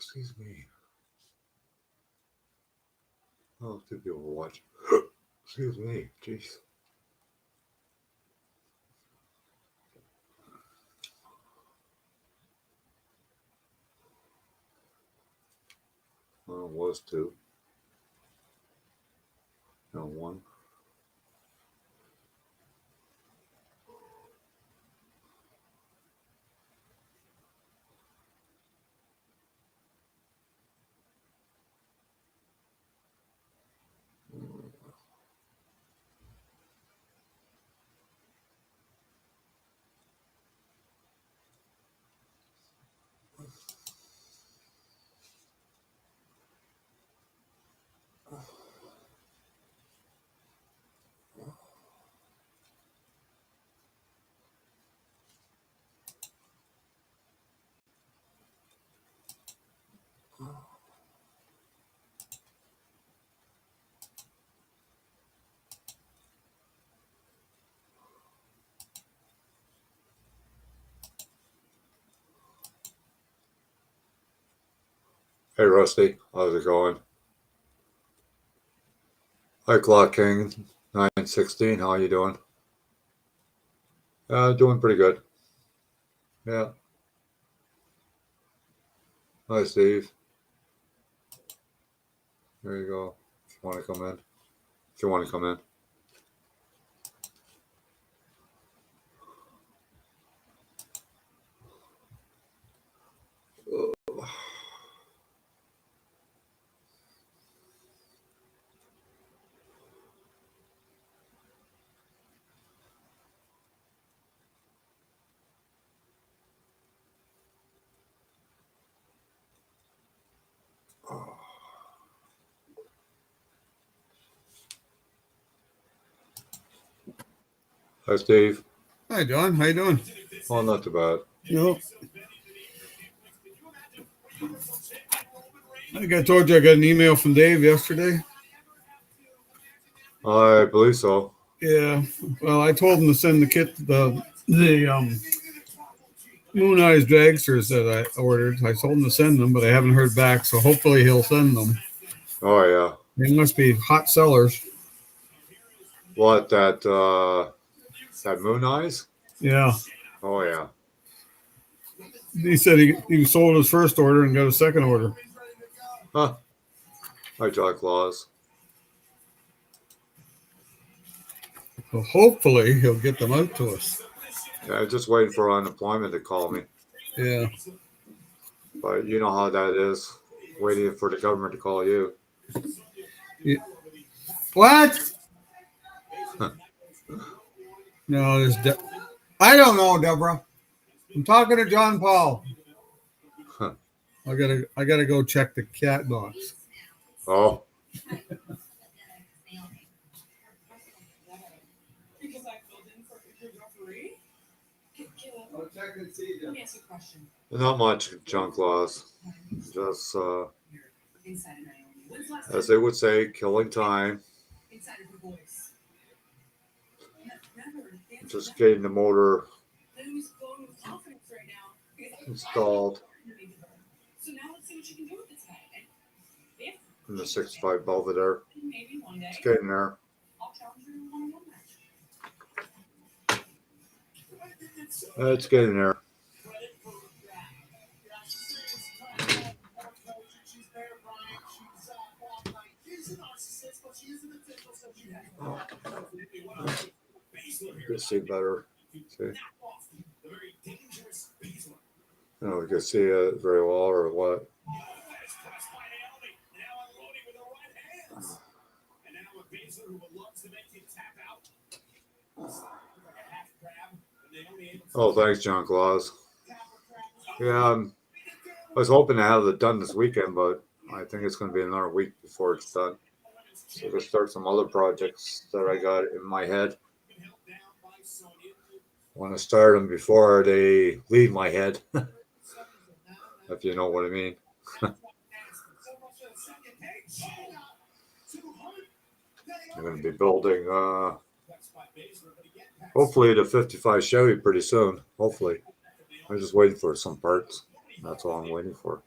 Excuse me. Oh, two people watch. Excuse me. Jeez. Well, it was two. No, one. Hey, Rusty. How's it going? Hi, Clock King 916. How you doing? Doing pretty good. Yeah. Hi, Steve. There you go. If you want to come in. If you want to come in. Hi, Steve. Hi, John. How you doing? Oh, not too bad. No. I think I told you I got an email from Dave yesterday. I believe so. Yeah. Well, I told him to send the kit, the Moon Eyes dragsters that I ordered. I told him to send them, but I haven't heard back. So hopefully he'll send them. Oh, yeah. They must be hot sellers. What, that Moon Eyes? Yeah. Oh, yeah. He said he sold his first order and got a second order. Huh. Hi, Jack Claus. So hopefully he'll get them out to us. Yeah, just waiting for unemployment to call me. Yeah. But you know how that is. Waiting for the government to call you. Yeah. What? No, there's. I don't know, Deborah. I'm talking to John Paul. Huh. I gotta go check the cat box. Oh. Not much, John Claus. Just, as they would say, killing time. Just getting the motor installed in the 65 Belvedere. It's getting there. It's getting there. You can see better. See? No, we can see it very well, or what? Oh, thanks, John Claus. Yeah, I was hoping to have it done this weekend, but I think it's going to be another week before it's done. So to start some other projects that I got in my head. I want to start them before they leave my head, if you know what I mean. I'm going to be building, hopefully, the 55 Chevy pretty soon. Hopefully. I'm just waiting for some parts. That's all I'm waiting for.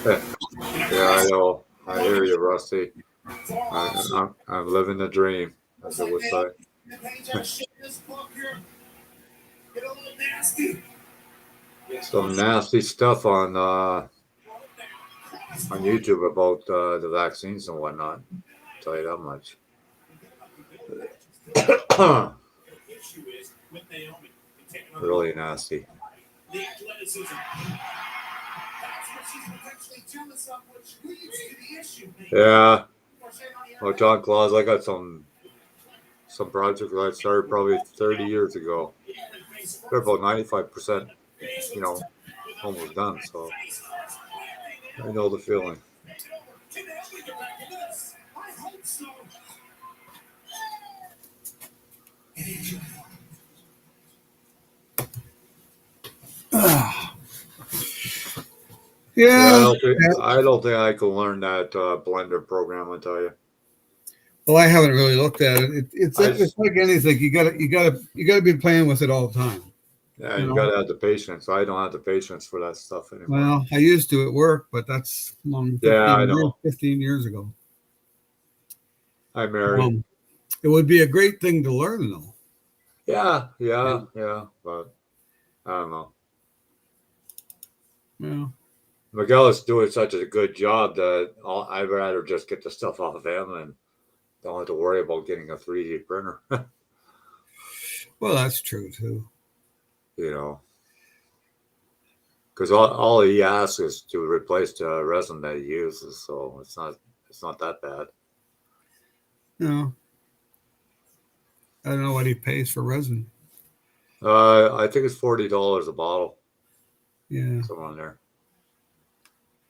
Yeah, I know. I hear you, Rusty. I'm living the dream, as it would say. Some nasty stuff on YouTube about the vaccines and whatnot. I'll tell you that much. Really nasty. Yeah. Well, John Claus, I got some projects that I started probably 30 years ago. They're about 95%, almost done. So I know the feeling. Yeah, Yeah. I don't think I can learn that Blender program. I tell you. Well, I haven't really looked at it. It's I like anything. You gotta be playing with it all the time. Yeah, You you know. got to have the patience. I don't have the patience for that stuff anymore. Well, I used to at work, but that's long Yeah, I 15 years, know. 15 years ago. Hi, Mary. It would be a great thing to learn, though. Yeah. But I don't know. Yeah. Miguel is doing such a good job that I'd rather just get the stuff off of him and don't have to worry about getting a 3D printer. Well, that's true too. you know, because all he asks is to replace the resin that he uses, so it's not that bad. No, I don't know what he pays for resin. I think it's $40 a bottle, Yeah. somewhere on there.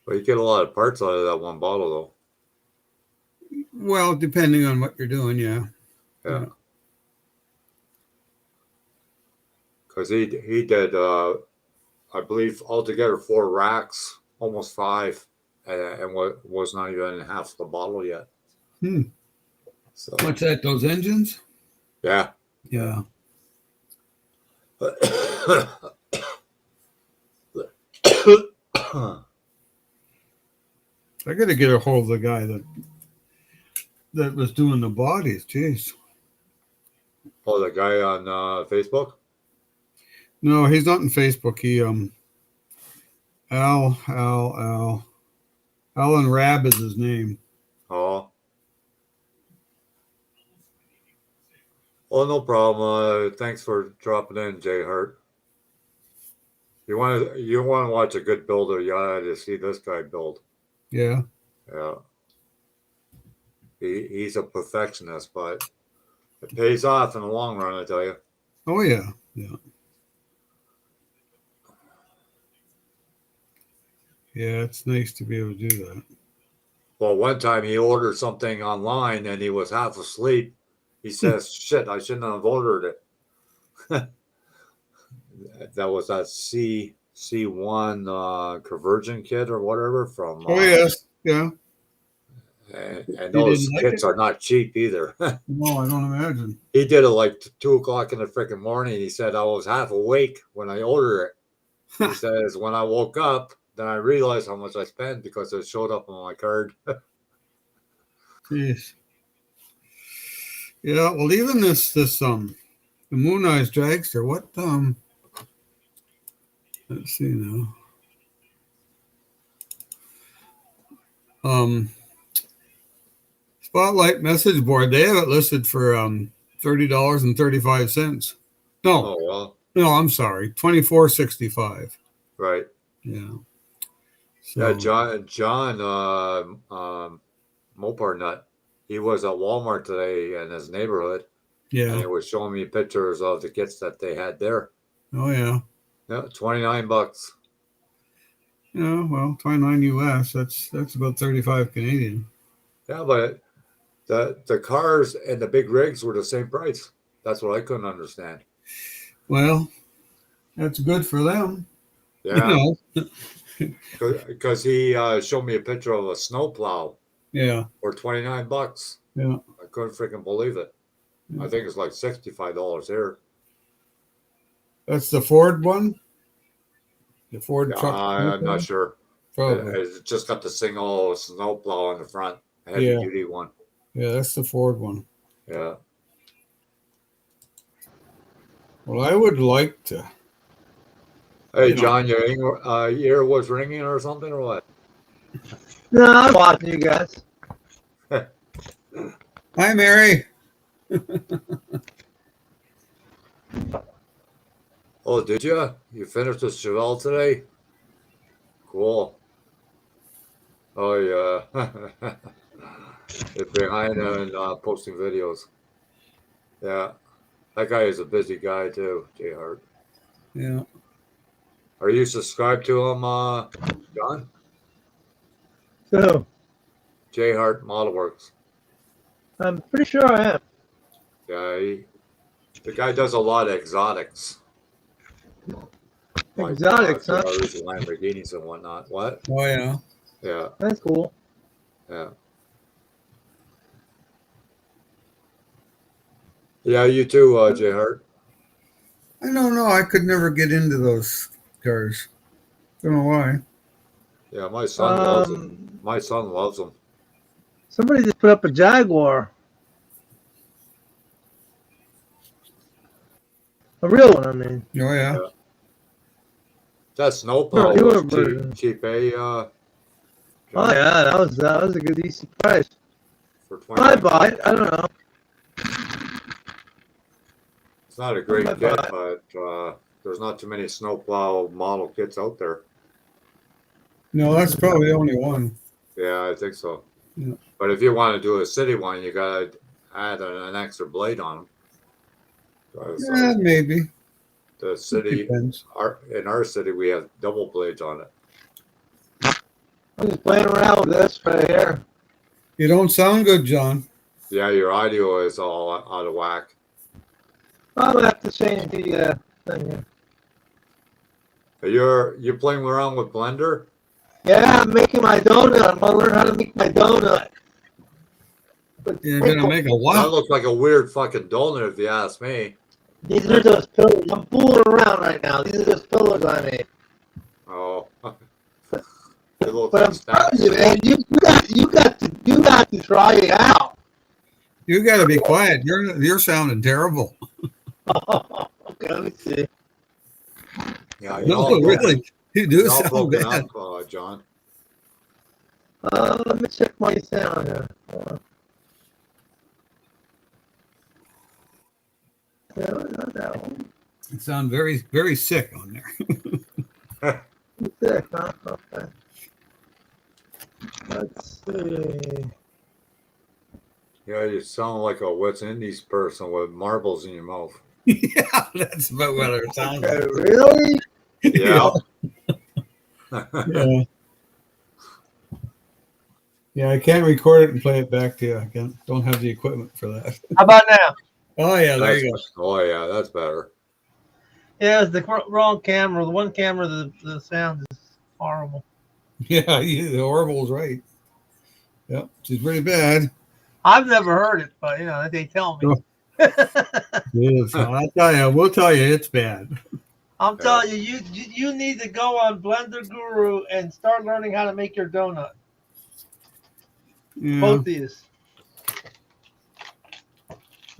But you get a lot of parts out of that one bottle, though. Well, depending on what you're doing, yeah. Yeah. Because he did, I believe, altogether 4 racks, almost 5, and was not even half the bottle yet. So What's that? Those engines? yeah. Yeah. I got to get a hold of the guy that was doing the bodies. Jeez. Oh, the guy on Facebook? No, he's not in Facebook. He Alan Rabb is his name. Oh. Oh, no problem. Thanks for dropping in, Jay Hurt. You want to watch a good builder, you gotta to see this guy build. Yeah. Yeah. He's a perfectionist, but it pays off in the long run, I tell you. Oh yeah. Yeah. Yeah, it's nice to be able to do that. Well, one time he ordered something online and he was half asleep. He says, "Shit, I shouldn't have ordered it." That was that C1 conversion kit or whatever from. Oh yes. Yeah. And He those didn't like kits it? are not cheap either. No, I don't imagine. He did it like 2 o'clock in the freaking morning. He said, I was half awake when I ordered it. He says, when I woke up, then I realized how much I spent because it showed up on my card. Jeez. Yeah, well, even this the Moon Eyes Dragster. What let's see now. Spotlight message board. They have it listed for $30.35. No, Oh, well. no, I'm sorry, $24.65. Right. Yeah. So Yeah, John Mopar Nut, he was at Walmart today in his neighborhood, and yeah. he was showing me pictures of the kits that they had there. Oh yeah. Yeah, $29. Yeah. Well, 29 US. That's about 35 Canadian. Yeah, but the cars and the big rigs were the same price. That's what I couldn't understand. Well, that's good for them. You Yeah, know. because he showed me a picture of a snowplow Yeah. for $29. Yeah. I couldn't freaking believe it. I Yeah. think it's like $65 here. That's the Ford one. The Ford Yeah, truck. I'm not sure. Probably. It just got the single snowplow on the front, a heavy Yeah. duty one. Yeah, that's the Ford one. Yeah. Well, I would like to. Hey, You know. John, your ear was ringing or something or what? No, I'm watching you guys. Hi, Mary. Oh, did you? You finished with Chevelle today? Cool. Oh, yeah. It's behind and posting videos. Yeah. That guy is a busy guy, too, Jay Hart. Yeah. Are you subscribed to him, John? So, Jay Hart Model Works. I'm pretty sure I am. Yeah, the guy does a lot of exotics. Like Exotics, huh? Ferraris and Lamborghinis and whatnot. What? Oh, yeah. Yeah, That's cool. yeah. Yeah, you too, Jay Hart. I don't know. I could never get into those cars. Don't know why. Yeah, my son loves them. Um, My son loves them. somebody just put up a Jaguar. A real one, I mean. Oh, yeah. Yeah. That snowplow You were was cheap, eh? Oh John? yeah, that was a good decent price. For I 20. buy it. I don't know. It's not a great I kit, buy but there's not too many snowplow model kits out there. No, that's probably the only one. Yeah, I think so. Yeah. But if you want to do a city one, you gotta add an extra blade on them. Yeah, maybe. The city, Depends. in our city, we have double blades on it. I'm just playing around with this right here. You don't sound good, John. Yeah, your audio is all out of whack. I'm gonna have to change the thing here. You're playing around with Blender? Yeah, I'm making my donut. I'm gonna learn how to make my donut. You're gonna make a That what? looks like a weird fucking donut, if you ask me. These are just pillars. I'm fooling around right now. These are just pillars I made. Oh, it looks But like I'm snacks. telling you, man, you got to try it out. You got to be quiet. You're sounding terrible. Okay, let me see. Yeah, you're No, all broken, really, you do you're all sound broken bad. up, John. Let me check my sound here. No, not that one. You sound very, very sick on there. Sick, huh? Okay. Let's see. Yeah, you sound like a West Indies person with marbles in your mouth. Yeah, that's about what it sounds Okay, like. really? Yeah. Yeah. Yeah, I can't record it and play it back to you. I don't have the equipment for that. How about now? Oh yeah, there you go. Oh yeah, that's better. Yeah, it's the wrong camera. The one camera, the sound is horrible. Yeah, the horrible's right. Yep, she's pretty bad. I've never heard it, but they tell me. Oh. Yes, I'll tell you. We'll tell you it's bad. I'm telling you, you need to go on Blender Guru and start learning how to make your donut. Yeah, Both of these.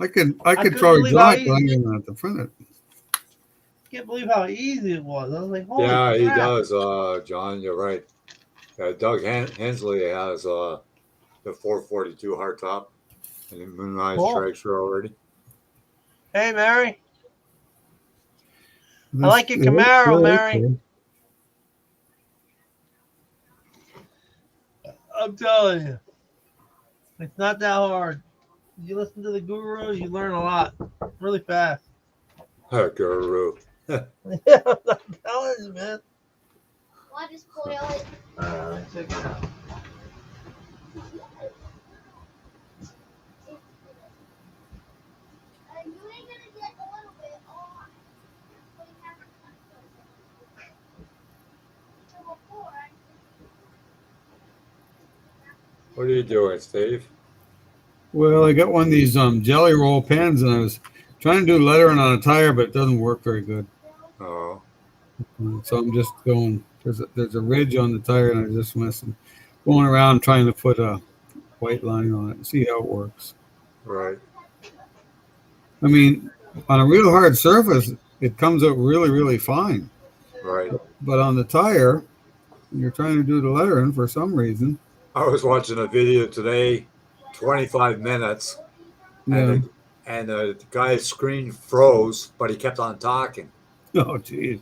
I could couldn't probably believe draw how it, but I'm gonna have to print it. Can't believe how easy it was. I was like, holy Yeah, he crap. does, John. You're right. Doug Hensley has the 442 hardtop and the Moonrise Cool. Dragster already. Hey, Mary. I like your Camaro, Mary. Okay. I'm telling you. It's not that hard. You listen to the guru, you learn a lot really fast. Guru. Yeah, I'm telling you, man. Why just spoil it? Let me check it out. What are you doing, Steve? Well, I got one of these jelly roll pens, and I was trying to do lettering on a tire, but it doesn't work very good. Oh, So I'm just going. There's a ridge on the tire, and I just going around trying to put a white line on it and see how it works. right, I mean, on a real hard surface, it comes out really, really fine. right. But on the tire, you're trying to do the lettering for some reason. I was watching a video today, 25 minutes, and Yeah. the guy's screen froze, but he kept on talking, Oh, geez.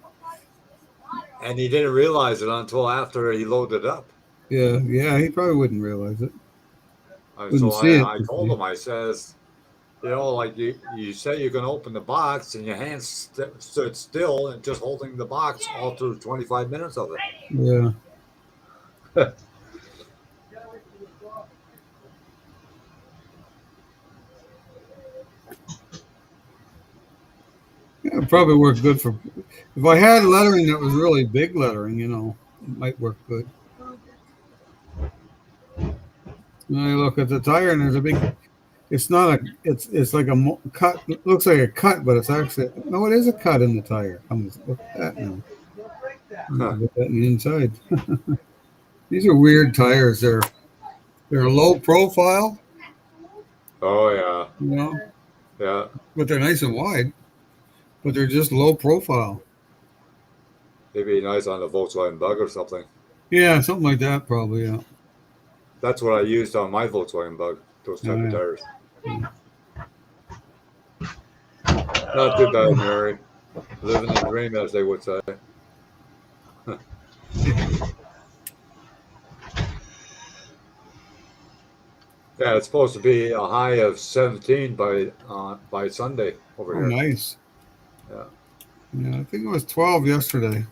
and he didn't realize it until after he loaded up. Yeah, yeah. He probably wouldn't realize it. So Wouldn't see it. I told him, I says, like you say you're going to open the box, and your hands stood still and just holding the box all through 25 minutes of Yeah. it. Yeah, it probably work good for. If I had lettering that was really big lettering, it might work good. And I look at the tire, and there's a big. It's not a. It's like a cut. It looks like a cut, but it's actually no. It is a cut in the tire. Look at that now. Look at that in the inside. These are weird tires. They're low profile, Oh yeah, yeah. but they're nice and wide. But they're just low profile. It'd be nice on the Volkswagen Bug or something. Yeah, something like that, probably. Yeah. That's what I used on my Volkswagen Bug. Those type of tires. Not too bad, Mary. Living the dream, as they would say. Yeah, it's supposed to be a high of 17 by Sunday over Oh, here. nice. Yeah. Yeah, I think it was 12 yesterday.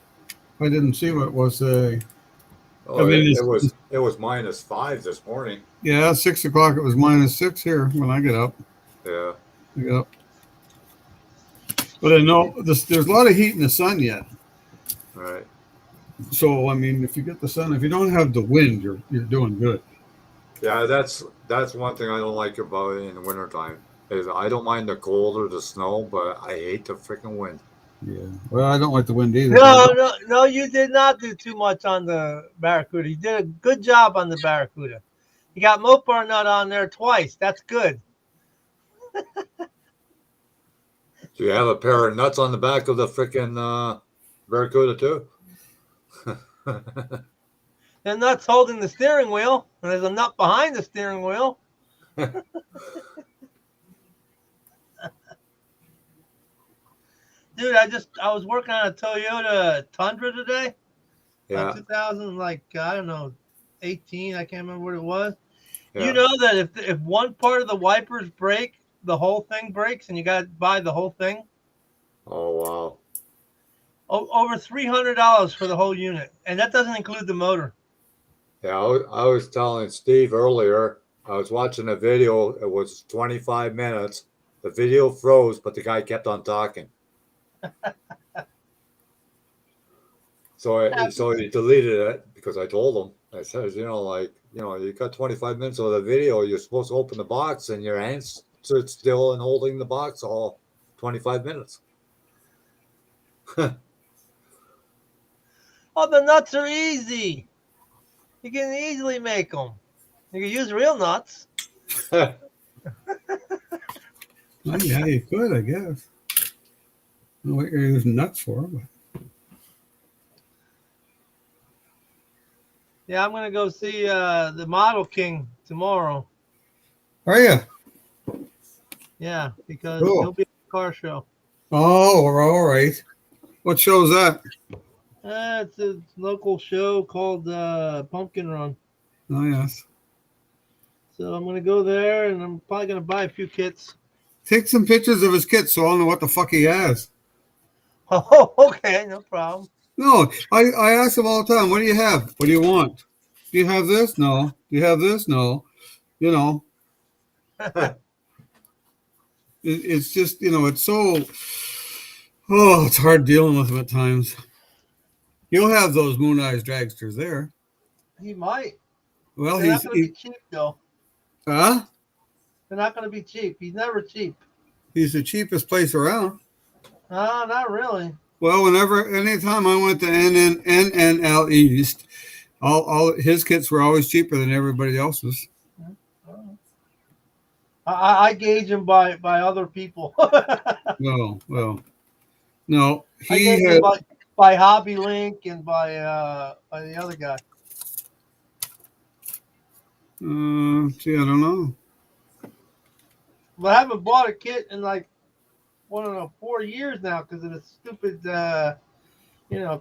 I didn't see what it was today. Oh, I mean, it was -5 this morning. Yeah, 6 o'clock. It was -6 here when I get up. Yeah. I get up. But I know there's a lot of heat in the sun yet. Right. So I mean, if you get the sun, if you don't have the wind, you're doing good. Yeah, that's one thing I don't like about it in the wintertime. Is I don't mind the cold or the snow, but I hate the freaking wind. Yeah. Well, I don't like the wind either. No, you did not do too much on the Barracuda. You did a good job on the Barracuda. You got Mopar nut on there twice. That's good. Do you have a pair of nuts on the back of the freaking Barracuda too? The nut's holding the steering wheel, and there's a nut behind the steering wheel. Dude, I was working on a Toyota Tundra today. Yeah. 2000, like, I don't know, 18. I can't remember what it was. Yeah. You know that if one part of the wipers break, the whole thing breaks, and you got to buy the whole thing. Oh wow. Over $300 for the whole unit, and that doesn't include the motor. Yeah, I was telling Steve earlier. I was watching a video. It was 25 minutes. The video froze, but the guy kept on talking. So he deleted it because I told him. I said, you got 25 minutes of the video. You're supposed to open the box, and your hands stood still and holding the box all 25 minutes. Oh, the nuts are easy. You can easily make them. You can use real nuts. Well, yeah, you could, I guess. I don't know what you're using nuts for, but Yeah, I'm gonna go see the Model King tomorrow. are you? Yeah, because Cool. he'll be at the car show. Oh, all right. What show is that? It's a local show called Pumpkin Run. Oh, yes. So I'm gonna go there, and I'm probably gonna buy a few kits. Take some pictures of his kit so I'll know what the fuck he has. Oh, okay, no problem. No, I ask him all the time, what do you have? What do you want? Do you have this? No. Do you have this? No. It's just, it's so, it's hard dealing with him at times. You'll have those Moon Eyes dragsters there. He might. Well, They're not going to be cheap, though. Huh? They're not going to be cheap. He's never cheap. He's the cheapest place around. No, not really. Well, anytime I went to NNL East, all his kits were always cheaper than everybody else's. I gauge him by other people. No, well, no, I he gauge had. him by Hobby Link and by the other guy. Gee, I don't know. But I haven't bought a kit in like 4 years now because of the stupid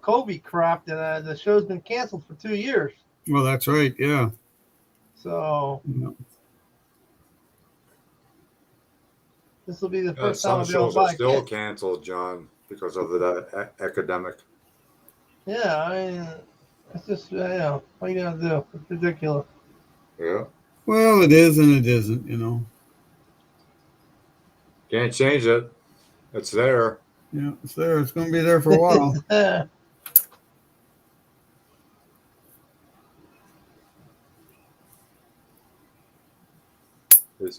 Kobe crap that the show's been canceled for 2 years. Well, that's right. Yeah. So Yeah. this will be the first time Some I'll be able shows to buy are a still kit. canceled, John, because of the academic. Yeah, I mean, it's just what are you gonna do? It's ridiculous. Yeah. Well, it is and it isn't. Can't change it. It's there. Yeah, it's there. It's going to be there for a while.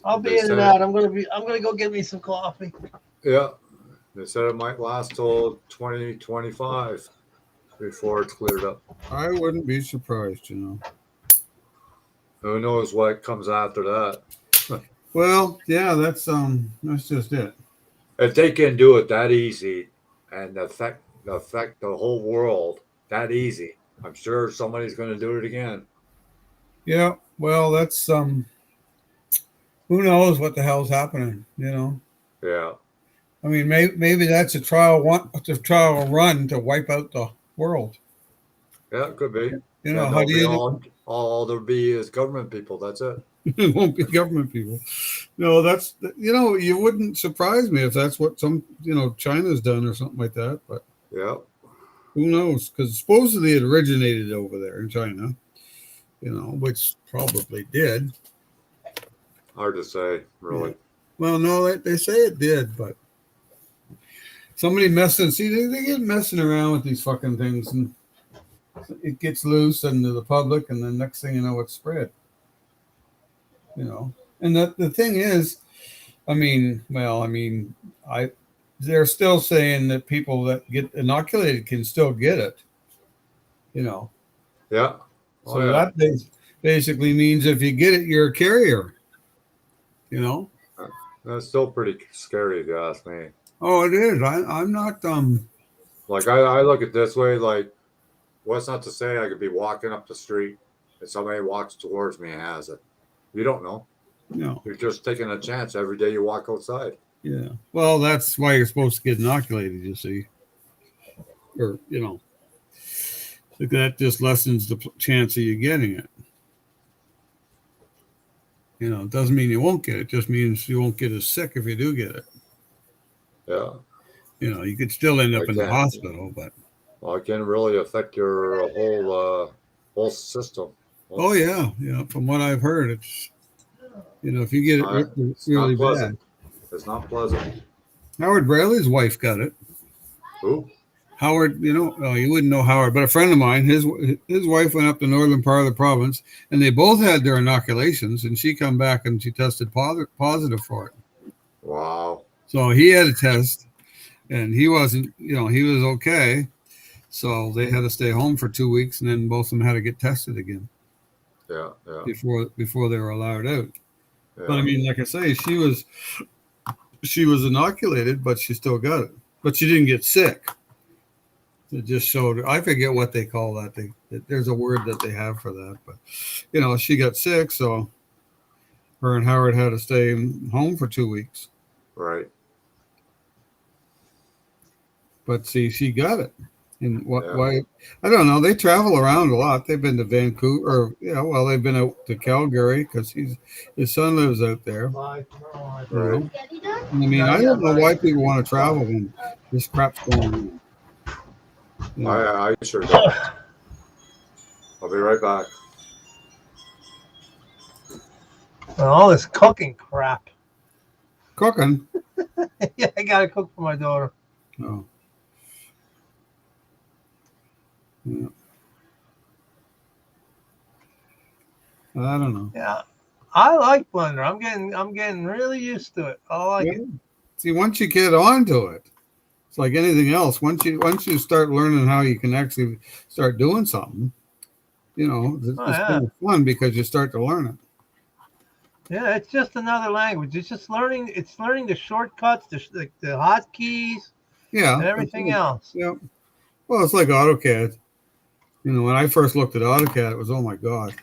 I'll be in and out. I'm gonna go get me some coffee. Yeah. They said it might last till 2025 before it's cleared up. I wouldn't be surprised. Who knows what comes after that? Well, yeah, that's just it. If they can do it that easy and affect the whole world that easy, I'm sure somebody's going to do it again. Yeah. Well, that's who knows what the hell's happening? Yeah. I mean, maybe that's a trial run to wipe out the world. Yeah, it could be. How do you? All there'll be is government people. That's it. It won't be government people. No, that's you wouldn't surprise me if that's what some China's done or something like that. But yeah, who knows? Because supposedly it originated over there in China, which probably did. Hard to say, really. Yeah. Well, no, they say it did, but somebody they get messing around with these fucking things, and it gets loose into the public, and then next thing you know, it's spread. And the thing is, they're still saying that people that get inoculated can still get it. Yeah. So that basically means if you get it, you're a carrier. That's still pretty scary if you ask me. Oh, it is. I'm not Like I look at it this way, like what's not to say I could be walking up the street and somebody walks towards me and has it. You don't know. No. You're just taking a chance every day you walk outside. Yeah. Well, that's why you're supposed to get inoculated, you see. Or, that just lessens the chance of you getting it. It doesn't mean you won't get it. It just means you won't get as sick if you do get it. Yeah. You could still end up in the hospital, but. Well, it can really affect your whole system. Oh, yeah. Yeah. From what I've heard, it's, if you get it really bad. It's not pleasant. Howard Braley's wife got it. Who? Howard, you wouldn't know Howard, but a friend of mine, his wife went up the northern part of the province, and they both had their inoculations, and she come back and she tested positive for it. Wow. So he had a test, and he wasn't, he was okay. So they had to stay home for 2 weeks, and then both of them had to get tested again. Yeah. Before they were allowed out. Yeah. But like I say, she was inoculated, but she still got it. But she didn't get sick. It just showed. I forget what they call that. There's a word that they have for that. But she got sick, so her and Howard had to stay home for 2 weeks. Right. But see, she got it. And why? I don't know. They travel around a lot. They've been to Vancouver, they've been out to Calgary because his son lives out there. Right. I don't know why people want to travel when this crap's going on. I sure don't. I'll be right back. All this cooking crap. Cooking? Yeah, I gotta cook for my daughter. Oh. Yeah. I don't know. Yeah, I like Blender. I'm getting really used to it. I like it. Yeah. See, once you get onto it, it's like anything else. Once you start learning how you can actually start doing something, Oh it's yeah, kind of fun because you start to learn it. yeah. It's just another language. It's just learning. It's learning the shortcuts, the hotkeys, Yeah. and everything else. Yeah. Well, it's like AutoCAD. When I first looked at AutoCAD, it was, oh my God,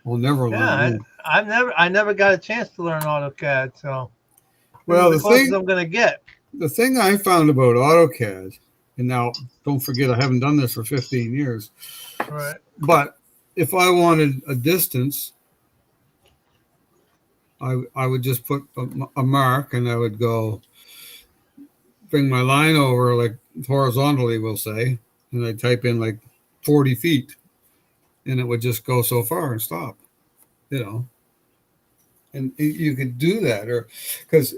I'll never learn Yeah, that. I never got a chance to learn AutoCAD, so this is Well, the closest I'm gonna get. the thing I found about AutoCAD, and now don't forget I haven't done this for 15 years, Right. but if I wanted a distance, I would just put a mark and I would go bring my line over like horizontally, we'll say, and I'd type in like 40 feet and it would just go so far and stop, you know. And you could do that, or because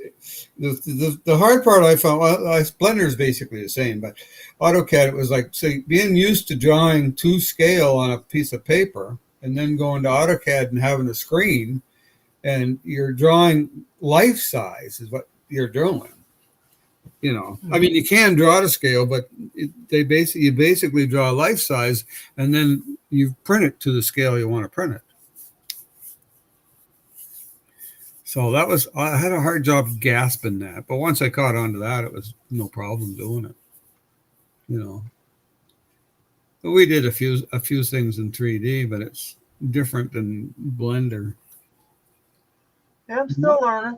the hard part I found, Blender is basically the same, but AutoCAD, it was like, say, being used to drawing to scale on a piece of paper and then going to AutoCAD and having a screen and you're drawing life size is what you're doing. I mean, you can draw to scale, but you basically draw life size and then you print it to the scale you want to print it. So I had a hard job gasping that, but once I caught on to that, it was no problem doing it. But we did a few things in 3D, but it's different than Blender. Yeah, I'm still learning.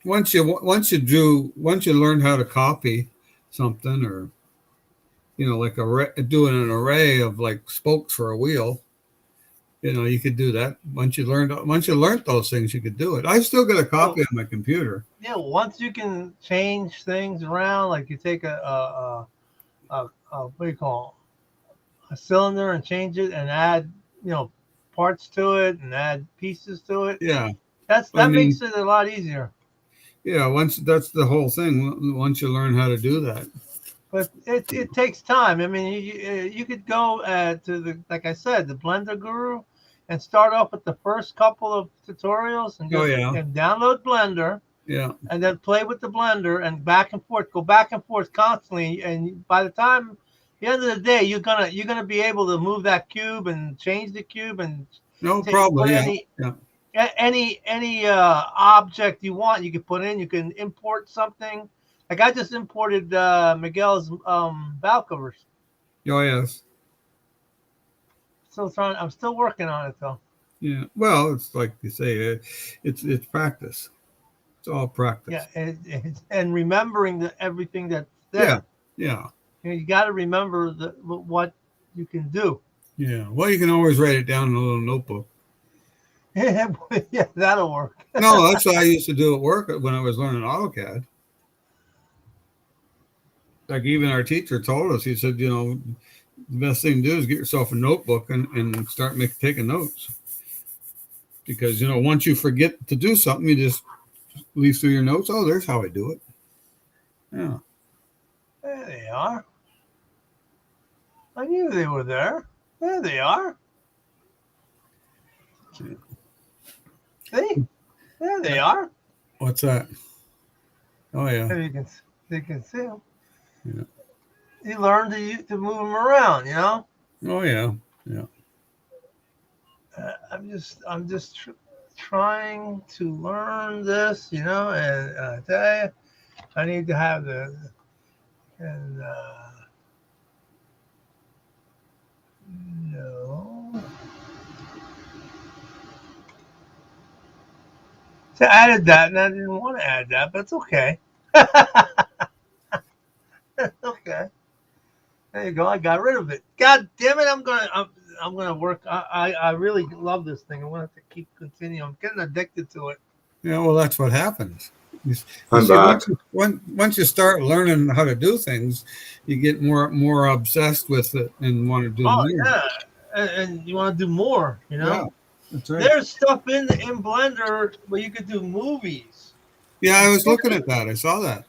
Once you learn how to copy something, or like doing an array of like spokes for a wheel, you could do that. Once you learned those things, you could do it. I still got a copy on my computer. Yeah, once you can change things around, like you take what do you call a cylinder and change it and add parts to it and add pieces to it. Yeah, that makes it a lot easier. Yeah, that's the whole thing. Once you learn how to do that, but it takes time. I mean, you could go to like I said, the Blender Guru, and start off with the first couple of tutorials and and download Blender. Yeah. And then play with the Blender and go back and forth constantly. And by the time the end of the day, you're gonna be able to move that cube and change the cube and no problem. Any object you want, you can put in. You can import something. Like I just imported Miguel's bow covers. Oh yes. I'm still working on it though. Yeah. Well, it's like you say, it's practice. It's all practice. Yeah, and remembering everything that's there. Yeah. You got to remember what you can do. Yeah. Well, you can always write it down in a little notebook. Yeah, that'll work. No, that's what I used to do at work when I was learning AutoCAD. Like even our teacher told us, he said, the best thing to do is get yourself a notebook and start taking notes. Because, once you forget to do something, you just leaf through your notes. Oh, there's how I do it. Yeah. There they are. I knew they were there. There they are. See? There they are. What's that? Oh, yeah. You can see them. Yeah. You learn to move them around, Oh, yeah. Yeah. I'm just trying to learn this, and I tell you, I need to have no. So I added that, and I didn't want to add that, but it's okay. Okay. There you go. I got rid of it. God damn it! I'm gonna work. I really love this thing. I'm gonna have to keep continuing. I'm getting addicted to it. Yeah, well, that's what happens. I'm back. Once you start learning how to do things, you get more obsessed with it and want to do more. Yeah, and you want to do more. Yeah, that's right. There's stuff in Blender where you could do movies. Yeah, I was looking at that. I saw that.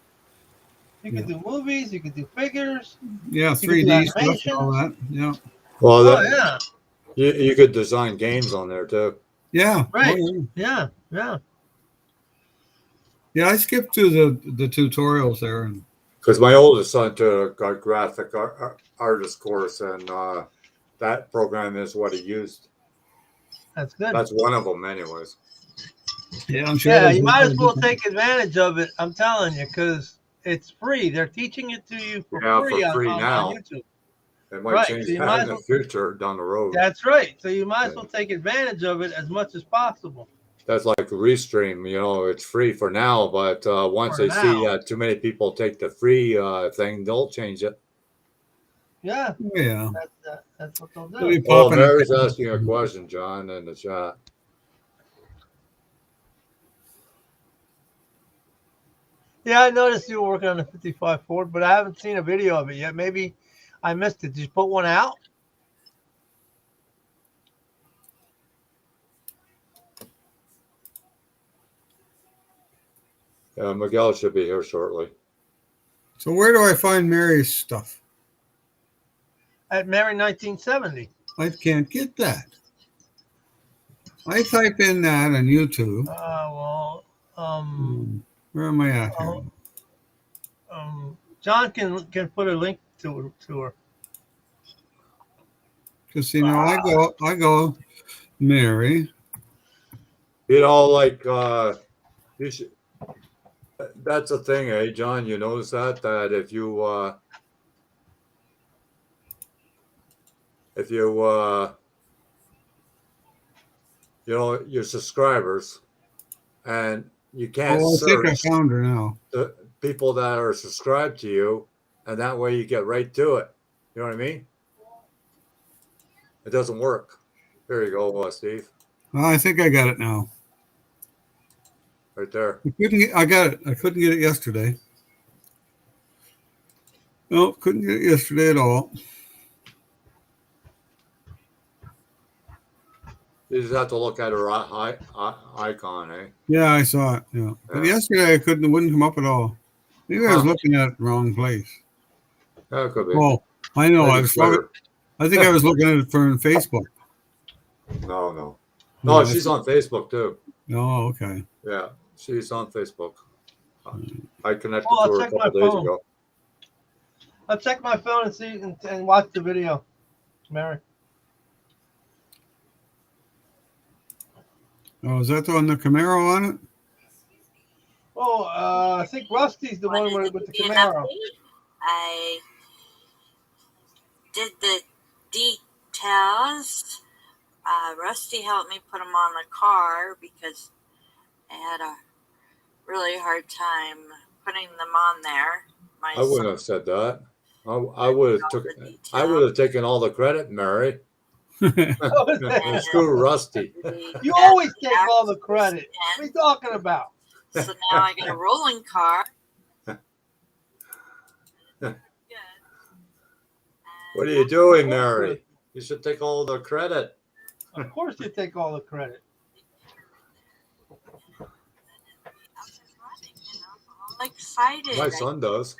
You can do movies. You can do figures. Yeah, 3D stuff and all that. Yeah. Well, you could design games on there too. Yeah. Right. Oh, Yeah. Yeah. yeah. I skipped through the tutorials there, and Because my oldest son took a graphic artist course, and that program is what he used. That's good. That's one of them, anyways. yeah, I'm sure. Yeah, there's you might as different- well take advantage of it. I'm telling you, because it's free. They're teaching it to you for Yeah, free for on, free on, now. on YouTube. It might Right. change So you that might in as the well. future down the road. That's right. So you might as well take advantage of it as much as possible. That's like Restream, it's free for now, but once For they see now. too many people take the free thing, they'll change it. Yeah. Yeah. That's what they'll They'll do. be Oh, popping. Mary's asking a question, John, in the chat. Yeah, I noticed you were working on the 55 Ford, but I haven't seen a video of it yet. Maybe I missed it. Did you put one out? Miguel should be here shortly. So where do I find Mary's stuff? At Mary 1970. I can't get that. I type in that on YouTube. Where am I at here? John can put a link to her. Because I go, Mary. Like you should. That's the thing, John. You notice that if you your subscribers, and you can't Oh, I think I search found her now. the people that are subscribed to you, and that way you get right to it. You know what I mean? It doesn't work. There you go, Steve. Oh, I think I got it now. Right there. I got it. I couldn't get it yesterday. No, couldn't get it yesterday at all. You just have to look at her icon, eh? Yeah, I saw it. Yeah, but yesterday I couldn't. It wouldn't come up at all. Maybe I was looking at the wrong place. That could be. Well, I know. Maybe I was probably. I think I was looking at it from Facebook. No, Yeah, she's on Facebook too. Oh, okay. Yeah, she's on Facebook. I connected I'll to her a check my couple days phone. ago. I'll check my phone and see and watch the video, Mary. Oh, is that the one, the Camaro on it? Oh, I think Rusty's the one with the Camaro. I did the details. Rusty helped me put them on the car because I had a really hard time putting them on there. I wouldn't have said that. I would have taken all the credit, Mary. Screw Rusty. You always take all the credit. What are you talking about? So now I got a rolling car. What are you doing, Mary? You should take all the credit. Of course you take all the credit. I'm excited. My son does.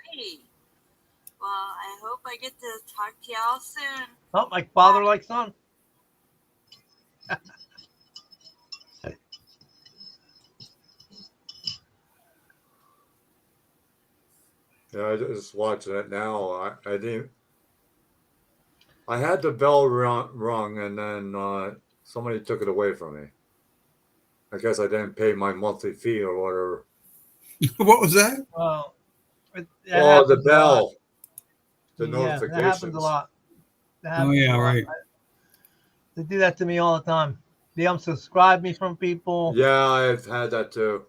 Well, I hope I get to talk to y'all soon. Oh, like father, like son. Yeah, I just watching it now. I didn't. I had the bell rung, and then somebody took it away from me. I guess I didn't pay my monthly fee or whatever. What was that? Well, the bell. The Yeah, notifications. that happens a lot. Oh, yeah, right. They do that to me all the time. They unsubscribe me from people. Yeah, I've had that too.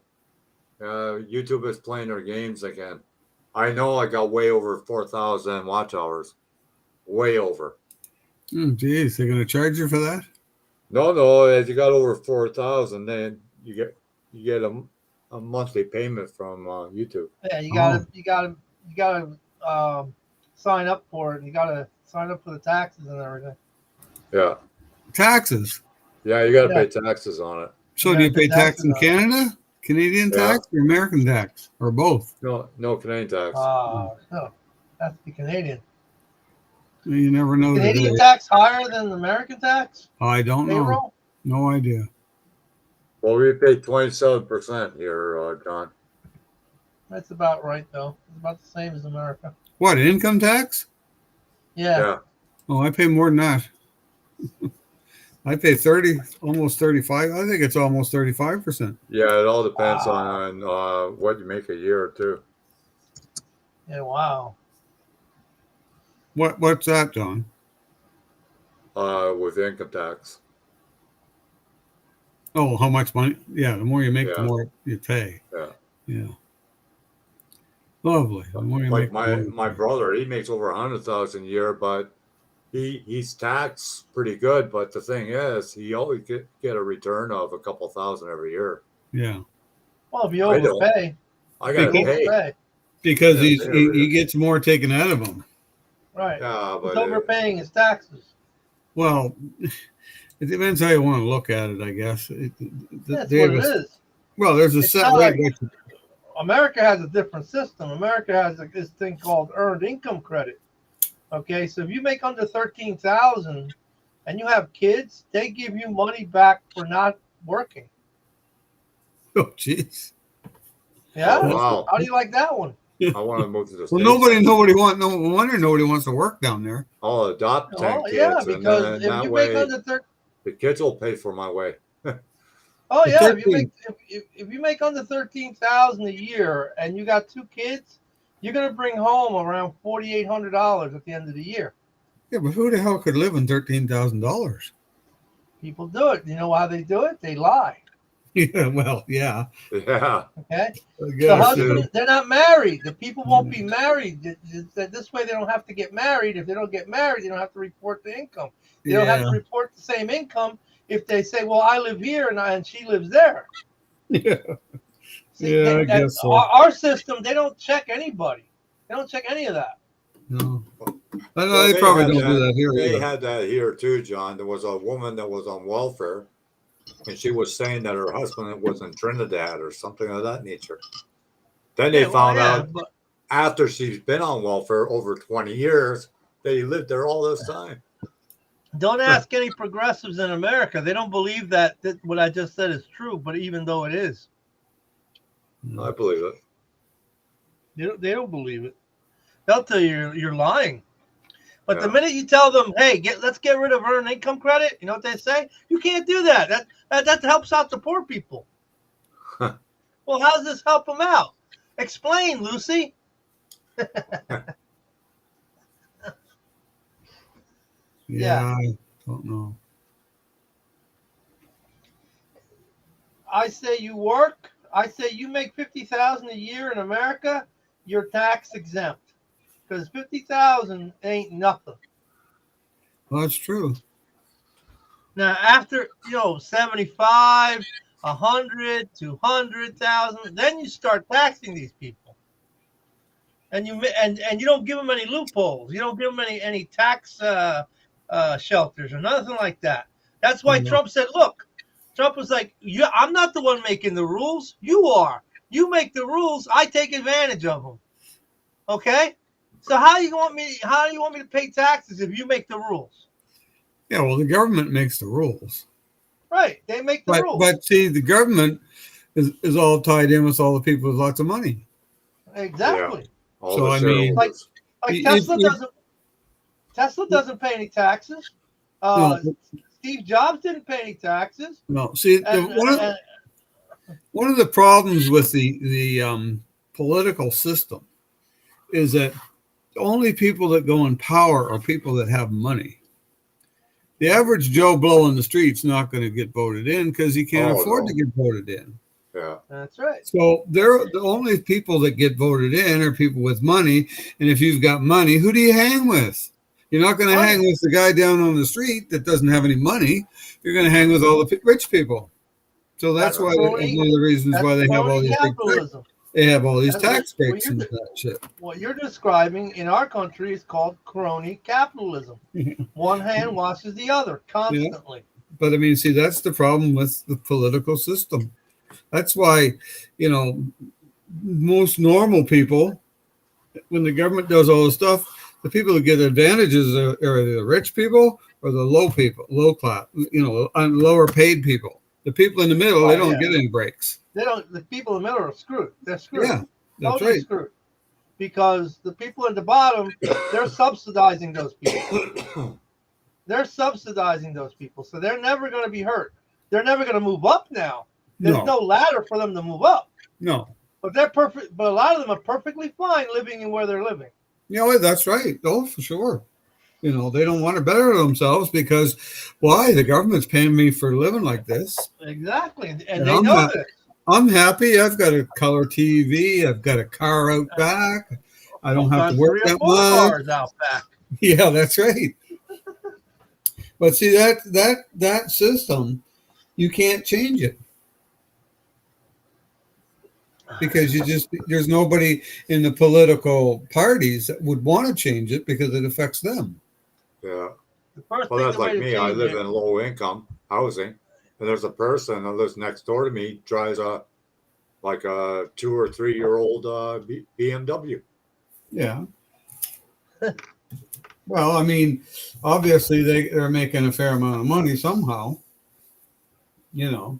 YouTube is playing their games again. I know I got way over 4,000 watch hours. Way over. Geez, they're going to charge you for that? No. If you got over 4,000, then you get a monthly payment from YouTube. Yeah, you gotta sign up for it. You gotta sign up for the taxes and everything. Yeah. Taxes? Yeah, you got to pay taxes on it. So do you pay tax in Canada? Canadian tax or American tax? Or both? No Canadian tax. No, that's the Canadian. You never know. Canadian tax higher than American tax? I don't know. Payroll? No idea. Well, we pay 27% here, John. That's about right, though. It's about the same as America. What, income tax? Yeah. Yeah. Oh, I pay more than that. I pay 30, almost 35. I think it's almost 35%. Yeah, it all depends Wow. on what you make a year, too, Yeah, wow. What's that, John? with income tax. Oh, how much money? Yeah, the more you make, the Yeah, more you pay. yeah. Yeah. Lovely. The more you Like make, the more my you pay. brother, he makes over 100,000 a year, but he's taxed pretty good. But the thing is, he always get a return of a couple thousand every year. Yeah. Well, if you I don't. overpay, I if you gotta Because, pay. overpay, because I gotta pay every he year. gets more taken out of him. right. Yeah, He's but overpaying his taxes. Well, it depends how you want to look at it, I guess. That's They what have it is. well, there's a It's set not rate. like America has a different system. America has this thing called earned income credit. Okay, so if you make under 13,000 and you have kids, they give you money back for not working. Oh, jeez. Yeah. oh wow, How do you like that one? I want to move to the Well, States. no wonder nobody wants to work down there. I'll adopt 10 Well, yeah, kids, and because then if that you make way under 13, the kids will pay for my way. oh The yeah, 13. if you make under 13,000 a year and you got 2 kids, you're gonna bring home around $4,800 at the end of the year. Yeah, but who the hell could live on $13,000? People do it. You know why they do it? They lie. Yeah, well, yeah. Yeah, Okay. I The guess, husband, they're not married. The people won't be married. This way, they don't have to get married. If they don't get married, they don't have to report the income. They don't have yeah. to report the same income if they say, "Well, I live here and she lives there." Yeah, See, yeah, I guess so. our system, they don't check anybody. They don't check any of that. No. I know well, they probably don't do that here They either. had that here too, John. There was a woman that was on welfare, and she was saying that her husband was in Trinidad or something of that nature. Then they Yeah, well, found yeah, out but after she's been on welfare over 20 years that he lived there all this time. don't ask any progressives in America. They don't believe that what I just said is true, but even though it is, I believe it. they don't believe it. They'll tell you you're lying. But the Yeah. minute you tell them, "Hey, let's get rid of earned income credit," you know what they say? You can't do that. That helps out the poor people. Well, how does this help them out? Explain, Lucy. Yeah, I don't know. I say you work. I say you make 50,000 a year in America, you're tax exempt because 50,000 ain't nothing. Well, that's true. Now, after 75, 100, 200,000, then you start taxing these people, and you don't give them any loopholes. You don't give them any tax shelters or nothing like that. That's why Trump said, "Look." Trump was like, I'm not the one making the rules. You are. You make the rules. I take advantage of them. Okay? So how do you want me to pay taxes if you make the rules? Yeah, well, the government makes the rules. Right. They make the rules. But see, the government is all tied in with all the people with lots of money. Exactly. Yeah. All So, the I mean, shareholders. Like If- Tesla doesn't pay any taxes. No. Steve Jobs didn't pay any taxes. No, see, one of the problems with the political system is that only people that go in power are people that have money. The average Joe Blow in the street's not going to get voted in because he can't afford to get voted in. Yeah. That's right. So they're the only people that get voted in are people with money. And if you've got money, who do you hang with? You're not going to hang with the guy down on the street that doesn't have any money. You're going to hang with all the rich people. So that's why one of the reasons why they have all these capitalism. They have all these tax breaks and that shit. What you're describing in our country is called crony capitalism. One hand washes the other constantly. Yeah. But I mean, see, that's the problem with the political system. That's why, most normal people, when the government does all this stuff, the people who get advantages are the rich people or the low people, low class, lower paid people. The people in the middle, Oh, they don't yeah. get any breaks. They don't. The people in the middle are screwed. They're screwed. Yeah, that's Totally right. screwed. Because the people at the bottom, they're subsidizing those people. They're subsidizing those people, so they're never going to be hurt. They're never going to move up now. There's no ladder for them to move up. No. But they're perfect. But a lot of them are perfectly fine living in where they're living. You know what? That's right. Oh, for sure. You know, they don't want to better themselves because why? The government's paying me for living like this. Exactly, and they I'm know this. I'm happy. I've got a color TV. I've got a car out back. I don't have to work 3 or that 4 much. cars out back. Yeah, that's right. But see that system, you can't change it because there's nobody in the political parties that would want to change it because it affects them. Yeah. The first Well, thing that's the way like to me. I change live it- in low income housing, and there's a person that lives next door to me drives a 2 or 3 year old BMW. Yeah. Well, I mean, obviously they're making a fair amount of money somehow. You know.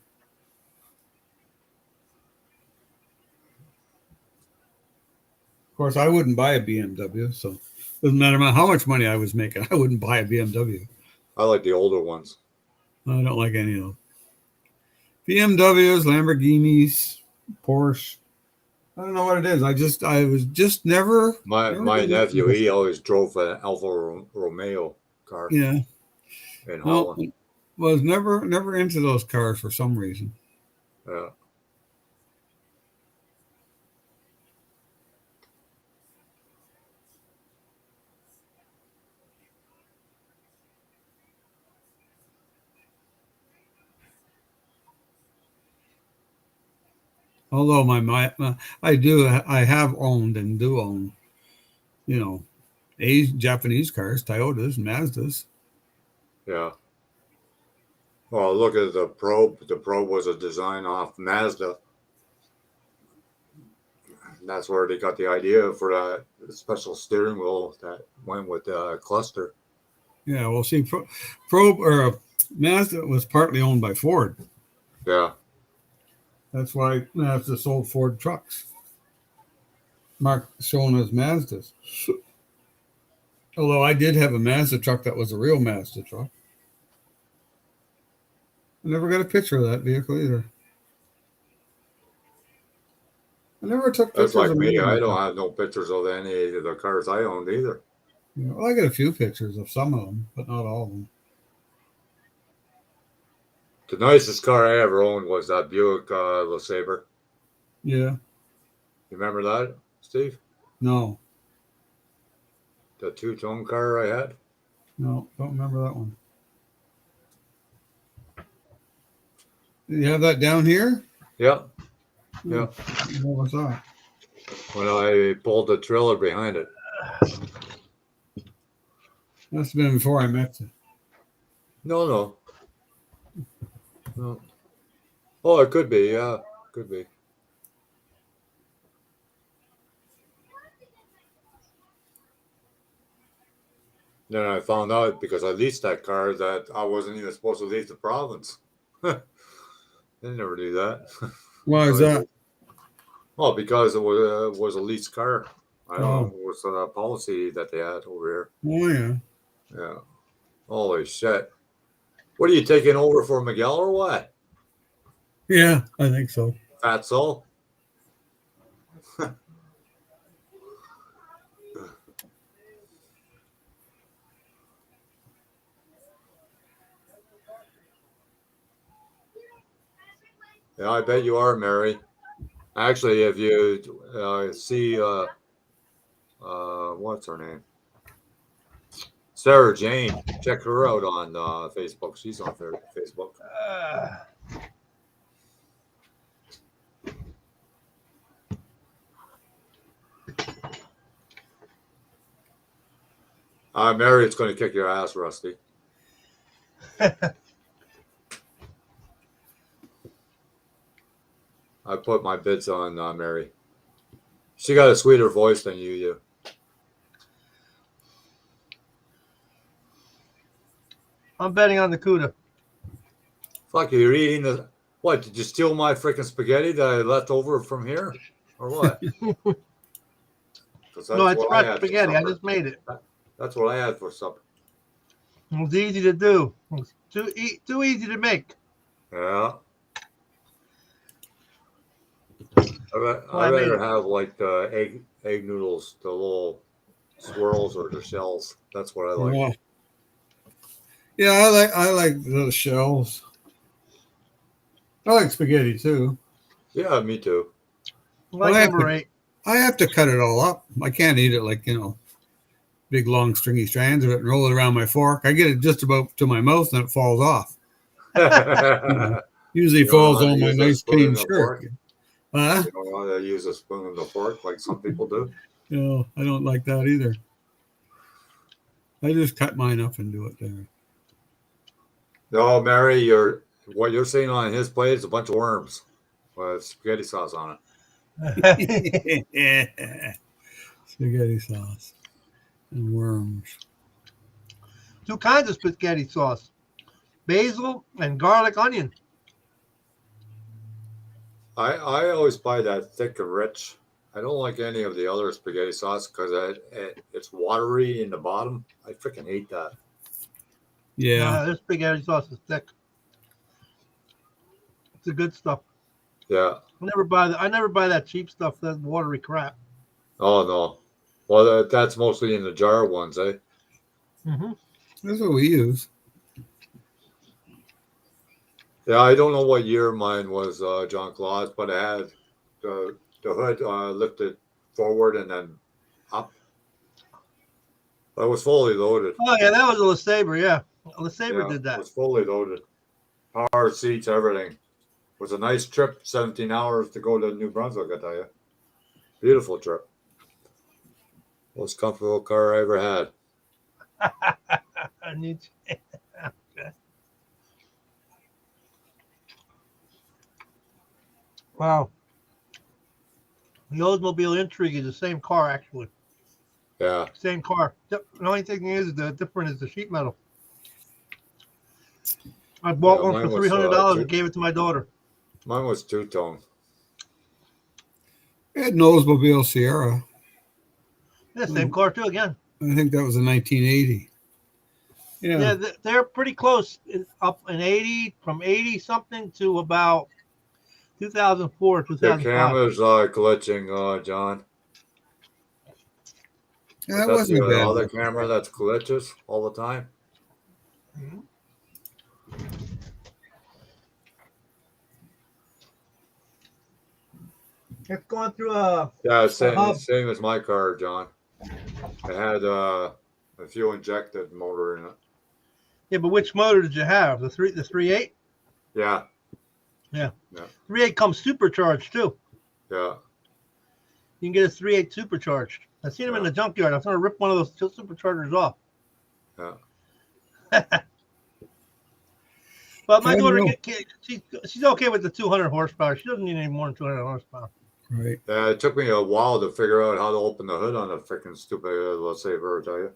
Of course, I wouldn't buy a BMW, so doesn't matter how much money I was making. I wouldn't buy a BMW. I like the older ones. I don't like any of them. BMWs, Lamborghinis, Porsche. I don't know what it is. I was just never. My nephew, he always drove an Alfa Romeo car. Yeah. In Holland. Was never into those cars for some reason. Yeah. Although I have owned and do own, you know, Japanese cars, Toyotas, Mazdas. Yeah. Well, look at the Probe. The Probe was a design off Mazda. That's where they got the idea for that special steering wheel that went with the cluster. Yeah, well, see, Probe or Mazda was partly owned by Ford. Yeah. That's why Mazda sold Ford trucks. Marked shown as Mazdas. Although I did have a Mazda truck that was a real Mazda truck. I never got a picture of that vehicle either. I never took pictures. That's like of me. I them. don't have no pictures of any of the cars I owned either. Yeah, well, I got a few pictures of some of them, but not all of them. The nicest car I ever owned was that Buick LeSabre. Yeah. You remember that, Steve? No. The two-tone car I had? No, don't remember that one. Do you have that down here? Yeah. Yeah. What was that? When I pulled the trailer behind it. Must have been before I met you. No. Oh, it could be. Yeah, could be. Then I found out because I leased that car that I wasn't even supposed to leave the province. They never do that. Why is that? Well, because it was a leased car. I don't know. Oh. It was a policy that they had over Oh, yeah. here. Yeah. Holy shit. What are you taking over for Miguel or what? Yeah, I think so. Fatso? Yeah, I bet you are, Mary. Actually, if you see, what's her name? Sarah Jane. Check her out on Facebook. She's on Facebook. Mary, it's going to kick your ass, Rusty. I put my bids on Mary. She got a sweeter voice than you do. I'm betting on the CUDA. Fuck you, you're eating the What, did you steal my freaking spaghetti that I left over from here? Or what? Because No, that's it's what I fresh had for spaghetti. I supper. just made it. That's what I had for supper. It was easy to do. It was too easy to make. Yeah. So I I made rather it. have like the egg noodles, the little swirls or the shells. That's what I like. Yeah. Yeah, I like those shells. I like spaghetti too. Yeah, me too. Like I have number to 8. I have to cut it all up. I can't eat it like, big long stringy strands of it and roll it around my fork. I get it just about to my mouth and it falls off. You Usually don't know falls how to on my use a nice spoon clean and a shirt. fork? You don't know how to use a spoon and a fork like some people do? I don't like that either. I just cut mine up and do it there. No, Mary, what you're seeing on his plate is a bunch of worms with spaghetti sauce on Yeah. Spaghetti sauce and worms. 2 kinds of spaghetti sauce. Basil and garlic onion. it. I always buy that thick and rich. I don't like any of the other spaghetti sauce because it's watery in the bottom. I freaking hate that. Yeah. This spaghetti sauce is thick. It's the good stuff. Yeah. I never buy that cheap stuff, that watery crap. Oh, no. Well, that's mostly in the jar ones, eh? Mm-hmm. That's what we use. Yeah, I don't know what year mine was, John Claus, but it had the hood lifted forward and then up. It was fully loaded. Oh yeah, that was a LeSabre. Yeah, LeSabre Yeah, did it that. was fully loaded. Power seats, everything. It was a nice trip, 17 hours to go to New Brunswick, I tell you. Beautiful trip. Most comfortable car I ever had. I need to- okay. Wow. The Oldsmobile Intrigue is the same car, actually. Yeah. Same car. The only thing is the different is the sheet metal. I bought one for Mine was $300 and gave it to my daughter. mine was two-tone. I had an Oldsmobile Sierra. Yeah, same car too. Again. I think that was a 1980. Yeah, Yeah. they're pretty close. Up in 80, from 80 something to about 2004, The 2005. camera's glitching, John. Yeah, that That's wasn't a the bad other one. camera that's glitches all the time. Mhm. It's going through a Yeah, hub. same as my car, John. It had a fuel injected motor in it. Yeah, but which motor did you have? The 3.8? Yeah. Yeah. Yeah. 3.8 comes supercharged too. Yeah. You can get a 3.8 supercharged. I've seen them in the junkyard. I'm trying to rip one of those superchargers off. Yeah. But my I daughter, know. she's okay with the 200 horsepower. She doesn't need any more than 200 horsepower. Right. Yeah, it took me a while to figure out how to open the hood on a freaking stupid LeSabre, I tell you.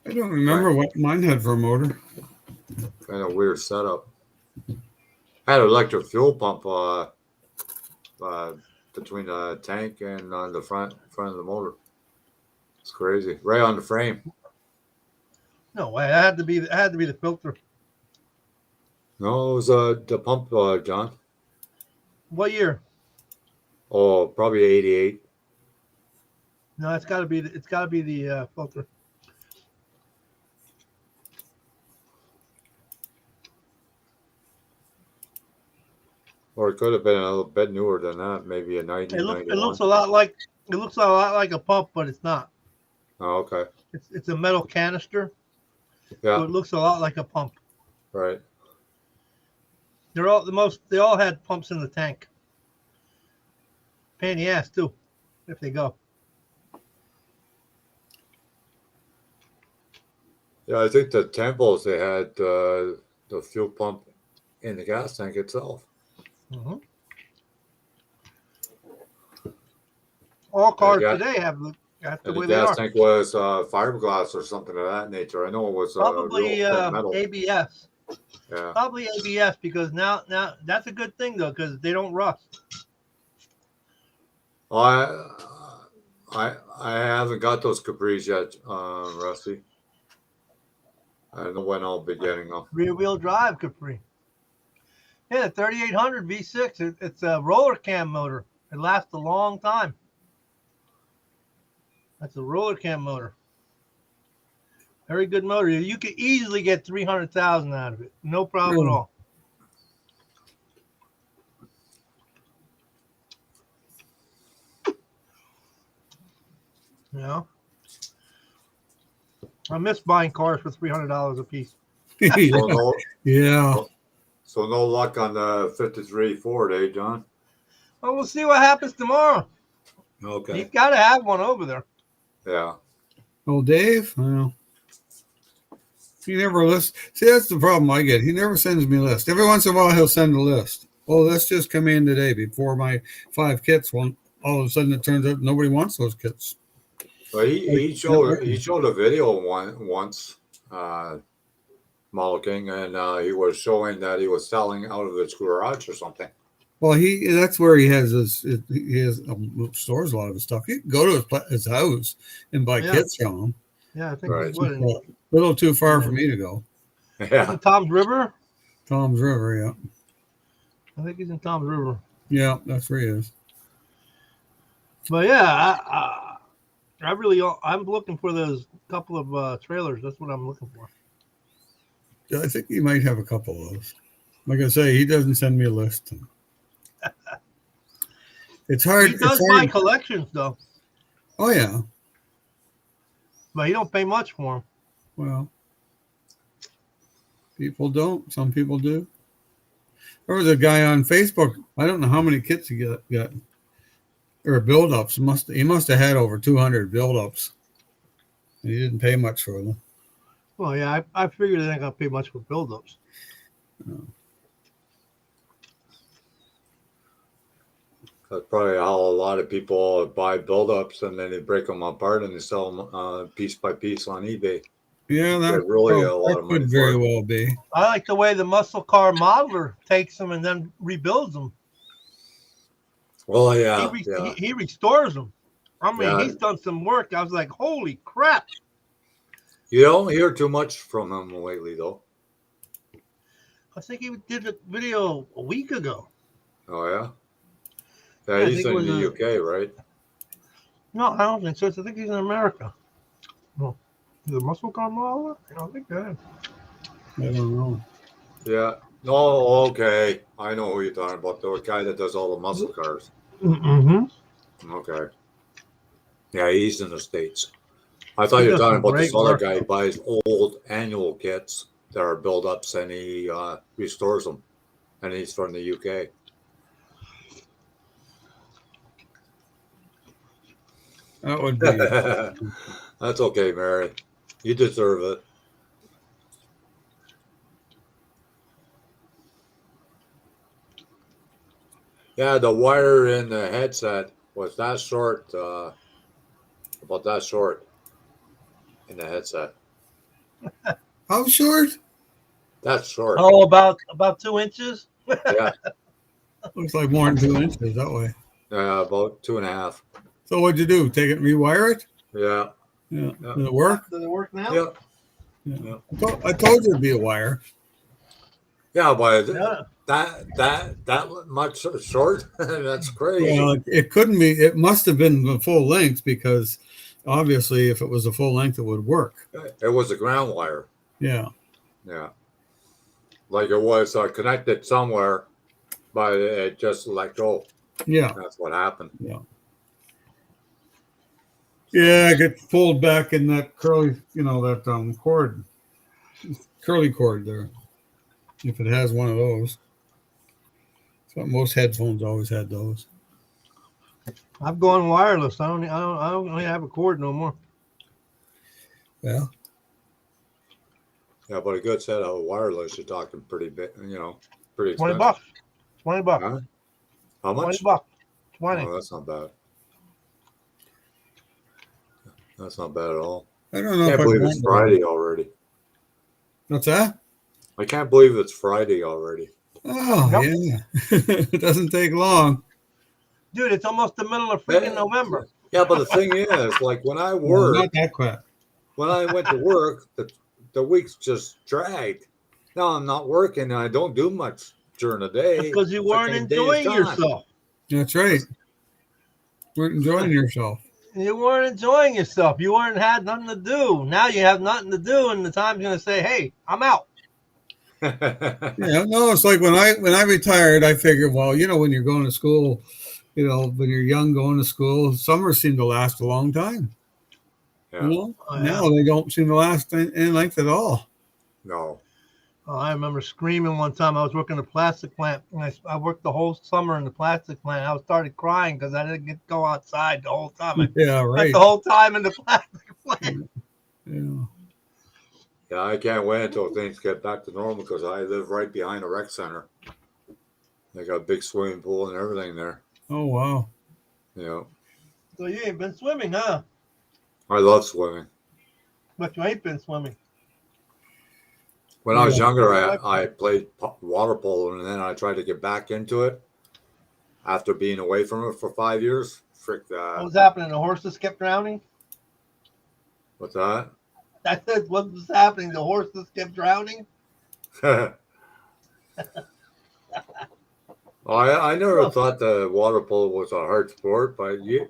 I don't remember what mine had for a motor. Kind of weird setup. I had an electric fuel pump between the tank and on the front of the motor. It's crazy. Right on the frame. No way. It had to be the filter. No, it was the pump, John. What year? Oh, probably 88. No, it's got to be the filter. Or it could have been a little bit newer than that, maybe a 90, It 91. looks a lot like a pump, but it's not. Oh, okay. It's a metal canister, Yeah, so it looks a lot like a pump. right. They all had pumps in the tank. Pain in the ass too, if they go. Yeah, I think the Tempos, they had the fuel pump in the gas tank itself. Mm-hmm. All cars Yeah. today have That's the And the way they gas are. tank was fiberglass or something of that nature. I know it was real Probably thick metal. ABS. Yeah. Probably ABS because now that's a good thing though because they don't rust. I haven't got those Capris yet, Rusty. I don't know when I'll be getting them. Rear wheel drive Capri. Yeah, 3800 V6. It's a roller cam motor. It lasts a long time. That's a roller cam motor. Very good motor. You could easily get 300,000 out of it. No problem at Really? all. You know, I miss buying cars for $300 a piece. So no, Yeah. so no luck on the 53 Ford, eh, John? Well, we'll see what happens tomorrow. Okay. He's got to have one over there. Yeah. Oh, Dave? Well, he never lists. See, that's the problem I get. He never sends me a list. Every once in a while, he'll send a list. Oh, this just come in today before my 5 kits. One, all of a sudden, it turns out nobody wants those kits. Well, he showed a video once, Model King, and he was showing that he was selling out of his garage or something. Well, that's where he has stores a lot of his stuff. You can go to his house and buy kits from him. Yeah, I think Right. he's what, in, A little too far for me to go. Yeah. in Tom's River. Tom's River, yeah. I think he's in Tom's River. Yeah, that's where he is. But yeah, I'm looking for those couple of trailers. That's what I'm looking for. I think he might have a couple of those. Like I say, he doesn't send me a list. It's hard. He does buy collections though, Oh yeah. but he don't pay much for them. Well, people don't. Some people do. There was a guy on Facebook. I don't know how many kits he got or build-ups. He must have had over 200 build-ups. And he didn't pay much for them. Well, yeah, I figured they ain't gonna pay much for build-ups. No. That's probably how a lot of people buy build-ups and then they break them apart and they sell them piece by piece on eBay. Yeah, Get really a lot of money could for very it. well be. I like the way the muscle car modeler takes them and then rebuilds them. Well, yeah, He restores them. I mean, Yeah. he's done some work. I was like, holy crap. You don't hear too much from him lately, though. I think he did a video a week ago. Oh, yeah? Yeah, Yeah, I he's think it in was the UK, right? No, I don't think so. I think he's in America. No. Is it muscle car modeler? I don't think that is. I don't know. Yeah. No, okay. I know who you're talking about. The guy that does all the muscle cars. Mm-hmm. Okay. Yeah, he's in the States. I thought He you were does talking some about this great other work. guy who buys old annual kits that are build-ups and he restores them. And he's from the UK. That would be. That's okay, Mary. You deserve it. Yeah, the wire in the headset was that short, about that short in the headset. How short? That's short. Oh, about 2 inches? Yeah, Looks like more than 2 inches that way. about 2.5. So what'd you do? Take it and rewire it? Yeah, Yeah. Yeah. Did it work? Does it work now? yeah, Yeah. I told you it'd be a wire. yeah. But Yeah. that much short? That's crazy. Well, it couldn't be. It must have been the full length because obviously, if it was the full length, it would work. It was a ground wire. Yeah. Yeah, like it was connected somewhere, but it just let go. Yeah. That's what happened. Yeah. Yeah, I get pulled back in that curly, that cord, curly cord there. If it has one of those, so most headphones always had those. I've gone wireless. I don't really have a cord no more. Yeah. Yeah, but a good set of wireless, you're talking pretty big, pretty expensive. $20. $20. Huh? How much? $20. 20. Oh, that's not bad. That's not bad at all. I don't know Can't if I believe want it's to. Friday already. What's that? I can't believe it's Friday already. Oh, Yep. yeah. It doesn't take long. Dude, it's almost the middle of freaking November. Yeah, but the thing is, like when I Well, not work, that quick. when I went to work, the weeks just dragged. Now I'm not working and I don't do much during the day. Because you It's like weren't the day is enjoying gone. yourself. That's right. We're enjoying yourself. You weren't enjoying yourself. You weren't had nothing to do. Now you have nothing to do, and the time's gonna say, "Hey, I'm out." Yeah, no, it's like when I retired, I figured, well, when you're going to school, when you're young going to school, summers seem to last a long time. Yeah. Oh, Now yeah. they don't seem to last any length at all. No. Oh, I remember screaming one time. I was working in a plastic plant, and I worked the whole summer in the plastic plant. I started crying because I didn't get to go outside the whole time. I Yeah, spent right. the whole time in the plastic plant. Yeah. Yeah, I can't wait until things get back to normal because I live right behind a rec center. They got a big swimming pool and everything there. Oh, wow. Yeah. So you ain't been swimming, huh? I love swimming. But you ain't been swimming. When I was Yeah. younger, I played water polo and then I tried to get back into it after being away from it for 5 years. Frick What that. was happening? The horses kept drowning? What's that? I said, what was happening? The horses kept drowning? I never thought the water polo was a hard sport, but you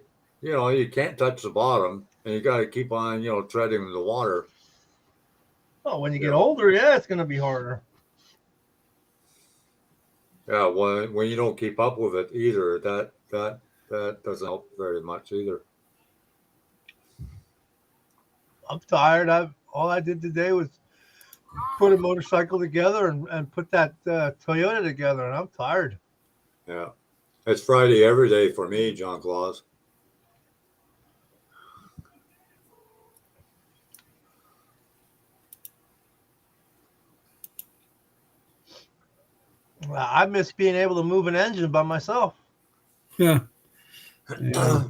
can't touch the bottom and you got to keep on treading the water. Oh, when you get Yeah. older, yeah, it's going to be harder. Yeah, when you don't keep up with it either, that doesn't help very much either. I'm tired. All I did today was put a motorcycle together and put that Toyota together, and I'm tired. Yeah, it's Friday every day for me, John Claus. I miss being able to move an engine by myself. Yeah. Yeah.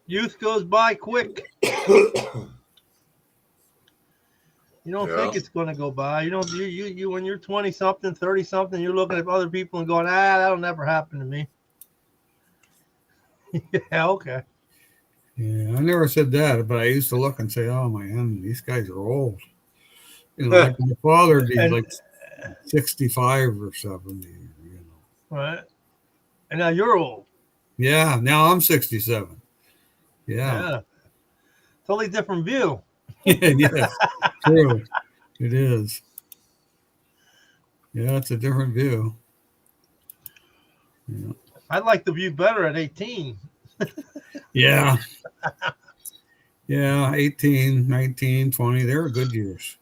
Youth goes by quick. You don't think it's going to go by. You don't. You when you're 20 something, 30 something, you're looking at other people and going, that'll never happen to me. Yeah, okay. Yeah, I never said that, but I used to look and say, "Oh man, these guys are old." Like my father, he's like 65 or 70. Right. And now you're old. Yeah, now I'm 67. Yeah. Totally different view. Yes, true. It is. Yeah, it's a different view. Yeah. I like the view better at 18. Yeah. Yeah, 18, 19, 20, they were good years.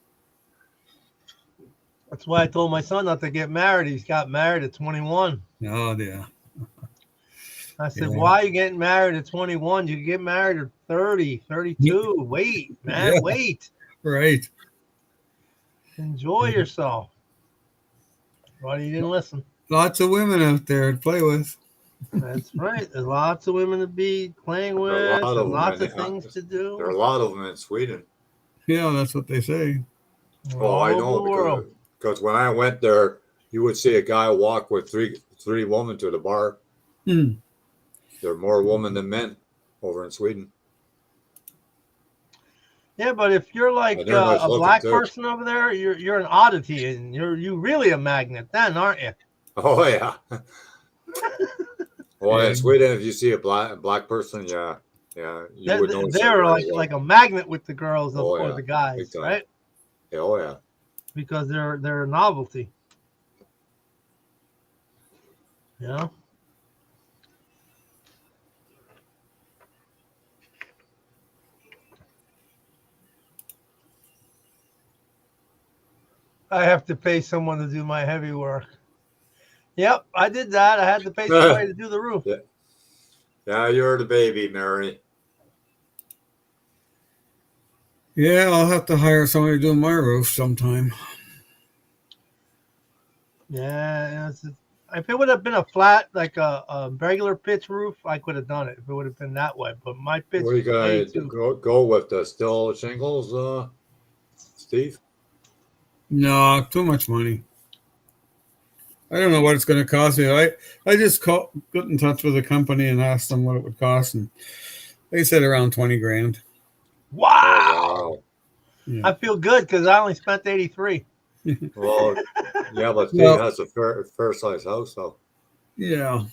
That's why I told my son not to get married. He's got married at 21. Oh, yeah. I said, why are you getting married at 21? You get married at 30, 32. Wait, man, Yeah. wait. Right. Enjoy yourself. Well, you didn't listen. Lots of women out there to play with. That's right. There's lots of women to be playing with There are a lot of and lots them of things to do. There are a lot of them in Sweden. Yeah, that's what they say. Oh, I know because when I went there, you would see a guy walk with three women to the bar. Hmm. There are more women than men over in Sweden. Yeah, but if you're like a black person over there, you're an oddity, and you're really a magnet then, aren't you? Oh yeah. Well, in Sweden, if you see a black person, yeah, you would know. They're like a magnet with the girls or the guys, right? Yeah, oh yeah. Because they're a novelty. You know? I have to pay someone to do my heavy work. Yep, I did that. I had to pay somebody to do the roof. Yeah, you're the baby, Mary. Yeah, I'll have to hire somebody to do my roof sometime. Yeah, If it would have been a flat, like a regular pitch roof, I could have done it. If it would have been that way, but my pitch What are you is way gonna too. go with the still shingles, Steve? No, too much money. I don't know what it's going to cost me. I just got in touch with the company and asked them what it would cost, and they said around 20 grand. Wow! Oh Yeah. I feel good because I only spent 83. wow. Well, yeah, but Steve Well, has a fair size house, though. yeah.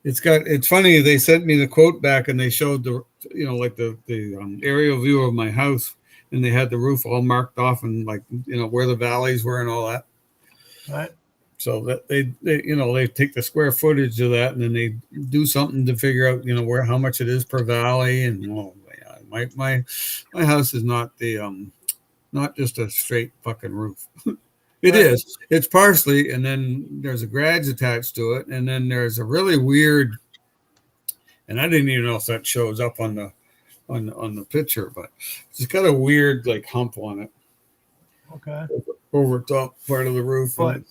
It's funny. They sent me the quote back and they showed like the aerial view of my house, and they had the roof all marked off and like, where the valleys were and all that. Right. So that they take the square footage of that and then they do something to figure out, how much it is per valley. And yeah, my house is not not just a straight fucking roof. It Right. is. It's partially, and then there's a garage attached to it, and then there's a really weird, and I didn't even know if that shows up on the picture, but it's got a weird like hump on it Okay. over top part of the roof. But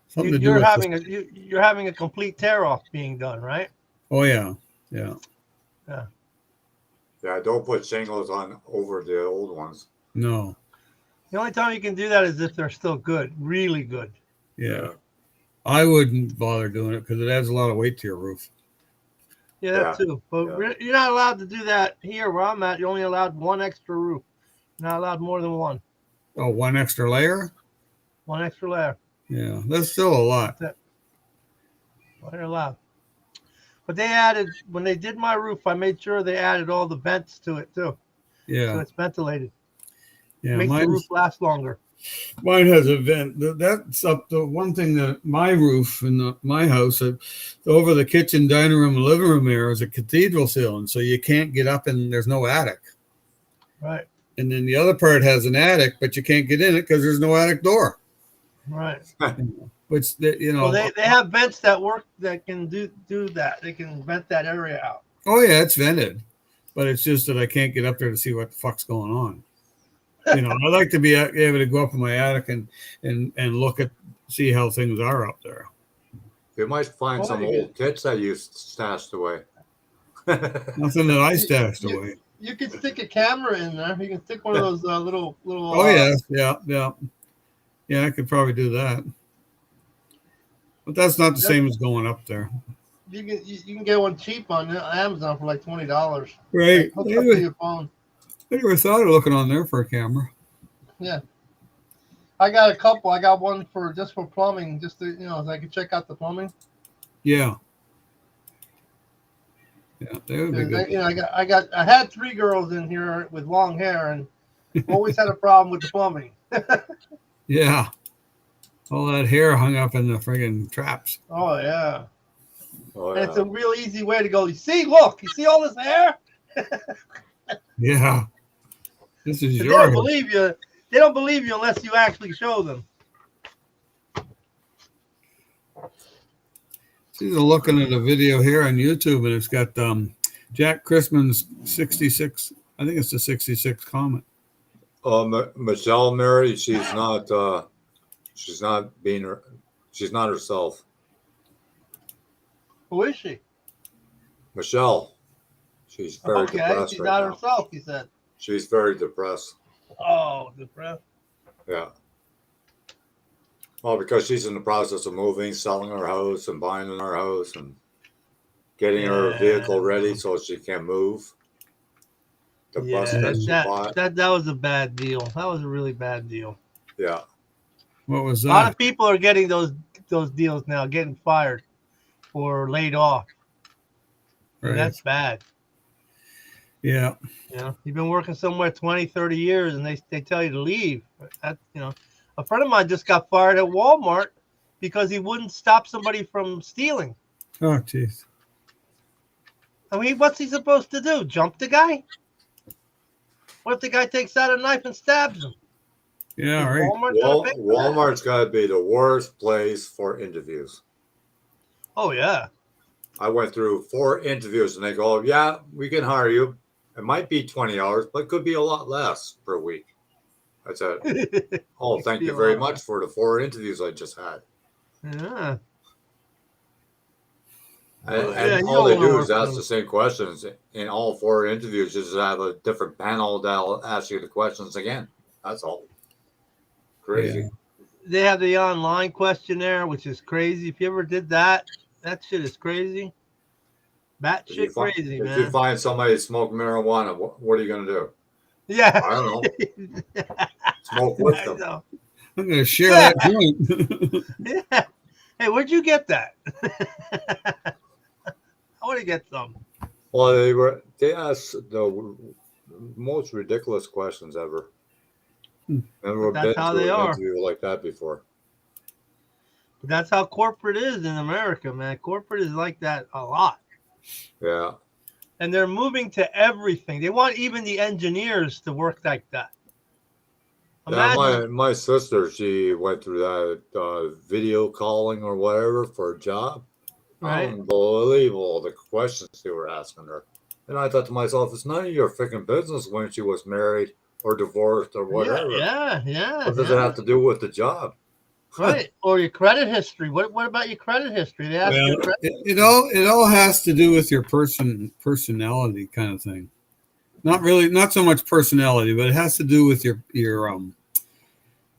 Something to do you're with you're having a complete tear off being done, right? Oh yeah, yeah. Yeah, don't put shingles on over the old ones. No, The only time you can do that is if they're still good, really good. yeah. I wouldn't bother doing it because it adds a lot of weight to your roof. Yeah, that too. But you're not allowed to do that here where I'm at. You're only allowed one extra roof. You're not allowed more than one. Oh, one extra layer? One extra layer. Yeah, that's still a lot. That's it. Well, you're allowed. But they added, when they did my roof, I made sure they added all the vents to it too. So Yeah, it's ventilated. yeah. Makes the roof last longer. Mine has a vent. That's up the one thing that my roof in my house, over the kitchen, dining room, and living room there is a cathedral ceiling, so you can't get up and there's no attic. Right. And then the other part has an attic, but you can't get in it because there's no attic door. Right. Which Well, they have vents that work that can do that. They can vent that area out. Oh yeah, it's vented, but it's just that I can't get up there to see what the fuck's going on. I like to be able to go up in my attic and look at, see how things are up there. You might find some old kits that you stashed away. Nothing that I stashed away. You can stick a camera in there. You can stick one of those little. Oh yeah. I could probably do that, but that's not the same as going up there. You can get one cheap on Amazon for like $20. Right. Hook up to your phone. I never thought of looking on there for a camera. Yeah. I got a couple. I got one just for plumbing, just to, so I can check out the plumbing. Yeah. Yeah, that would be good. I had 3 girls in here with long hair and always had a problem with the plumbing. Yeah. All that hair hung up in the friggin' traps. Oh yeah. Oh, and it's a real easy way to go. You see all this hair? Yeah. This is They your don't believe you. They don't believe you unless you actually show them. She's looking at a video here on YouTube, and it's got Jack Christman's 66. I think it's the 66 comment. Michelle Mary, she's not herself. Who is she? Michelle. She's very depressed. She's right not now. herself, he said. She's very depressed. Oh, depressed. Yeah. Well, because she's in the process of moving, selling her house and buying her house and getting her vehicle ready so she can move. The bus that she bought. That was a bad deal. That was a really bad deal. Yeah. What was that? A lot of people are getting those deals now, getting fired or laid off. Right. That's bad. Yeah. You've been working somewhere 20, 30 years and they tell you to leave. That, a friend of mine just got fired at Walmart because he wouldn't stop somebody from stealing. Oh, jeez. I mean, what's he supposed to do? Jump the guy? What if the guy takes out a knife and stabs him? Yeah, right. Walmart's got to be the worst place for interviews. Oh, yeah. I went through 4 interviews and they go, yeah, we can hire you. It might be 20 hours, but it could be a lot less per week. I said, oh, thank you very much for the 4 interviews I just had. Yeah. And you all don't they want to do work is for ask them. the same questions in all 4 interviews. Just have a different panel that'll ask you the questions again. That's all. Crazy. Yeah. They have the online questionnaire, which is crazy. If you ever did that, that shit is crazy. Batshit crazy, If you man. find somebody smoking marijuana, what are you going to do? Yeah. I don't know. Smoke with I them. know. I'm going to share Yeah. that joint. Yeah. Hey, where'd you get that? I want to get some. Well, they asked the most ridiculous questions ever. Never But that's been how to they an are. interview like that before. But that's how corporate is in America, man. Corporate is like that a lot. Yeah. And they're moving to everything. They want even the engineers to work like that. Yeah, Imagine. my sister, she went through that video calling or whatever for a job. Right? Unbelievable the questions they were asking her. And I thought to myself, it's none of your freaking business when she was married or divorced or Yeah, whatever. yeah. What does it have to do with the job? Right. Or your credit history. What about your credit history? They ask Well, your credit it all has to do with your personality kind of thing. Not so much personality, but it has to do with your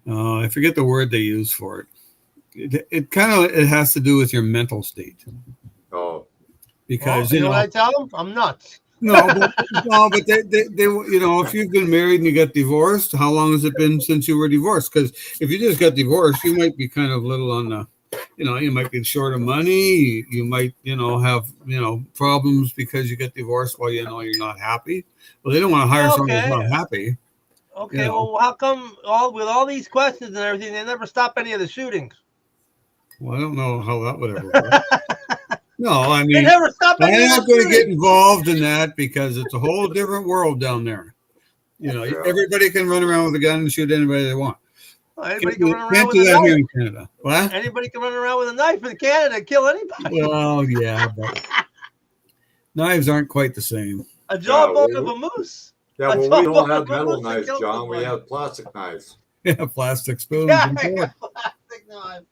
I forget the word they use for it. It has to do with your mental state Oh, Well, because you know what I tell them? I'm nuts. but they if you've been married and you got divorced, how long has it been since you were divorced? Because if you just got divorced, you might be kind of little on the, you might be short of money. You might, have, problems because you get divorced while you're not happy. Well, they don't want to hire Yeah, someone who's okay. not happy. Okay, well, how come with all these questions and everything, they never stop any of the shootings? Well, I don't know how that would ever work. No, I They mean, never stop any I'm of not the going to get shootings. involved in that because it's a whole different world down there. yeah. Everybody can run around with a gun and shoot anybody they want. Well, Can't anybody can do, run around can't with do a that here knife. in Canada. What? Anybody can run around with a knife in Canada and kill anybody. Well, yeah, but knives aren't quite the same. A Yeah, jawbone of a moose. yeah, A well, we jawbone don't of have a metal moose that knives, kills John. We somebody. have plastic knives. Yeah, plastic spoons Yeah, and I forks. got plastic knife.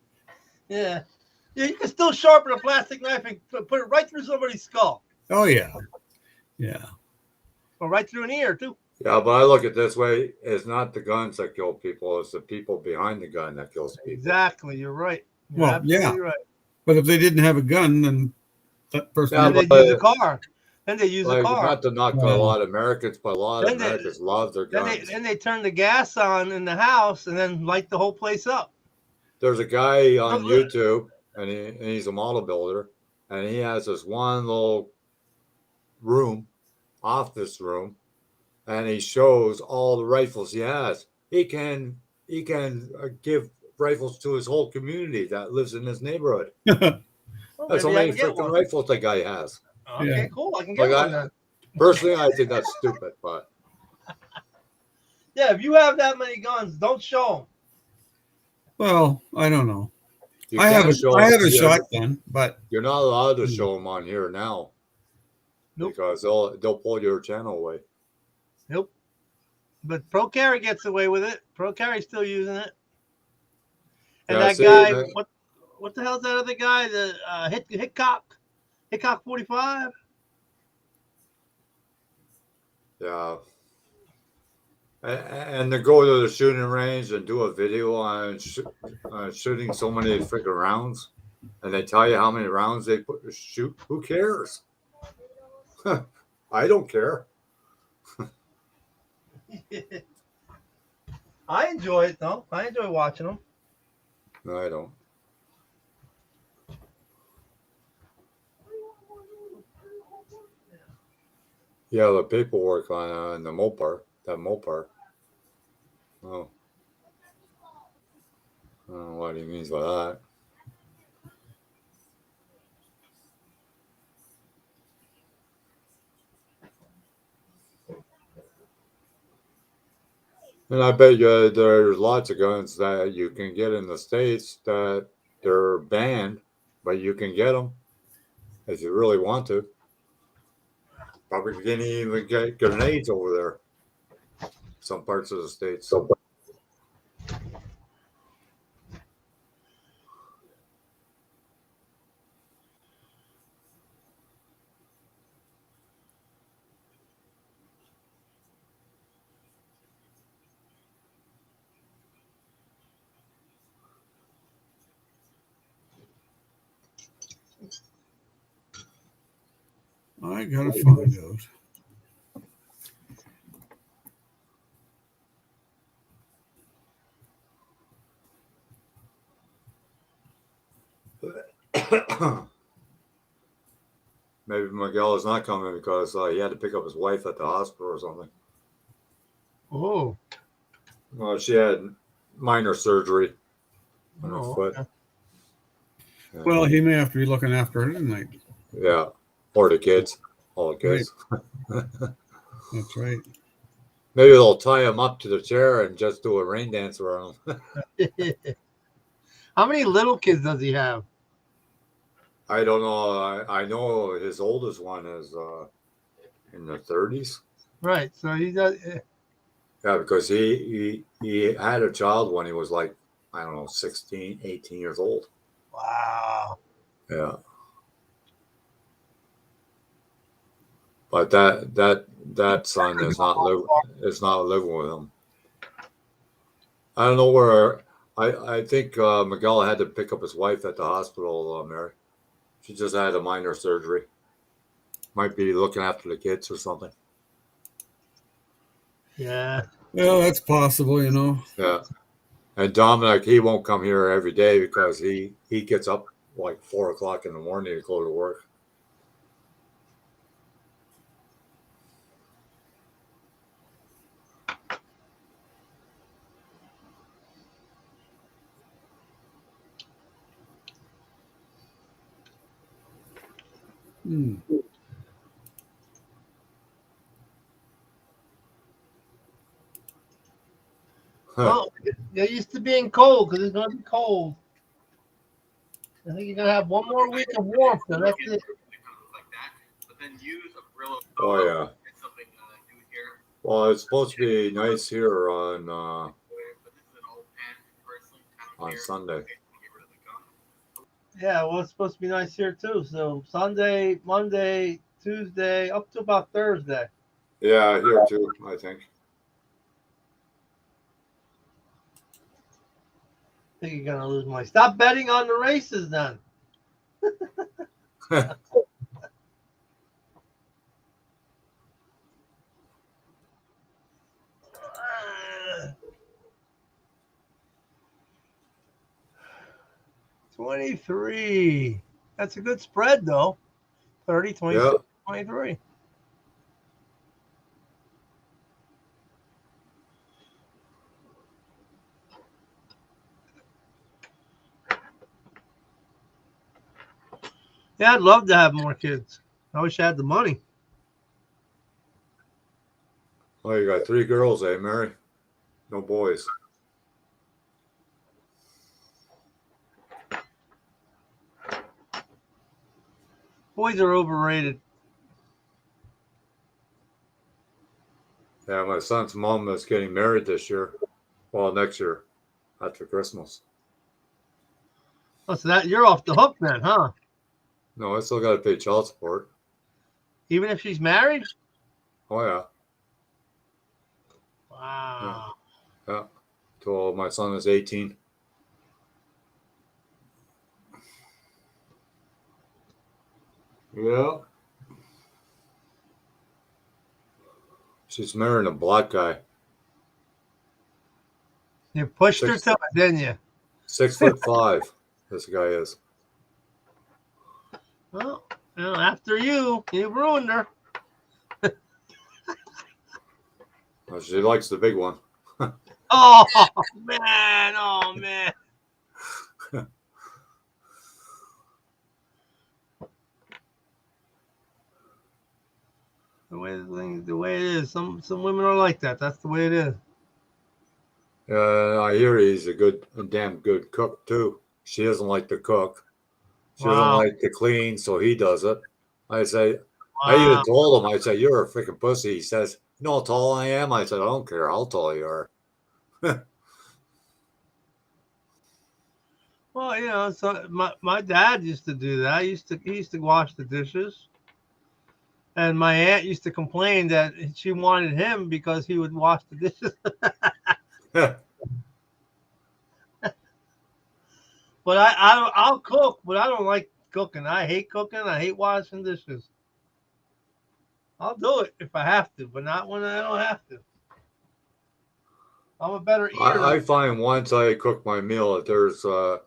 Yeah. Yeah, you can still sharpen a plastic knife and put it right through somebody's skull. Oh yeah, yeah. Or right through an ear, too. Yeah, but I look at it this way: it's not the guns that kill people; it's the people behind the gun that kills people. Exactly. You're right. You're Well, yeah. absolutely right. But if they didn't have a gun, then that person. Yeah, Then Would, they'd use a car. Then they use a like car. not to knock a well, lot of Americans, but a lot of Then they Americans love their guns. then they turn the gas on in the house and then light the whole place up. There's a guy on Look, YouTube, and he's a model builder, and he has this one little room, office room, and he shows all the rifles he has. He can give rifles to his whole community that lives in his neighborhood. well, That's how maybe I many can get freaking one. rifles that guy has. yeah. Okay, cool. I can Like get one I then. personally, I think that's stupid, but Yeah, if you have that many guns, don't show them. Well, I don't know. you I have can't a show. I have a Yeah, shotgun, but you're not allowed to show them on here now Nope. because they'll pull your channel away. Nope. But Pro Carry gets away with it. Pro Carry's still using it. And Yeah, that see, guy, what the hell's that other guy? The Hickok 45. yeah. And to go to the shooting range and do a video on shooting so many freaking rounds, and they tell you how many rounds they shoot. Who cares? I don't care. I enjoy it though. I enjoy watching them. No, I don't. Yeah, the paperwork on the Mopar, that Mopar. Oh, I don't know what he means by that. And I bet you there's lots of guns that you can get in the States that they're banned, but you can get them if you really want to. Probably can't even get grenades over there. Some parts of the States. I gotta find out. Maybe Miguel is not coming because he had to pick up his wife at the hospital or something. Oh, Well, she had minor surgery on her oh, foot. okay. Yeah. Well, he may have to be looking after her tonight. Yeah, or the kids, all the kids. That's right. Maybe they'll tie him up to the chair and just do a rain dance around him. How many little kids does he have? I don't know. I know his oldest one is in the 30s. Right. So he does. Yeah, because he had a child when he was like, I don't know, 16, 18 years old. Wow. Yeah. But that son is not living with him. I don't know where. I think Miguel had to pick up his wife at the hospital. Mary, she just had a minor surgery. Might be looking after the kids or something. Yeah. Well, that's possible, you know. Yeah. And Dominic, he won't come here every day because he gets up like 4 o'clock in the morning to go to work. Hmm. Well, they're used to being cold because it's going to be cold. I think you're going to have one more week of warmth, and that's it. Oh yeah. Well, it's supposed to be nice here on Sunday. Yeah, well, it's supposed to be nice here too. So Sunday, Monday, Tuesday, up to about Thursday. Yeah, here too, I think. I think you're going to lose money. Stop betting on the races then. 23. That's a good spread, though. 30, 26, Yeah. 23. Yeah, I'd love to have more kids. I wish I had the money. Oh, you got 3 girls, eh, Mary? No boys. Boys are overrated. Yeah, my son's mom is getting married this year. Well, next year, after Christmas. Oh, so that you're off the hook then, huh? No, I still got to pay child support. Even if she's married? Oh yeah, Wow. yeah. Till my son is 18. Yeah. She's marrying a black guy. You pushed her to it, didn't you? 6'5". This guy is. Well, after you ruined her. Well, she likes the big one. Oh man! Oh man! The way it is. Some women are like that. That's the way it is. I hear he's a damn good cook too. She doesn't like to cook. She doesn't Wow. like to clean, so he does it. I say, I Wow. even told him, I said, "You're a freaking pussy." He says, "You know how tall I am?" I said, "I don't care how tall you are." Well, so my dad used to do that. He used to wash the dishes, and my aunt used to complain that she wanted him because he would wash the dishes. But I'll cook, but I don't like cooking. I hate cooking. I hate washing dishes. I'll do it if I have to, but not when I don't have to. I'm a better eater. I find once I cook my meal, if there's a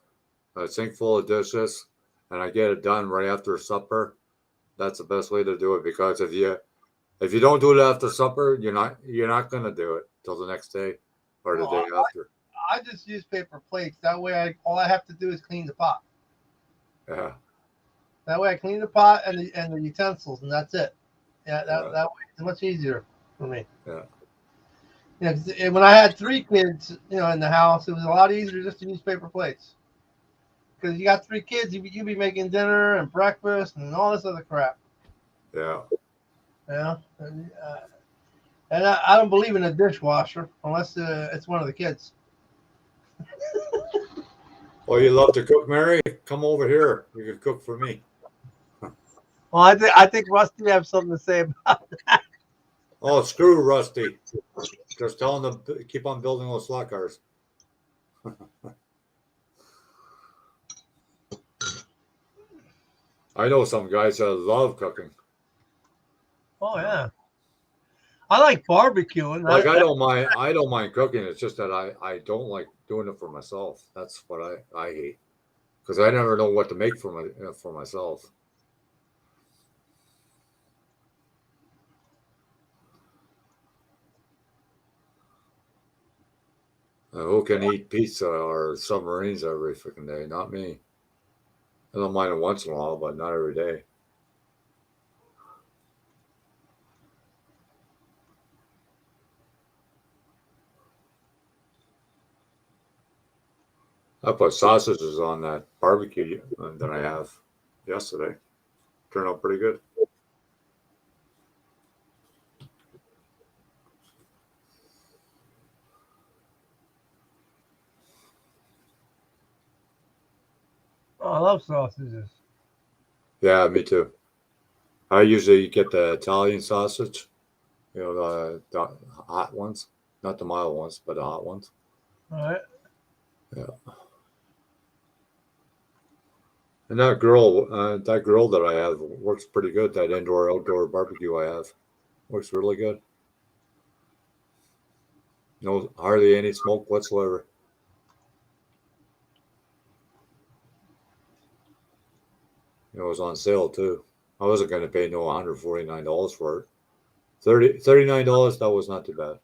sink full of dishes and I get it done right after supper, that's the best way to do it. Because if you don't do it after supper, you're not gonna do it till the next day or the day after. I just use paper plates. That way, all I have to do is clean the pot. Yeah. That way, I clean the pot and the utensils, and that's it. Yeah, that way it's much easier for me. Yeah. Yeah, 'cause when I had 3 kids, in the house, it was a lot easier just to use paper plates. Because you got 3 kids, you be making dinner and breakfast and all this other crap. Yeah. And I don't believe in a dishwasher unless it's one of the kids. Oh, you love to cook, Mary? Come over here. You can cook for me. Well, I think Rusty have something to say about that. Oh, screw Rusty. Just tell him to keep on building those slot cars. I know some guys that love cooking. Oh yeah, I like barbecuing. Like I don't mind cooking. It's just that I don't like doing it for myself. That's what I hate because I never know what to make for myself. Who can eat pizza or submarines every freaking day? Not me. I don't mind it once in a while, but not every day. I put sausages on that barbecue that I have yesterday. Turned out pretty good. Oh, I love sausages. Yeah, me too. I usually get the Italian sausage, the hot ones, not the mild ones, but the hot ones. All right. Yeah. And that grill that I have works pretty good. That indoor outdoor barbecue I have works really good. No, hardly any smoke whatsoever. It was on sale too. I wasn't going to pay no $149 for it. $39, that was not too bad.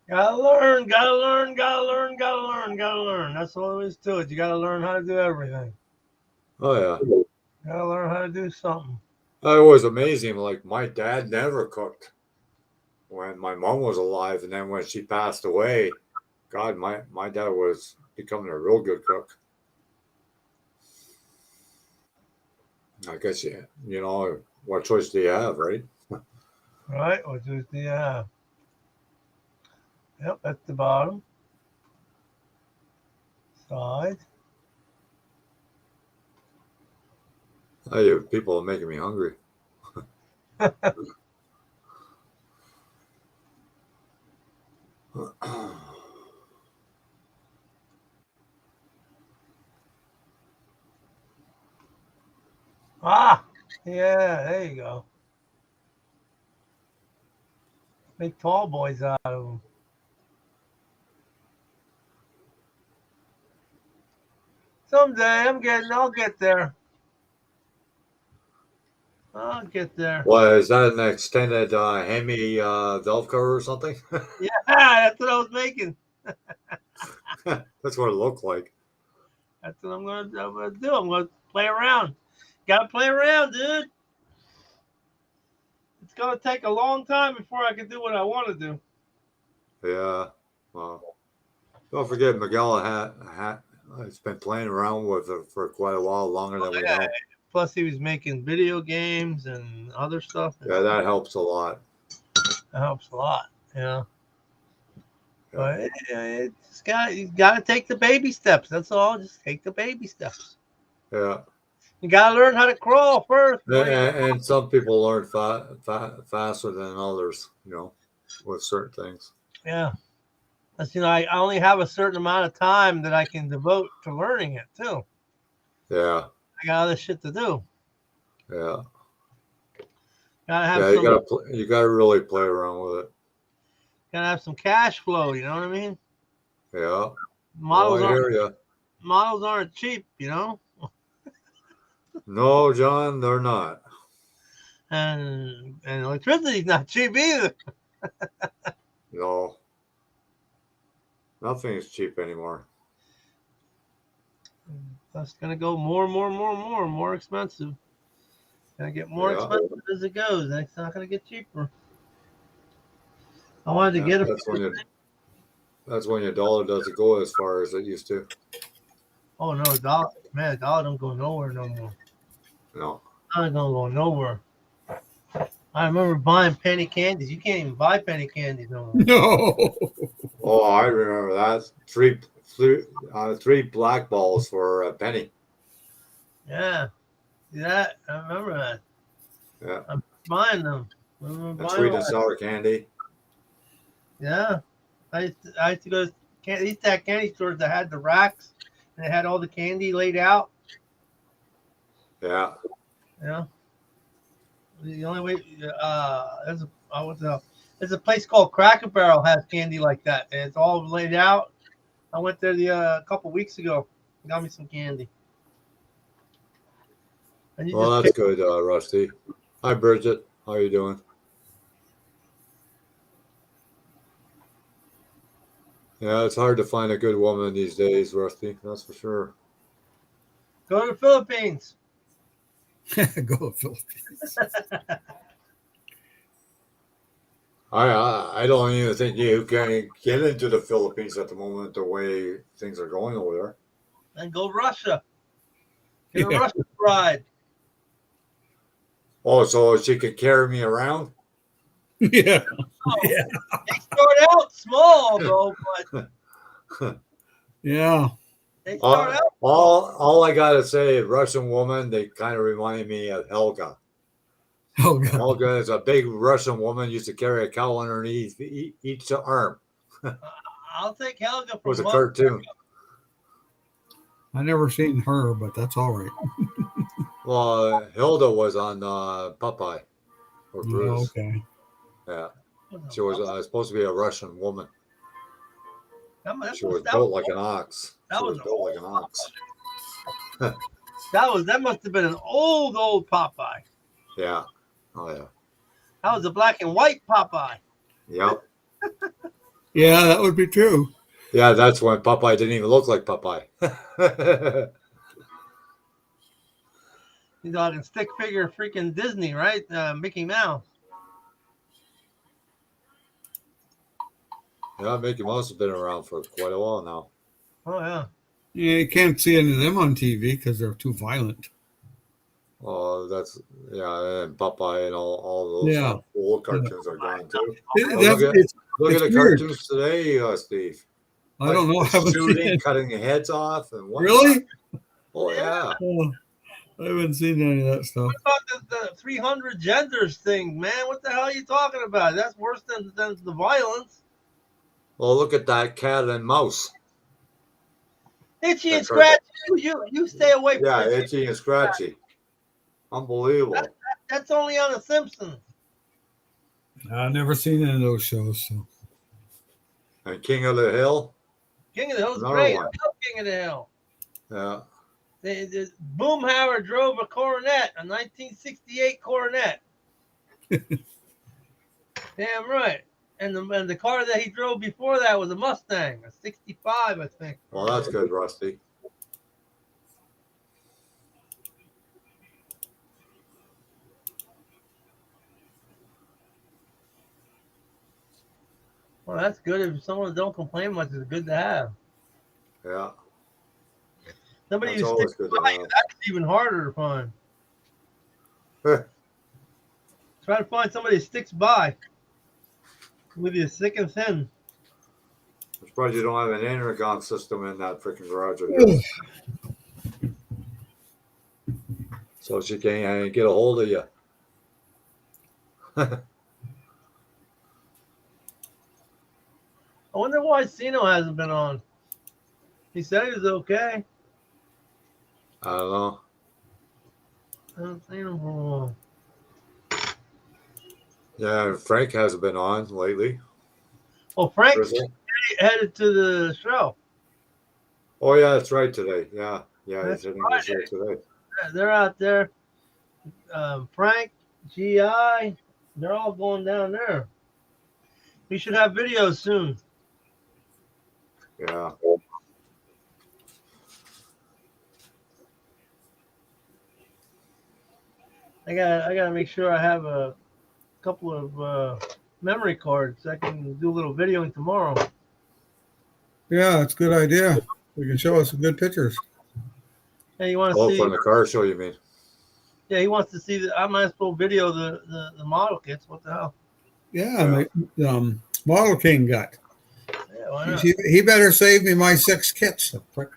Gotta learn, gotta learn, gotta learn, gotta learn, gotta learn. That's all there is to it. You gotta learn how to do everything. Oh yeah. You gotta learn how to do something. It was amazing. Like my dad never cooked when my mom was alive, and then when she passed away, God, my dad was becoming a real good cook. I guess what choice do you have, right? Right? What do you have? Yep, at the bottom. Side. People are making me hungry. Ah, yeah, there you go. Make tall boys out of them. Someday I'll get there. I'll get there. Well, is that an extended Hemi valve cover or something? Yeah, that's what I was making. That's what it looked like. That's what I'm gonna do. I'm gonna play around. Gotta play around, dude. It's gonna take a long time before I can do what I want to do. Yeah. Well, don't forget Miguel has been playing around with it for quite a while, longer than we know. Plus, he was making video games and other stuff. Yeah, that helps a lot. That helps a lot. Yeah. But you got to take the baby steps. That's all. Just take the baby steps. Yeah. You gotta learn how to crawl first. And some people learn faster than others, with certain things. Yeah. That's, I only have a certain amount of time that I can devote to learning it too. Yeah. I got other shit to do. Yeah. Gotta have You gotta really play around with it. gotta have some cash flow. You know what I mean? Yeah. Models I aren't hear you. models aren't cheap. No, John, they're not. And electricity's not cheap either. No. Nothing is cheap anymore. That's gonna go more expensive. Gonna get more expensive as it goes, and it's not gonna get cheaper. I wanted to get That's when your dollar doesn't go as far as it used to. Oh no, dollar don't go nowhere no more. No. Dollar don't go nowhere. I remember buying penny candies. You can't even buy penny candies no more. No. Oh, I remember that. Three black balls for a penny. Yeah. See that? I remember that. Yeah. I'm buying them. And sweet and sour candy. Yeah. I used to go to these candy stores that had the racks and they had all the candy laid out. Yeah. Yeah. The only way there's a place called Cracker Barrel has candy like that, and it's all laid out. I went there a couple weeks ago. Got me some candy. And Well, that's good, Rusty. Hi, Bridget. How are you doing? Yeah, it's hard to find a good woman these days, Rusty. That's for sure. Go to the Philippines. Go to Philippines. I don't even think you can get into the Philippines at the moment the way things are going over there. And go Russia. Get a Russian bride. Oh, so she could carry me around? Yeah. Oh, yeah. They start out small, though, but yeah. They start out all I gotta say, Russian woman, they kind of remind me of Helga. Oh, God. Helga is a big Russian woman, used to carry a cow underneath each arm. I'll take Helga from It was a cartoon. I never seen her, but that's all right. Well, Hilda was on Popeye or Bruce. Oh, okay. Yeah, she was supposed to be a Russian woman. She was built like an ox. That must have been an old Popeye. Yeah. Oh yeah. That was a black and white Popeye. Yep. Yeah, that would be true. Yeah, that's when Popeye didn't even look like Popeye. He's like a stick figure freaking Disney, right? Mickey Mouse. Yeah, Mickey Mouse has been around for quite a while now. Oh yeah. Yeah, you can't see any of them on TV because they're too violent. Oh, and Popeye and all those old cartoons are gone too. Look at the weird. cartoons today, Steve. I don't know. Shooting, cutting heads off, and whatnot. Really? Oh yeah. Oh, I haven't seen any of that stuff. What about the 300 genders thing, man? What the hell are you talking about? That's worse than the violence. Well, look at that cat and mouse. Itchy and scratchy. You stay away from it. Yeah, itchy and scratchy. Unbelievable. That's only on The Simpsons. I've never seen any of those shows. So. And King of the Hill. King of the Hill's great. I love King of the Hill. Yeah. Boomhauer drove a Coronet, a 1968 Coronet. Damn right. And the car that he drove before that was a Mustang, a 65, I think. Well, that's good, Rusty. Well, that's good. If someone don't complain much, it's good to have. Yeah. Somebody who sticks by you, that's even harder to find. Try to find somebody who sticks by with you thick and thin. I'm surprised you don't have an intercom system in that freaking garage of yours. so she can't get a hold of you. I wonder why Sino hasn't been on. He said he was okay. I don't know. I haven't seen him for a while. Yeah, Frank hasn't been on lately. Oh, Frank Grizzle. headed to the show. Oh yeah, that's right today. Yeah, he's That's hitting the show today. Yeah, they're out there. Frank, GI, they're all going down there. We should have videos soon. Yeah. I gotta make sure I have a couple of memory cards. I can do a little videoing tomorrow. Yeah, it's a good idea. We can show us some good pictures. Hey, you want to Oh, see? from the car show, you mean? Yeah, he wants to see the. I might as well video the model kits. What the hell? Yeah, Model King got. Yeah, why not? He better save me my 6 kits. The prick.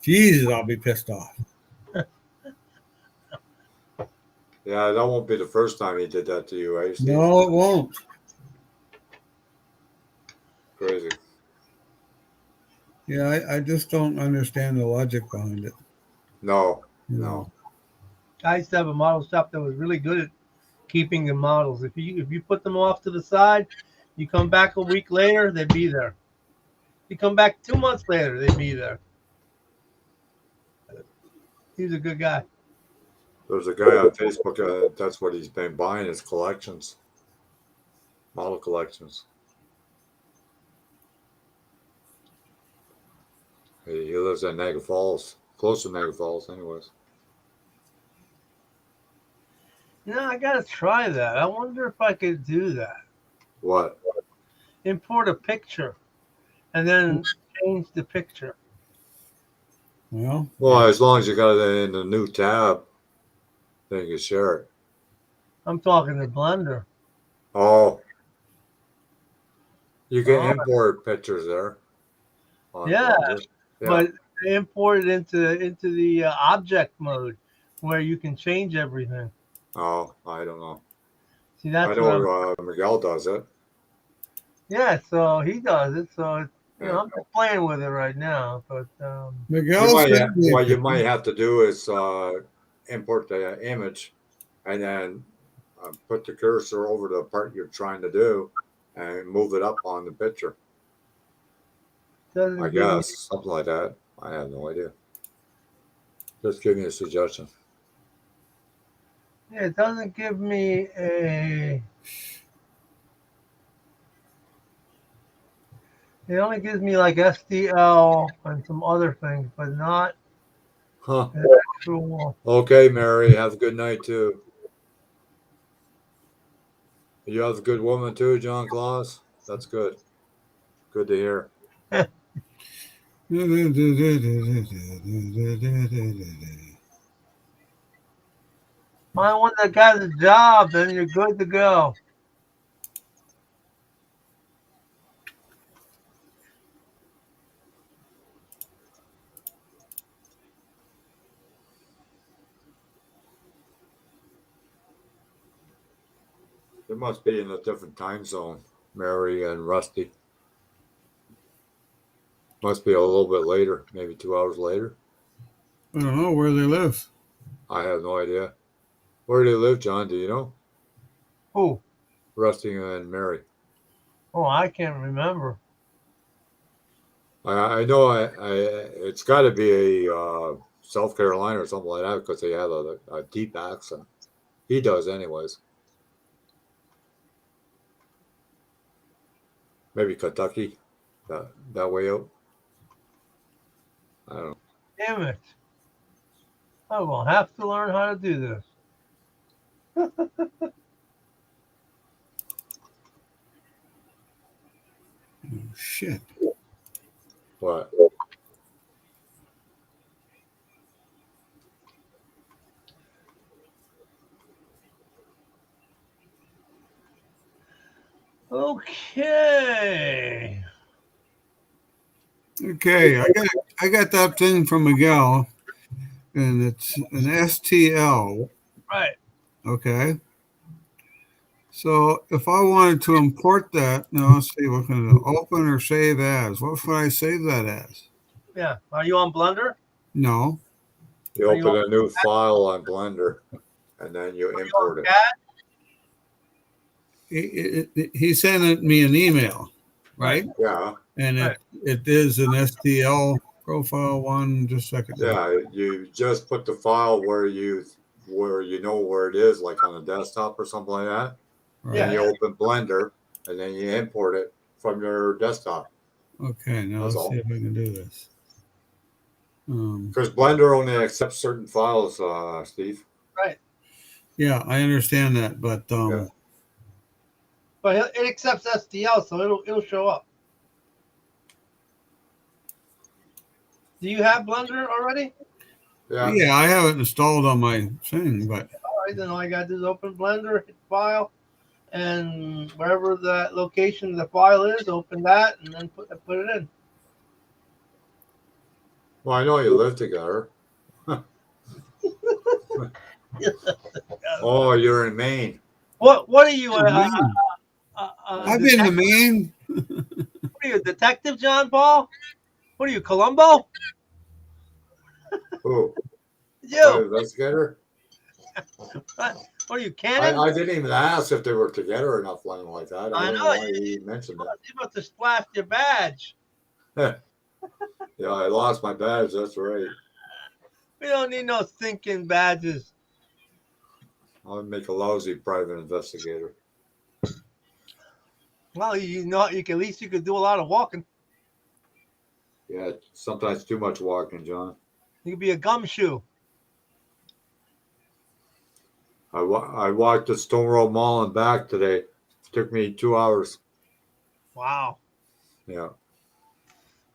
Jesus, I'll be pissed off. Yeah, that won't be the first time he did that to you, eh, Steve? No, it won't. Crazy. Yeah, I just don't understand the logic behind it. No, You no. know. I used to have a model shop that was really good at keeping the models. If you put them off to the side, you come back a week later, they'd be there. You come back 2 months later, they'd be there. He was a good guy. There's a guy on Facebook. That's what he's been buying is collections, model collections. He lives in Niagara Falls, close to Niagara Falls, anyways. You know, I gotta try that. I wonder if I could do that. What? Import a picture and then change the picture. Well, As long as you got it in the new tab, then you can share it. I'm talking the Blender. Oh, you can Oh. import pictures there. Yeah, Blender. but they import it into the object mode where you can change everything. Oh, I don't know. See, that's I what I'm, know Miguel does it. yeah. So he does it. So it's, Yeah. I'm just playing with it right now. But Miguel said What you might have to do is import the image and then put the cursor over the part you're trying to do and move it up on the picture. doesn't I give me- guess something like that. I have no idea. Just give me a suggestion. yeah, it doesn't give me a. It only gives me like SDL and some other things, but not Huh. an actual. Okay, Mary. Have a good night too. You have a good woman too, John Claus. That's good. Good to hear. Find one that got a job, then you're good to go. They must be in a different time zone, Mary and Rusty. Must be a little bit later, maybe 2 hours later. I don't know where they live. I have no idea. Where do they live, John? Do you know? Who? Rusty and Mary. Oh, I can't remember. I know it's got to be a South Carolina or something like that because they have a deep accent. He does, anyways. Maybe Kentucky, that way out. I don't know. Damn it. I will have to learn how to do this. Oh, shit. What? Okay. Okay, I got that thing from Miguel. and it's an STL. Right. Okay. So if I wanted to import that, now let's see what can I do. Open or save as. What should I save that as? Yeah. Are you on Blender? No. You Are you open on- a new file on Blender, and then you Are you import on it. CAD? He sent me an email, right? Yeah, And Right. it is an STL profile one. Just a second. yeah. You just put the file where you know where it is, like on a desktop or something like that. Right. And you open Blender, and then you import it from your desktop. Okay. Now That's let's all. see if I can do this. Because Blender only accepts certain files, Steve. Right. Yeah, I understand that, but Yeah. But it accepts STL, so it'll show up. Do you have Blender already? Yeah. yeah, I have it installed on my thing, but All right, then all you gotta do is open Blender, hit file, and wherever that location of the file is, open that, and then put it in. Well, I know you live together. Oh, you're in Maine. What are you? Maine. I've been to Maine. What are you, Detective John Paul? What are you, Columbo? Who? You? Investigator? What are you, Cannon? I didn't even ask if they were together or nothing like that. I don't know why you mentioned that. You must have splashed your badge. Yeah, I lost my badge. That's right. We don't need no thinking badges. I'll make a lousy private investigator. Well, you know, at least you could do a lot of walking. Yeah, sometimes too much walking, John. You could be a gumshoe. I walked to Stone Road Mall and back today. It took me 2 hours. Wow. Yeah.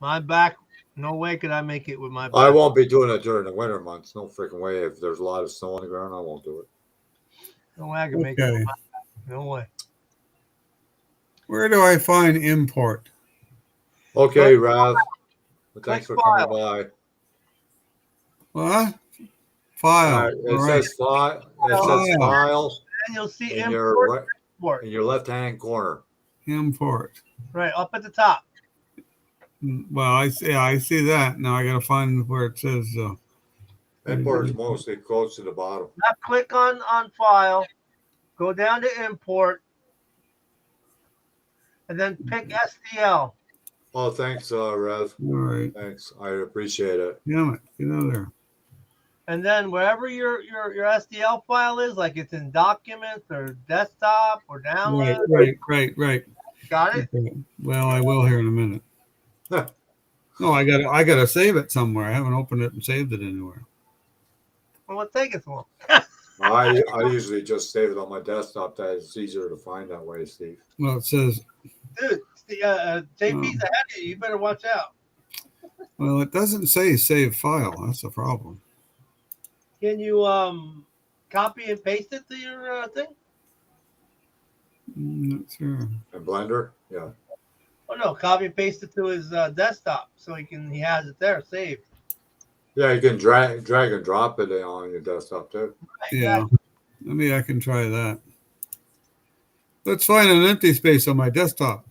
My back, no way could I make it with my back. I won't be doing it during the winter months. No freaking way. If there's a lot of snow on the ground, I won't do it. No way I can make it with my back. No way. Where do I find import? Okay, Rav. Thanks Click for coming by. What? File. It All right. says file. It says file And you'll see in import. your left-hand corner. Import. Right, up at the top. Well, I see that. Now I got to find where it says. Import is mostly close to the bottom. Now click on file, go down to import, and then pick STL. Oh, thanks, Rev. All right. Thanks. I appreciate it. Damn it. Get out of there. And then wherever your STL file is, like it's in documents or desktop or download. Right. Got it? Okay. Well, I will here in a minute. No, I gotta save it somewhere. I haven't opened it and saved it anywhere. Well, what take it so I usually just save it on my desktop. That it's easier to find that way, Steve. Well, it says. Dude, JP's ahead of you. You better watch out. Well, it doesn't say save file. That's the problem. Can you copy and paste it to your thing? Not sure. And Blender, yeah. Oh no, copy and paste it to his desktop so he has it there saved. Yeah, you can drag and drop it on your desktop too. Yeah, maybe I can try that. Let's find an empty space on my desktop.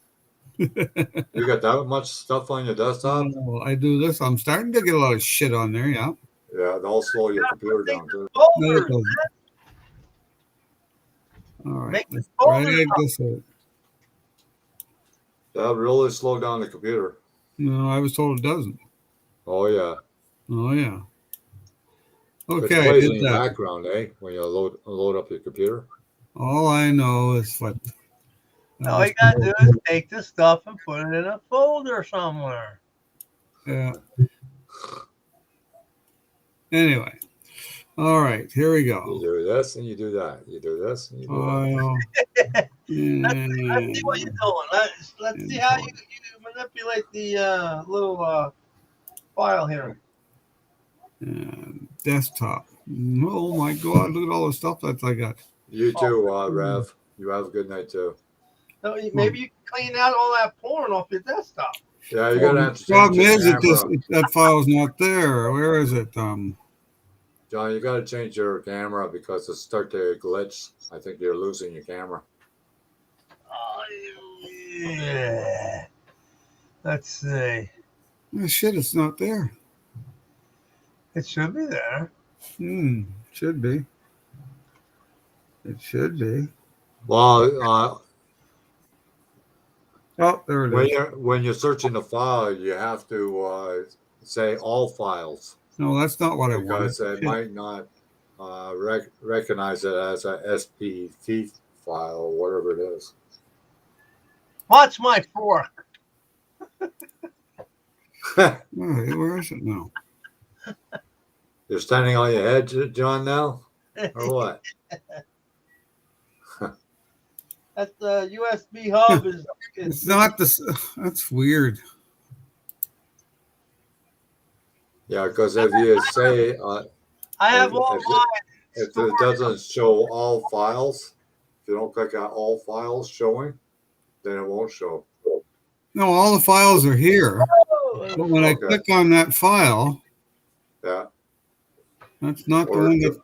You got that much stuff on your desktop? Well, I do this. I'm starting to get a lot of shit on there. Yeah. Yeah, they'll slow your computer down too. No, it Folders. doesn't. All right. Make Let's folders drag up. this out. That'll really slow down the computer. No, I was told it doesn't. Oh yeah. Oh yeah. It Okay, I plays in did the that. background, when you load up your computer. All I know is what. All you gotta do is take this stuff and put it in a folder somewhere. Yeah. Anyway. All right, here we You go. do this and you do that. You do this and you do that. File. Let's see what you're doing. Let's see how you manipulate the little file here. Desktop. Oh my God! Look at all the stuff that I got. You too, Rev. You have a good night too. So maybe you can clean out all that porn off your desktop. Yeah, you're gonna have to The problem change is your camera. that file's not there. Where is it? John, you got to change your camera because it's start to glitch. I think you're losing your camera. Oh, yeah. Let's see. Oh, shit, it's not there. It should be there. Should be. It should be. Well, Oh, there it is. when you're searching the file, you have to say all files No, that's not what I wanted. because it might not recognize it as a SPT file or whatever it is. Watch my fork. Oh, where is it now? You're standing on your head, John, now, or what? That's the USB hub. It's not this. That's weird. Yeah, because if you say I have if- all if it- mine. if stored. it doesn't show all files, if you don't click on all files showing, then it won't show. No, all the files are here. Oh, But when I Okay. click on that file, Yeah, that's not the or one that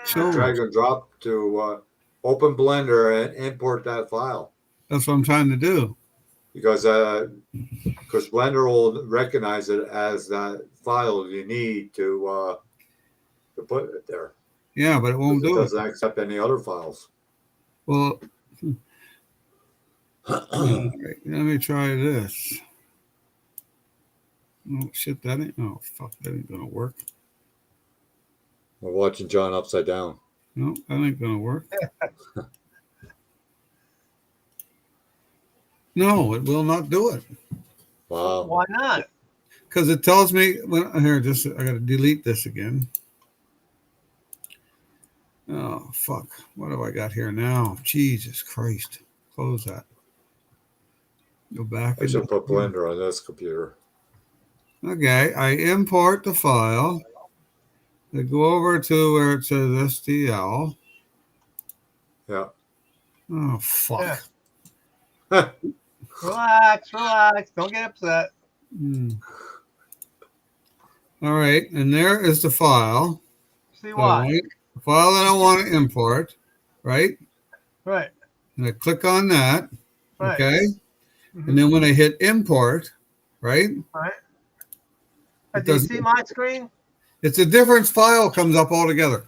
shows. drag and drop to open Blender and import that file That's what I'm trying to do. because Blender will recognize it as that file you need to put it there. Yeah, but it won't It do it. doesn't accept any other files. Well, all right, let me try this. Oh, shit, that ain't. Oh, fuck, that ain't gonna work. We're watching John upside down. No, that ain't gonna work. No, it will not do it. Wow. Why not? Because it tells me when here, just I gotta delete this again. Oh fuck. What have I got here now? Jesus Christ. Close that. Go back. I should put Blender on this computer. Okay, I import the file. I go over to where it says STL. Yeah. Oh fuck. Yeah. Relax. Don't get upset. All right, and there is the file. See why? The file that I want to import, right? Right. And I click on that. Right. Okay. Mhm. And then when I hit import, right? Right. It Do you doesn't- see my screen? It's a different file comes up altogether.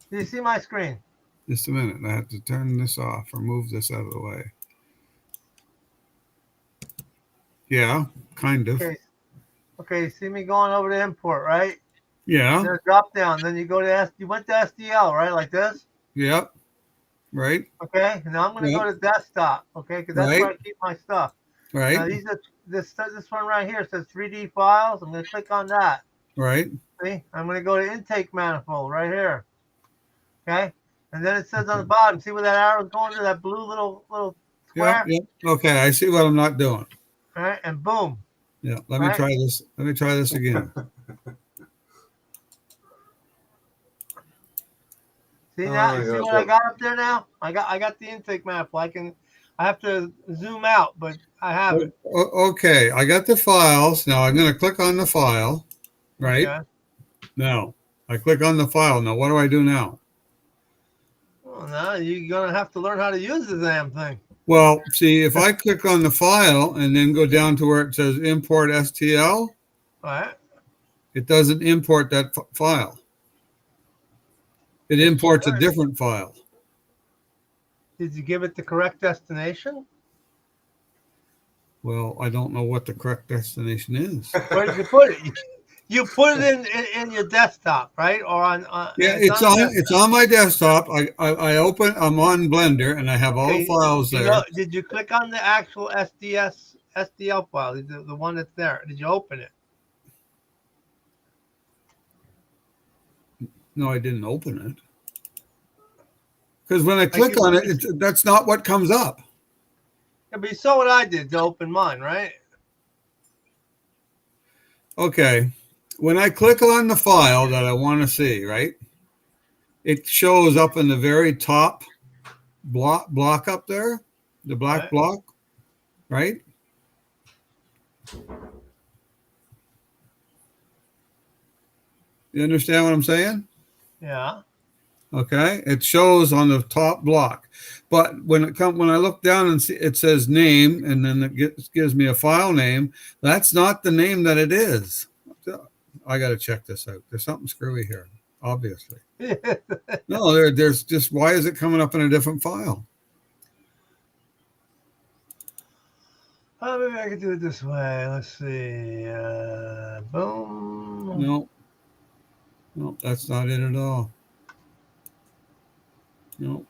Do you see my screen? Just a minute. I have to turn this off or move this out of the way. Yeah, kind of. Okay. You see me going over to import, right? Yeah. There's a drop down. Then you go to you went to SDL, right? Like this. Yep. Right. Okay. And now I'm going to Yep. go to desktop. Okay, because that's where I Right. keep my stuff. Now Right. these are this one right here says 3D files. I'm going to click on that. Right. See, I'm going to go to intake manifold right here. Okay, and then it says on the bottom. See where that arrow is going to that blue little Yeah. square? Yep. Okay. I see what I'm not doing. All right, and boom. Yeah. Let me Right. try this. Let me try this again. See now? Oh, You see yeah, what I so- got up there now? I got the intake manifold. I have to zoom out, but I have it. Okay. I got the files. Now I'm going to click on the file. Right. Okay. Now I click on the file. Now what do I do now? Well, now you're gonna have to learn how to use the damn thing. Well, see, if I click on the file and then go down to where it says import STL, All right. it doesn't import that file. It imports a different file. Did you give it the correct destination? Well, I don't know what the correct destination is. Where did you put it? You put it in your desktop, right? Or on? Yeah, desktop. it's on my desktop. I'm on Blender and I have all the Okay, files there. Did you click on the actual SDL file, the one that's there? Did you open it? No, I didn't open it. Because when I click on it, that's not what comes up. Yeah, but you saw what I did to open mine, right? Okay. When I click on the file that I want to see, right, it shows up in the very top block up there, the black Right. block, right? You understand what I'm saying? Yeah. Okay, it shows on the top block, but when I look down and see it says name, and then it gives me a file name. That's not the name that it is. I got to check this out. There's something screwy here, obviously. No, there's just, why is it coming up in a different file? Maybe I could do it this way. Let's see. Boom. No, that's not it at all. No,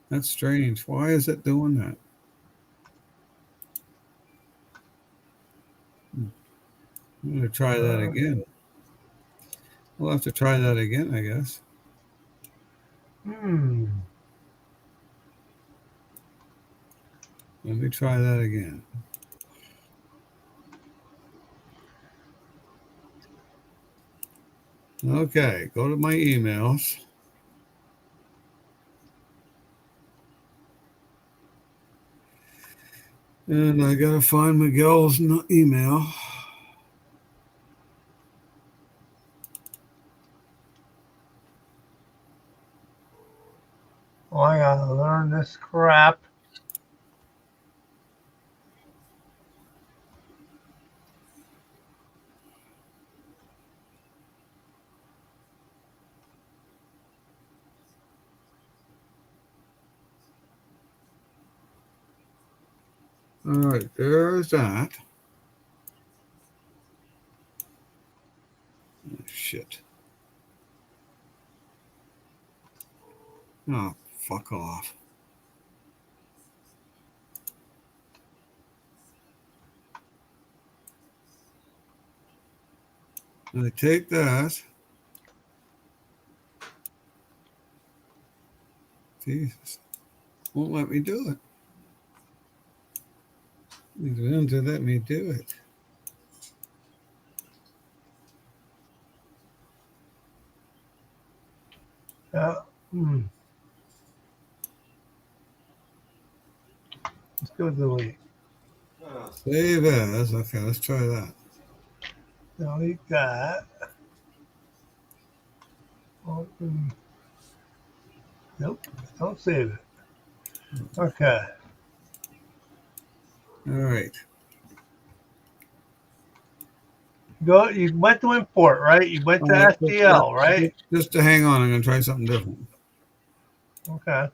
that's strange. Why is it doing that? I'm going to try that again. We'll have to try that again, I guess. Let me try that again. Okay, go to my emails. And I got to find Miguel's email. Oh, I gotta learn this crap. All right, there's that. Oh, shit. Oh, fuck off. I take that. Jesus. Won't let me do it. It won't let me do it. Let's go delete. Save as. Okay, let's try that. Delete that. Open. Nope, don't save it. Okay. All right. You went to import, right? You went to STL, right? Just to hang on, I'm going to try something different. Okay.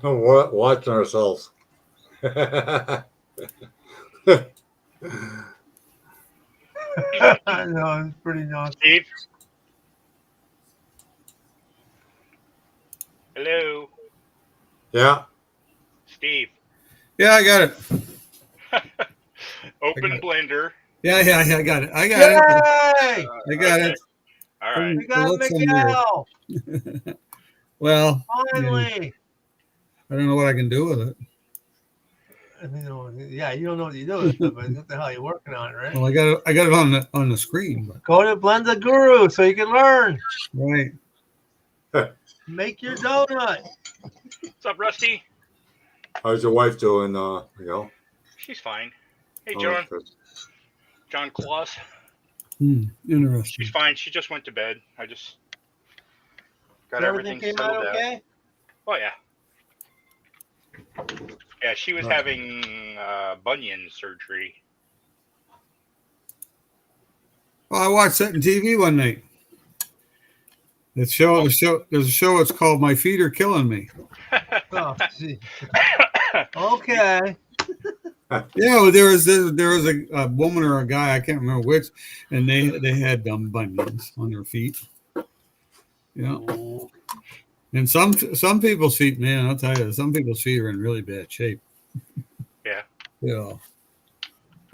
Watching ourselves. I know, it's pretty nice. Steve? Hello? Yeah. Steve? Yeah, I got it. Open Blender. Yeah, I got it. I got Yay! it. I got okay. it. All right. We got Miguel. Well, Finally. I don't know what I can do with it. Yeah, you don't know what you do with it, but what the hell are you working on, right? Well, I got it on the screen. But. Go to Blender Guru so you can learn. Right. Make your donut. What's up, Rusty? How's your wife doing, Miguel? She's fine. Hey, John. Okay. John Claus. Interesting. She's fine. She just went to bed. I just got everything came settled out out. okay? Oh, yeah. Yeah, she was having bunion surgery. Well, I watched that on TV one night. There's a show. It's called "My Feet Are Killing Me." Oh, gee. Okay. Yeah, well, there was a woman or a guy, I can't remember which, and they had bunions on their feet. Yeah, and some people's feet, man, I'll tell you, some people's feet are in really bad shape. Yeah. Yeah.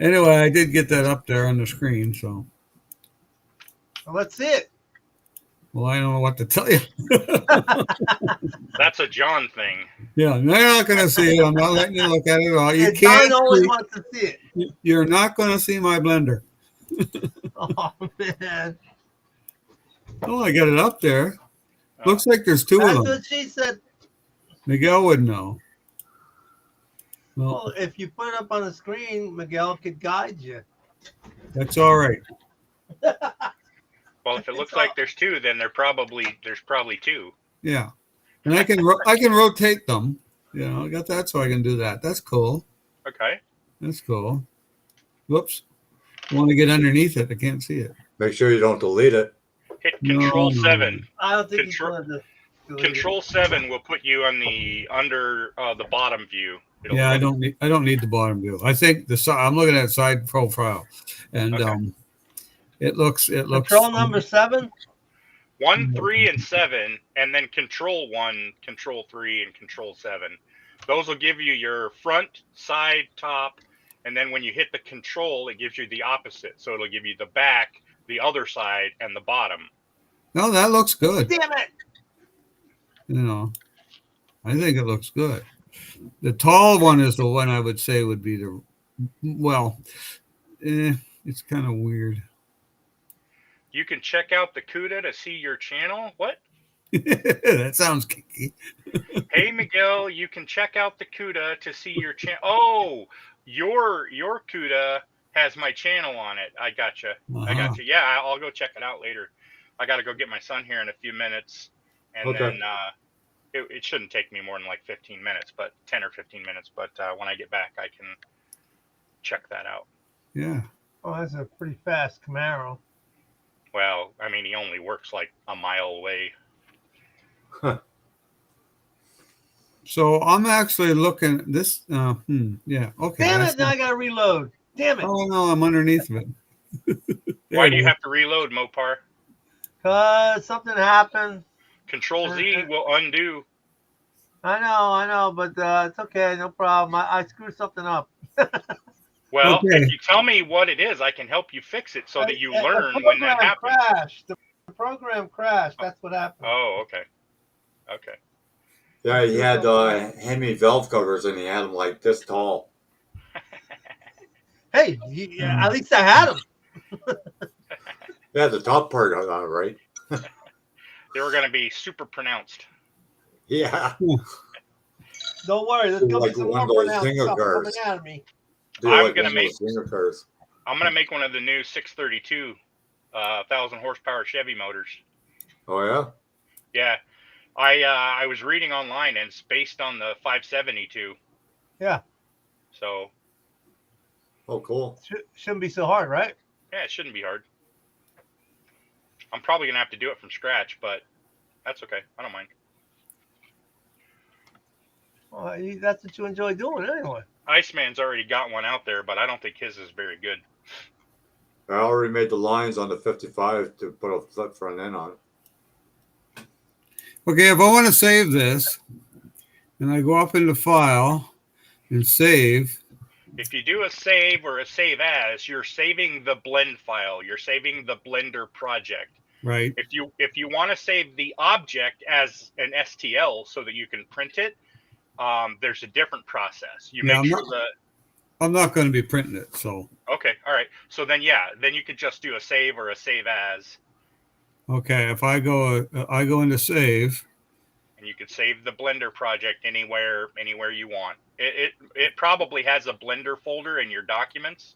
Anyway, I did get that up there on the screen, so. Well, that's it. Well, I don't know what to tell you. That's a John thing. Yeah, you're not going to see it. I'm not letting you look at it at all. You John can't. always wants to see it. You're not going to see my blender. Oh, man. Oh, I got it up there. Looks like there's two of That's them. what she said. Miguel would know. Well, if you put it up on the screen, Miguel could guide you. That's all right. Well, if it looks like there's two, then there's probably two. Yeah, and I can rotate them. You know, I got that, so I can do that. That's cool. Okay. That's cool. Whoops. I want to get underneath it. I can't see it. Make sure you don't delete it. Hit No, Control no. 7. I don't think Control- he's going to delete Control 7 will put you on the under the bottom view. Yeah, I don't need the bottom view. I think I'm looking at side profile, and Okay. it looks Control number 7. 1, 3, and 7, and then Control 1, Control 3, and Control 7. Those will give you your front, side, top, and then when you hit the Control, it gives you the opposite. So it'll give you the back, the other side, and the bottom. No, that looks good. Damn it! You know, I think it looks good. The tall one is the one I would say would be it's kind of weird. You can check out the CUDA to see your channel. What? That sounds kinky. Hey, Miguel, you can check out the CUDA to see your channel. Oh, your CUDA has my channel on it. I gotcha. I gotcha. Yeah, I'll go check it out later. I got to go get my son here in a few minutes. And then it shouldn't take me more than like 15 minutes, but 10 or 15 minutes. But when I get back, I can check that out. Yeah. Oh, that's a pretty fast Camaro. Well, I mean, he only works like a mile away. So I'm actually looking this. Yeah. Okay. Damn it! Now I got to reload. Damn it! Oh no, I'm underneath of it. Why do you have to reload, Mopar? Because something happened. Control Z will undo. I know, but it's okay. No problem. I screwed something up. Well, Okay. if you tell me what it is, I can help you fix it so that you learn when that happens. The program crashed. That's what happened. Oh, okay. Okay. Yeah, he had Hemi valve covers and he had them like this tall. Hey, at least I had them. Yeah, the top part on it, right? They were going to be super pronounced. Yeah. Don't worry. There's going to Like be some one of more those pronounced zinger stuff cars. coming out of me. I'm gonna make zinger cars. I'm gonna make one of the new 632 1,000 horsepower Chevy motors. Oh yeah. Yeah, I was reading online and it's based on the 572. Yeah. So. Oh, cool. Shouldn't be so hard, right? Yeah, it shouldn't be hard. I'm probably gonna have to do it from scratch, but that's okay. I don't mind. Well, that's what you enjoy doing anyway. Iceman's already got one out there, but I don't think his is very good. I already made the lines on the 55 to put a flip front end on it. Okay, if I want to save this, and I go up into File and Save. If you do a save or a save as, you're saving the blend file. You're saving the Blender project. Right. If you want to save the object as an STL so that you can print it, there's a different process. I'm not going to be printing it, so. Okay, all right. So then you could just do a save or a save as. Okay, if I go into Save. And you could save the Blender project anywhere you want. It probably has a Blender folder in your documents.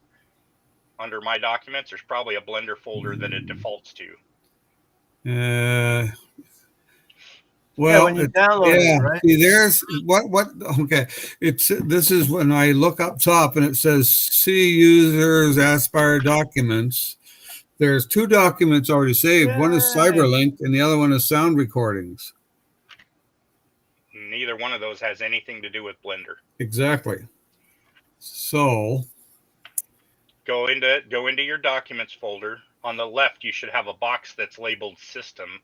Under my documents, there's probably a Blender folder that it defaults to. Well, when you download it, right? See, there's what? Okay, this is when I look up top and it says see users Aspire documents. There's two documents already saved. Yay. One is Cyberlink and the other one is sound recordings. Neither one of those has anything to do with Blender. Exactly. So go into your documents folder. On the left, you should have a box that's labeled System.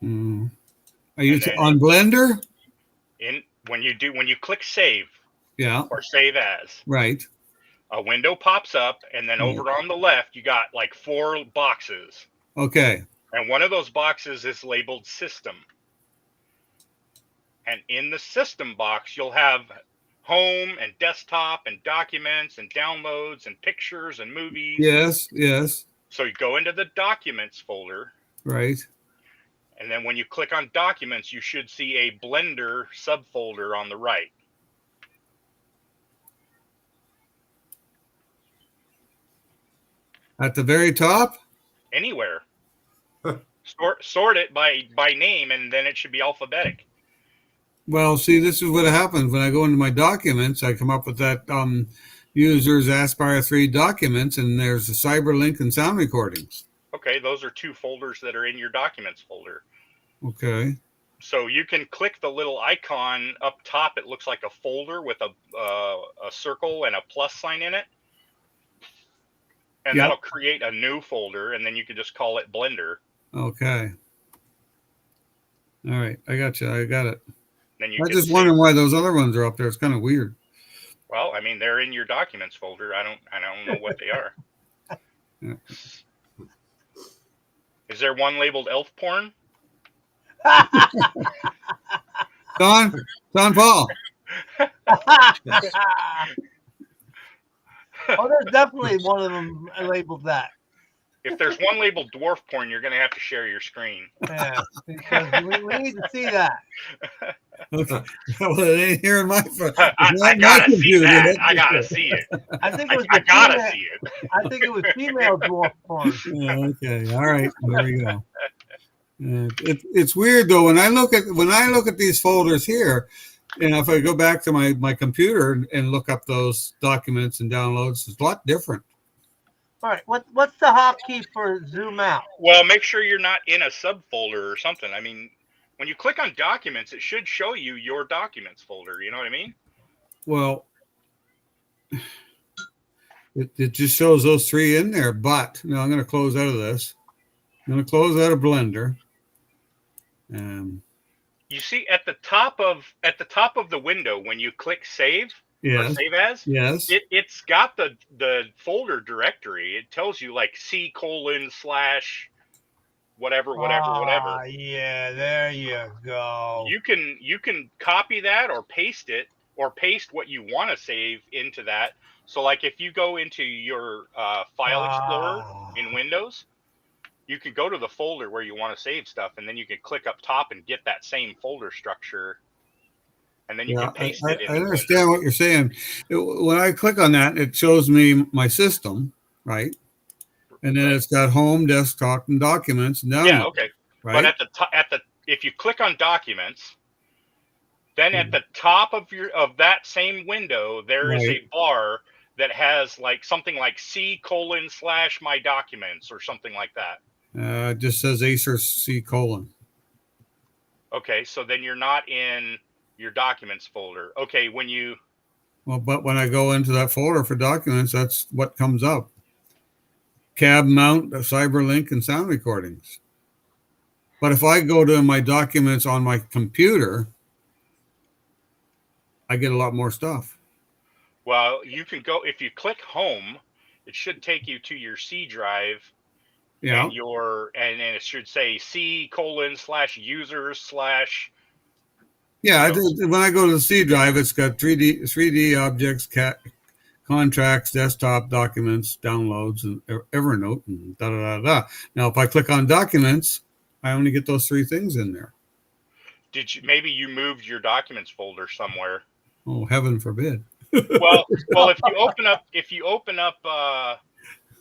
Are you on Blender? When you click Save, yeah, or Save As, right? A window pops up, and then over on the left, you got like 4 boxes. Okay. And one of those boxes is labeled System. And in the System box, you'll have Home and Desktop and Documents and Downloads and Pictures and Movies. Yes. So you go into the Documents folder. Right. And then when you click on Documents, you should see a Blender subfolder on the right. At the very top? Anywhere. Sort it by name, and then it should be alphabetic. Well, see, this is what happens when I go into my documents. I come up with that users Aspire 3 documents, and there's a CyberLink and sound recordings. Okay, those are 2 folders that are in your documents folder. Okay. So you can click the little icon up top. It looks like a folder with a circle and a plus sign in it. And that'll create a new folder, and then you can just call it Blender. Okay. All right, I got you. I got it. Then I just wondering why those other ones are up there. It's kind of weird. Well, I mean, they're in your documents folder. I don't know what they are. Yeah. Is there one labeled elf porn? Don Paul. Oh, there's definitely one of them labeled that. If there's one labeled dwarf porn, you're going to have to share your screen. Yeah, because we need to see that. Okay. Well, it ain't here in my phone. I gotta see that. I gotta see it. I think it was. I gotta see it. I think it was female dwarf porn. Yeah, okay. All right. There we go. It's weird though when I look at these folders here, and if I go back to my computer and look up those documents and downloads, it's a lot different. All right, what's the hotkey for zoom out? Well, make sure you're not in a subfolder or something. I mean, when you click on documents, it should show you your documents folder. You know what I mean? Well, it just shows those 3 in there. But no, I'm going to close out of this. I'm going to close out of Blender. You see at the top of the window when you click save. Yes. Or save as? Yes. It's got the folder directory. It tells you like C:/ whatever. Yeah, there you go. You can copy that or paste it, or paste what you want to save into that. So like if you go into your file explorer in Windows, you can go to the folder where you want to save stuff, and then you can click up top and get that same folder structure. And then you can paste it in. I understand what you're saying. When I click on that, it shows me my system, right? And then it's got home, desktop, and documents. And yeah, okay. Right? But if you click on documents, then at the top of that same window, there is a bar that has like something like C:/ my documents or something like that. It just says Acer C:. Okay, so then you're not in your documents folder. Okay, but when I go into that folder for documents, that's what comes up. Cab mount, CyberLink, and sound recordings. But if I go to my documents on my computer, I get a lot more stuff. Well, you can go, if you click home, it should take you to your C drive. Yeah. And it should say C:/ users/ Yeah, when I go to the C drive, it's got 3D objects, contracts, desktop, documents, downloads, and Evernote, and da-da-da-da. Now, if I click on documents, I only get those 3 things in there. Maybe you moved your documents folder somewhere? Oh, heaven forbid. well, if you open up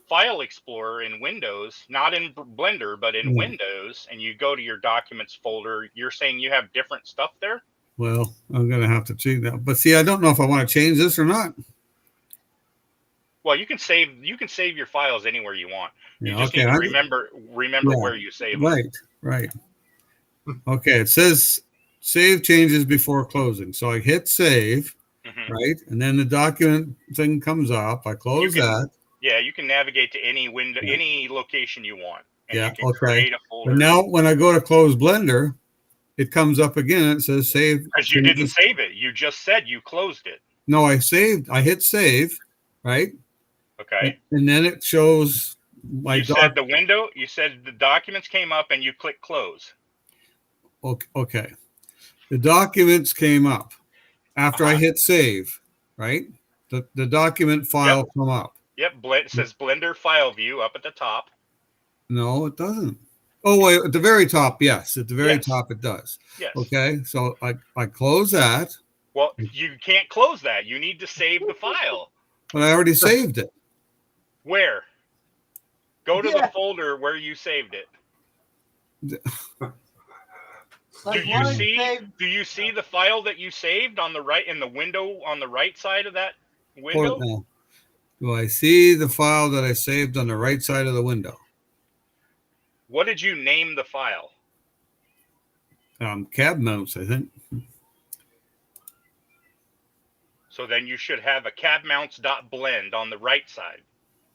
File Explorer in Windows, not in Blender, but in Windows, and you go to your documents folder, you're saying you have different stuff there? Well, I'm going to have to change that. But see, I don't know if I want to change this or not. Well, you can save your files anywhere you want. You Yeah, just need to remember where you save them. Right. Okay, it says save changes before closing. So I hit save, right? And then the document thing comes up. I close that. Yeah, you can navigate to any window, any location you want. And Yeah, you can create a folder. But now when I go to close Blender, it comes up again. It says save. Because you didn't save it. You just said you closed it. No, I saved. I hit save, right? Okay. And then it shows my. You said the window. You said the documents came up, and you click close. Okay. The documents came up after I hit save, right? The document file come up. Yep. It says Blender file view up at the top. No, it doesn't. Oh, wait, at the very top, yes. At the very top, it does. Yes. Okay, so I close that. Well, you can't close that. You need to save the file. But I already saved it. Where? Go to Yeah. the folder where you saved it. Like Do mine saved. you see the file that you saved on the right in the window on the right side of that Hold it window? now. Do I see the file that I saved on the right side of the window? What did you name the file? Cab mounts, I think. So then you should have a cabmounts.blend on the right side.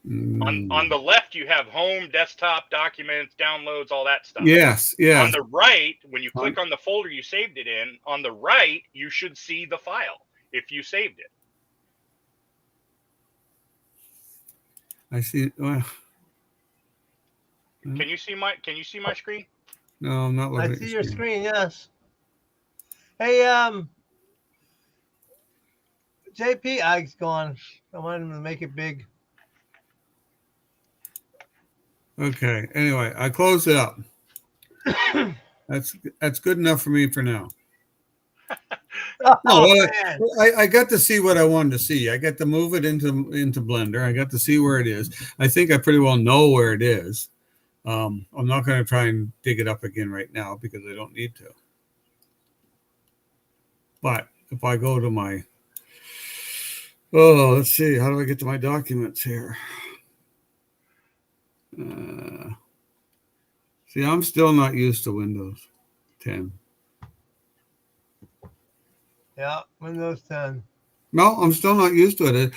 On Mm. the left, you have home, desktop, documents, downloads, all that stuff. Yes, yes. On the right, when you click on the folder you saved it in, on the right, you should see the file if you saved it. I see. Can you see my screen? No, I'm not looking I at see your screen. Yes. Hey, JP, Ike's gone. I wanted him to make it big. Okay. Anyway, I closed it up. That's good enough for me for now. Oh, No, man. I got to see what I wanted to see. I got to move it into Blender. I got to see where it is. I think I pretty well know where it is. I'm not going to try and dig it up again right now because I don't need to. But if I go to my, let's see, how do I get to my documents here? See, I'm still not used to Windows 10. Yeah, Windows 10. No, I'm still not used to it.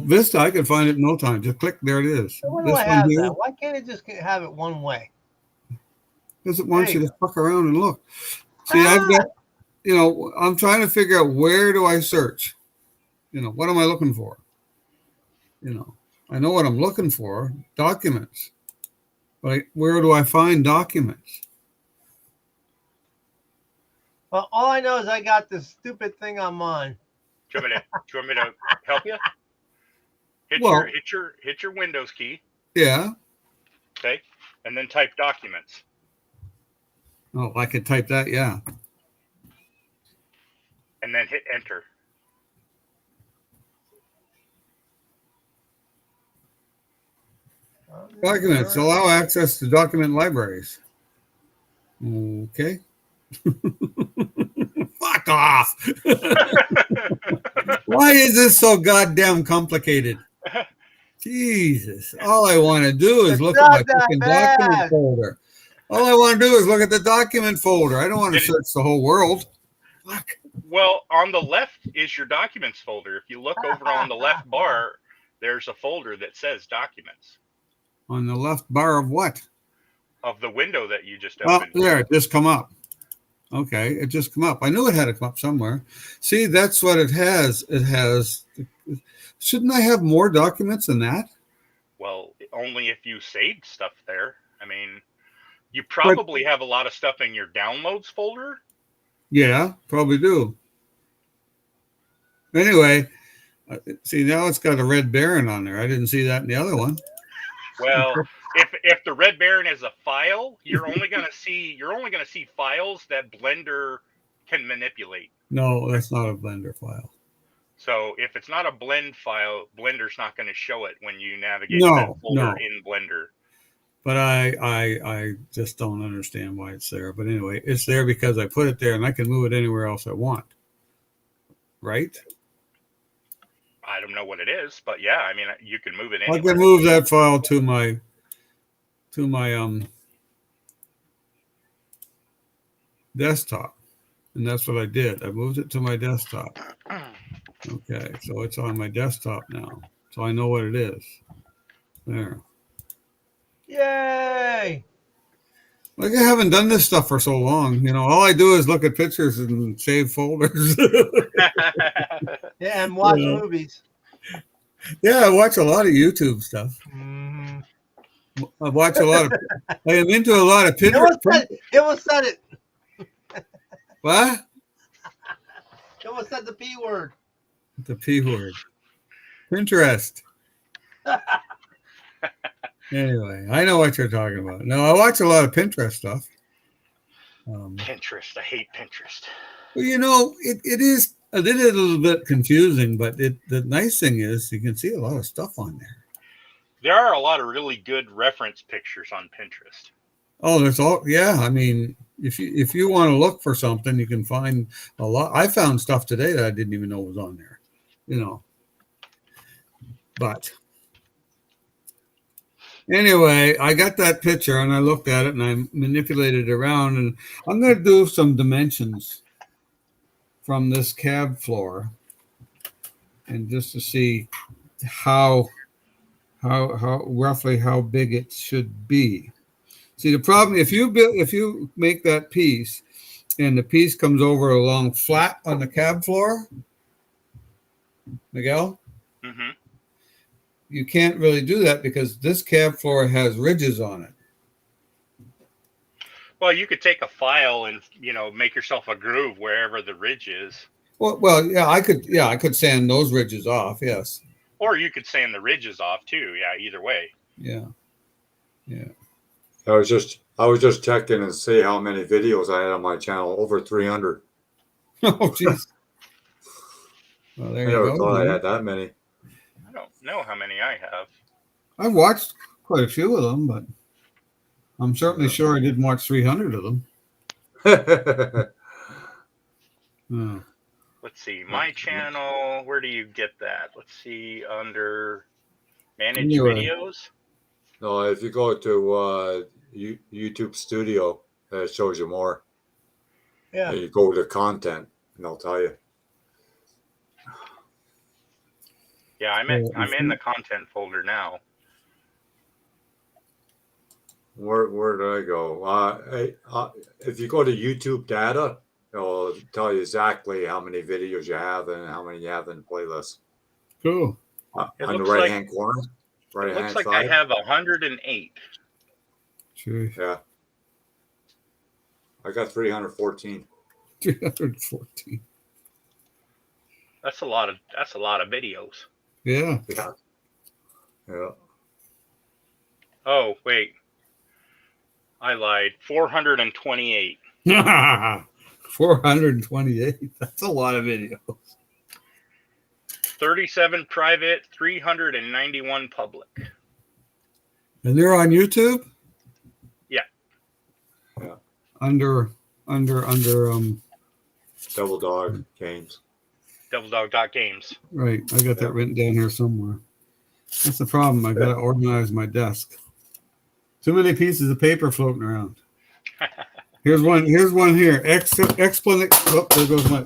Vista, I can find it in no time. Just click, there it is. So why do I have that? Why can't it just have it one way? Because it wants you to fuck around and look. See, I've got, I'm trying to figure out where do I search? What am I looking for? I know what I'm looking for, documents. But where do I find documents? Well, all I know is I got this stupid thing on mine. Do you want me to help you? Hit your Windows key. Yeah. Okay. And then type documents. Oh, I could type that, yeah. And then hit enter. Documents allow access to document libraries. Okay. Fuck off. Why is this so goddamn complicated? Jesus. All I want to do is look at my fucking document folder. All I want to do is look at the document folder. I don't want to search the whole world. Fuck. Well, on the left is your documents folder. If you look over on the left bar, there's a folder that says documents. On the left bar of what? Of the window that you just opened. Oh, there, it just come up. Okay, it just come up. I knew it had to come up somewhere. See, that's what it has. It has. Shouldn't I have more documents than that? Well, only if you saved stuff there. I mean, you probably have a lot of stuff in your downloads folder. Yeah, probably do. Anyway, see, now it's got a Red Baron on there. I didn't see that in the other one. Well, if the Red Baron is a file, you're only gonna see files that Blender can manipulate. No, that's not a Blender file. So if it's not a blend file, Blender's not going to show it when you navigate that folder in Blender. But I just don't understand why it's there. But anyway, it's there because I put it there and I can move it anywhere else I want. Right? I don't know what it is, but yeah, I mean, you can move it anywhere. I can move that file to my desktop. And that's what I did. I moved it to my desktop. Okay, so it's on my desktop now. So I know what it is. There. Yay! Like I haven't done this stuff for so long. All I do is look at pictures and save folders. Yeah, and watch movies. Yeah, I watch a lot of YouTube stuff. Mm-hmm. I watch a lot of. I am into a lot of Pinterest. It was said it. What? It almost said the P word. The P word. Pinterest. Anyway, I know what you're talking about. No, I watch a lot of Pinterest stuff. Pinterest. I hate Pinterest. Well, it is a little bit confusing, but the nice thing is you can see a lot of stuff on there. There are a lot of really good reference pictures on Pinterest. Oh, there's all, yeah. I mean, if you want to look for something, you can find a lot. I found stuff today that I didn't even know was on there, you know. But anyway, I got that picture and I looked at it and I manipulated it around, and I'm going to do some dimensions from this cab floor, and just to see how roughly how big it should be. See, the problem, if you make that piece and the piece comes over along flat on the cab floor, Miguel, Mm-hmm. you can't really do that because this cab floor has ridges on it. Well, you could take a file and make yourself a groove wherever the ridge is, Well, yeah, I could sand those ridges off. Yes. or you could sand the ridges off too. Yeah, either way. Yeah. Yeah. I was just checking and see how many videos I had on my channel. Over 300. Oh, jeez. Well, I there you never go. thought I had that many. I don't know how many I have. I've watched quite a few of them, but I'm certainly sure I didn't watch 300 of them. Oh. Let's see, my channel. Where do you get that? Let's see, under manage videos. No, if you go to YouTube Studio, it shows you more. Yeah. And you go to content, and I'll tell you. Yeah, I'm in the content folder now. Where did I go? If you go to YouTube data, it'll tell you exactly how many videos you have and how many you have in the playlist. Cool. On the right hand corner, right hand Looks like side. I have 108. Sure. Yeah. I got 314. 314. That's a lot of videos. Yeah. Yeah. Yeah. Oh, wait. I lied. 428. 428. That's a lot of videos. 37 private, 391 public. And they're on YouTube? Yeah. Yeah. Under Double Dog Games. DoubleDog.games. right. I got that written down here somewhere. That's the problem. I gotta organize my desk. Too many pieces of paper floating around. Here's one here. Explanation. Oh,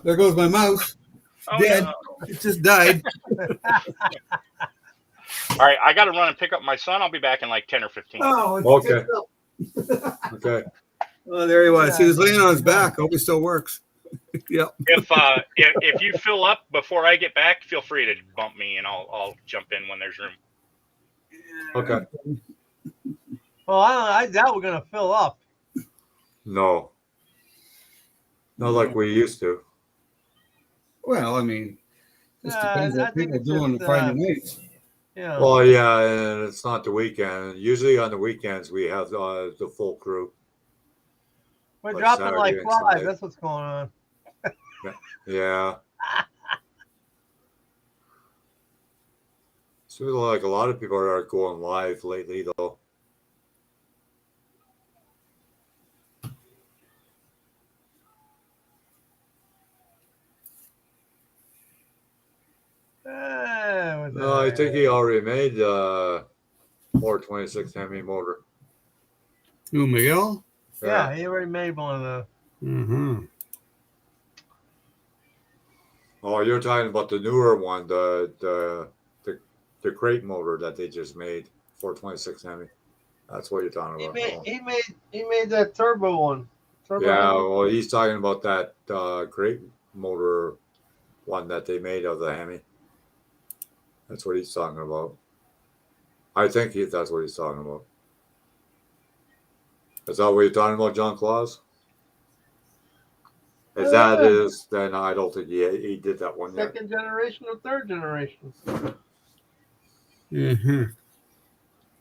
there goes my mouse. Oh, Dead. no. It just died. All right, I got to run and pick up my son. I'll be back in like 10 or 15. Oh, Okay. Okay. Oh, there he was. He was laying on his back. Hope he still works. Yep. If you fill up before I get back, feel free to bump me and I'll jump in when there's room. Okay. Well, I doubt we're gonna fill up. No. Not like we used to. Well, I mean, this depends I what think people it's do on the just, Friday nights. Yeah. Well, yeah, and it's not the weekend. Usually on the weekends we have the full crew. We're like dropping like Saturday and flies. Sunday. That's what's going on. Yeah. Seems like a lot of people are going live lately, though. No, I think he already made 426 Hemi motor. Who, Miguel? Yeah, he already made one of those. Mm-hmm. Oh, you're talking about the newer one, the crate motor that they just made, 426 Hemi. That's what you're talking about. He made that turbo one. Yeah, well, he's talking about that crate motor one that they made of the Hemi. That's what he's talking about. I think that's what he's talking about. Is that what you're talking about, John Claus? If that is, then I don't think he did that one yet. Second generation or third generation? Mm-hmm.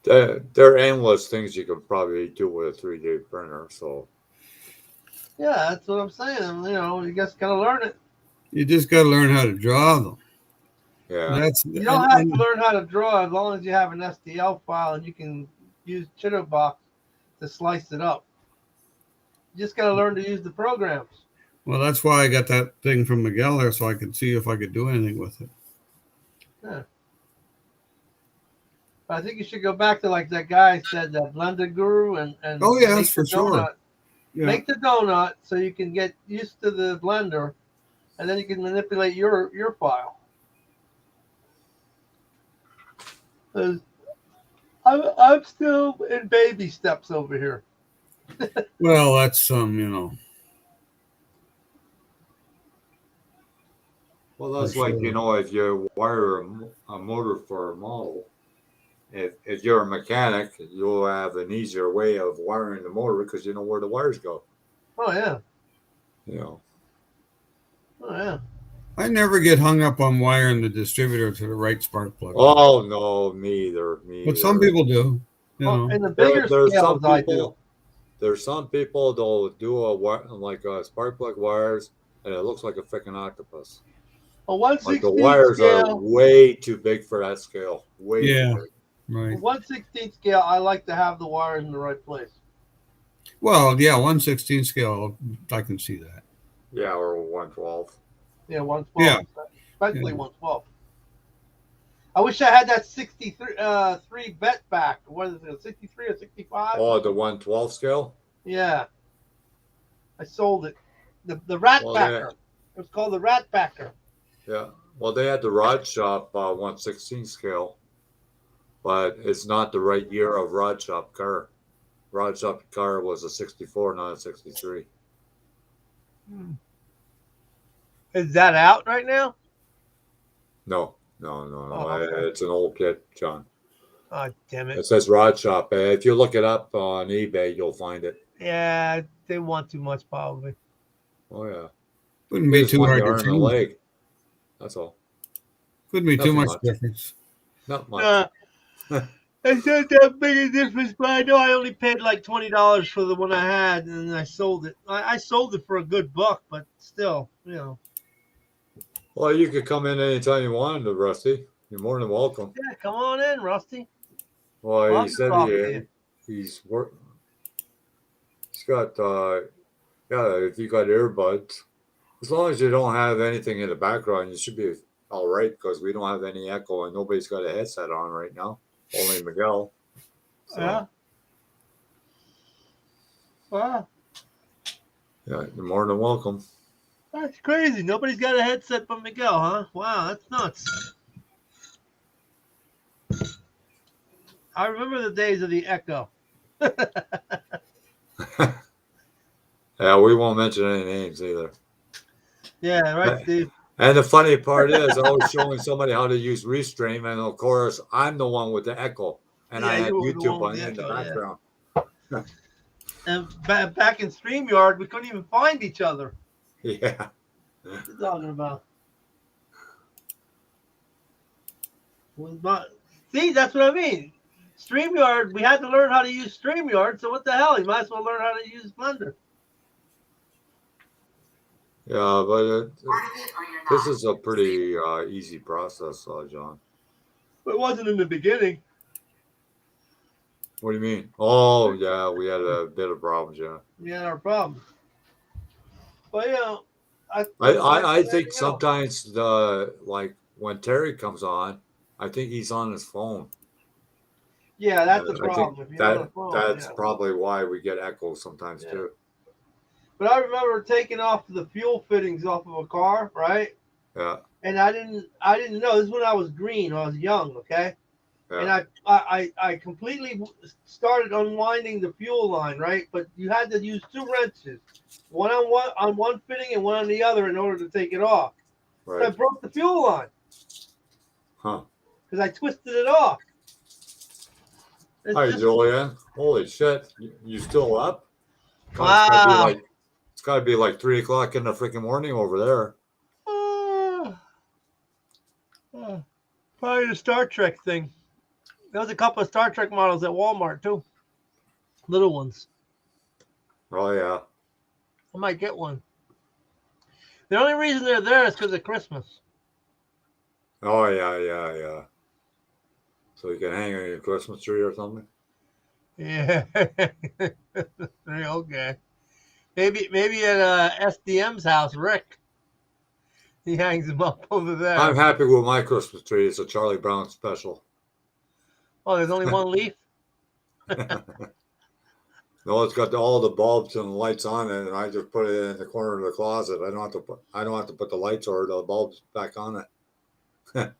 There are endless things you could probably do with a 3D printer. So Yeah, that's what I'm saying. You just gotta learn it. You just got to learn how to draw them. Yeah. That's You don't have to learn how to draw as long as you have an STL file and you can use Chitterbox to slice it up. You just got to learn to use the programs. well, that's why I got that thing from Miguel there, so I could see if I could do anything with it. Yeah. But I think you should go back to like that guy said, that blender guru, and Oh yes, make for the sure. donut. Yeah. Make the donut so you can get used to the blender, and then you can manipulate your file. 'Cause I'm still in baby steps over here. Well, that's you know. Well, that's For like, sure. you know, if you wire a motor for a model, if you're a mechanic, you'll have an easier way of wiring the motor because you know where the wires go. Oh yeah. You know. Oh yeah. I never get hung up on wiring the distributor to the right spark plug. Oh no, me either. But some people do. You Well, know. in the bigger There's some scales, I do. people. There's some people that'll do like a spark plug wires, and it looks like a freaking octopus. A Like the 1/16 wires are scale. way too big for that scale. Way Yeah. too big. Right. 1/16 scale, I like to have the wires in the right place. Well, yeah, 1/16 scale, I can see that. Yeah, or 112. Yeah, 112. Yeah. Especially Yeah. 112. I wish I had that 63 3 bet back. What is it, 63 or 65? Oh, the 112 scale? Yeah. I sold it. The Rat Well, Packer. It was called the Rat Packer. Yeah. Well, they had the Rod Shop 116 scale, but it's not the right year of Rod Shop car. Rod Shop car was a 64, not a 63. Is that out right now? No. Oh, okay. It's an old kit, John. Oh, damn It it. says Rod Shop. If you look it up on eBay, you'll find it. Yeah, they want too much probably. Oh, yeah. Wouldn't They be just too want hard to to earn a change. leg. That's all. Couldn't be too Nothing much much. difference. Not much. It's not that big a difference, but I know I only paid like $20 for the one I had, and then I sold it. I sold it for a good buck, but still, you know. Well, you could come in anytime you wanted to, Rusty. You're more than welcome. Yeah, come on in, Rusty. Well, Love he to said talk to you. he's work. He's got yeah. If you got earbuds, as long as you don't have anything in the background, you should be all right because we don't have any echo and nobody's got a headset on right now. Only Miguel. So, Yeah. Wow, yeah, you're more than welcome. that's crazy. Nobody's got a headset but Miguel, huh? Wow, that's nuts. I remember the days of the Echo. Yeah, we won't mention any names either. Yeah, right, Steve. And the funny part is, I was showing somebody how to use Restream, and of course, I'm the one with the echo, and I Yeah, had you were the YouTube one with on the in the echo, yeah. background. And back in StreamYard, we couldn't even find each other. Yeah. What you talking about? See, that's what I mean. StreamYard, we had to learn how to use StreamYard, so what the hell? You might as well learn how to use Blender. Yeah, but this is a pretty easy process, John. But it wasn't in the beginning. What do you mean? Oh, yeah, we had a bit of problems, yeah. We had our problems. But, you know, I think sometimes like when Terry comes on, I think he's on his phone. Yeah, that's the I think problem. If you're on the phone, that's yeah. probably why we get echoes sometimes Yeah. too. But I remember taking off the fuel fittings off of a car, right? Yeah. And I didn't know. This is when I was green. I was young, okay? Yeah. And I completely started unwinding the fuel line, right? But you had to use two wrenches, one on one fitting and one on the other in order to take it off. Right. So I broke the fuel line. Huh. Because I twisted it off. It's Hi, just- Julian. Holy shit. You still up? Wow. It's got to be like 3 o'clock in the freaking morning over there. Probably the Star Trek thing. There was a couple of Star Trek models at Walmart, too. Little ones. Oh, yeah. I might get one. The only reason they're there is because of Christmas. Oh yeah. So you can hang on your Christmas tree or something. Yeah. Okay. Maybe at SDM's house, Rick. He hangs them up over I'm there. happy with my Christmas tree. It's a Charlie Brown special. Oh, there's only one leaf. No, it's got all the bulbs and the lights on it, and I just put it in the corner of the closet. I don't have to put the lights or the bulbs back on it.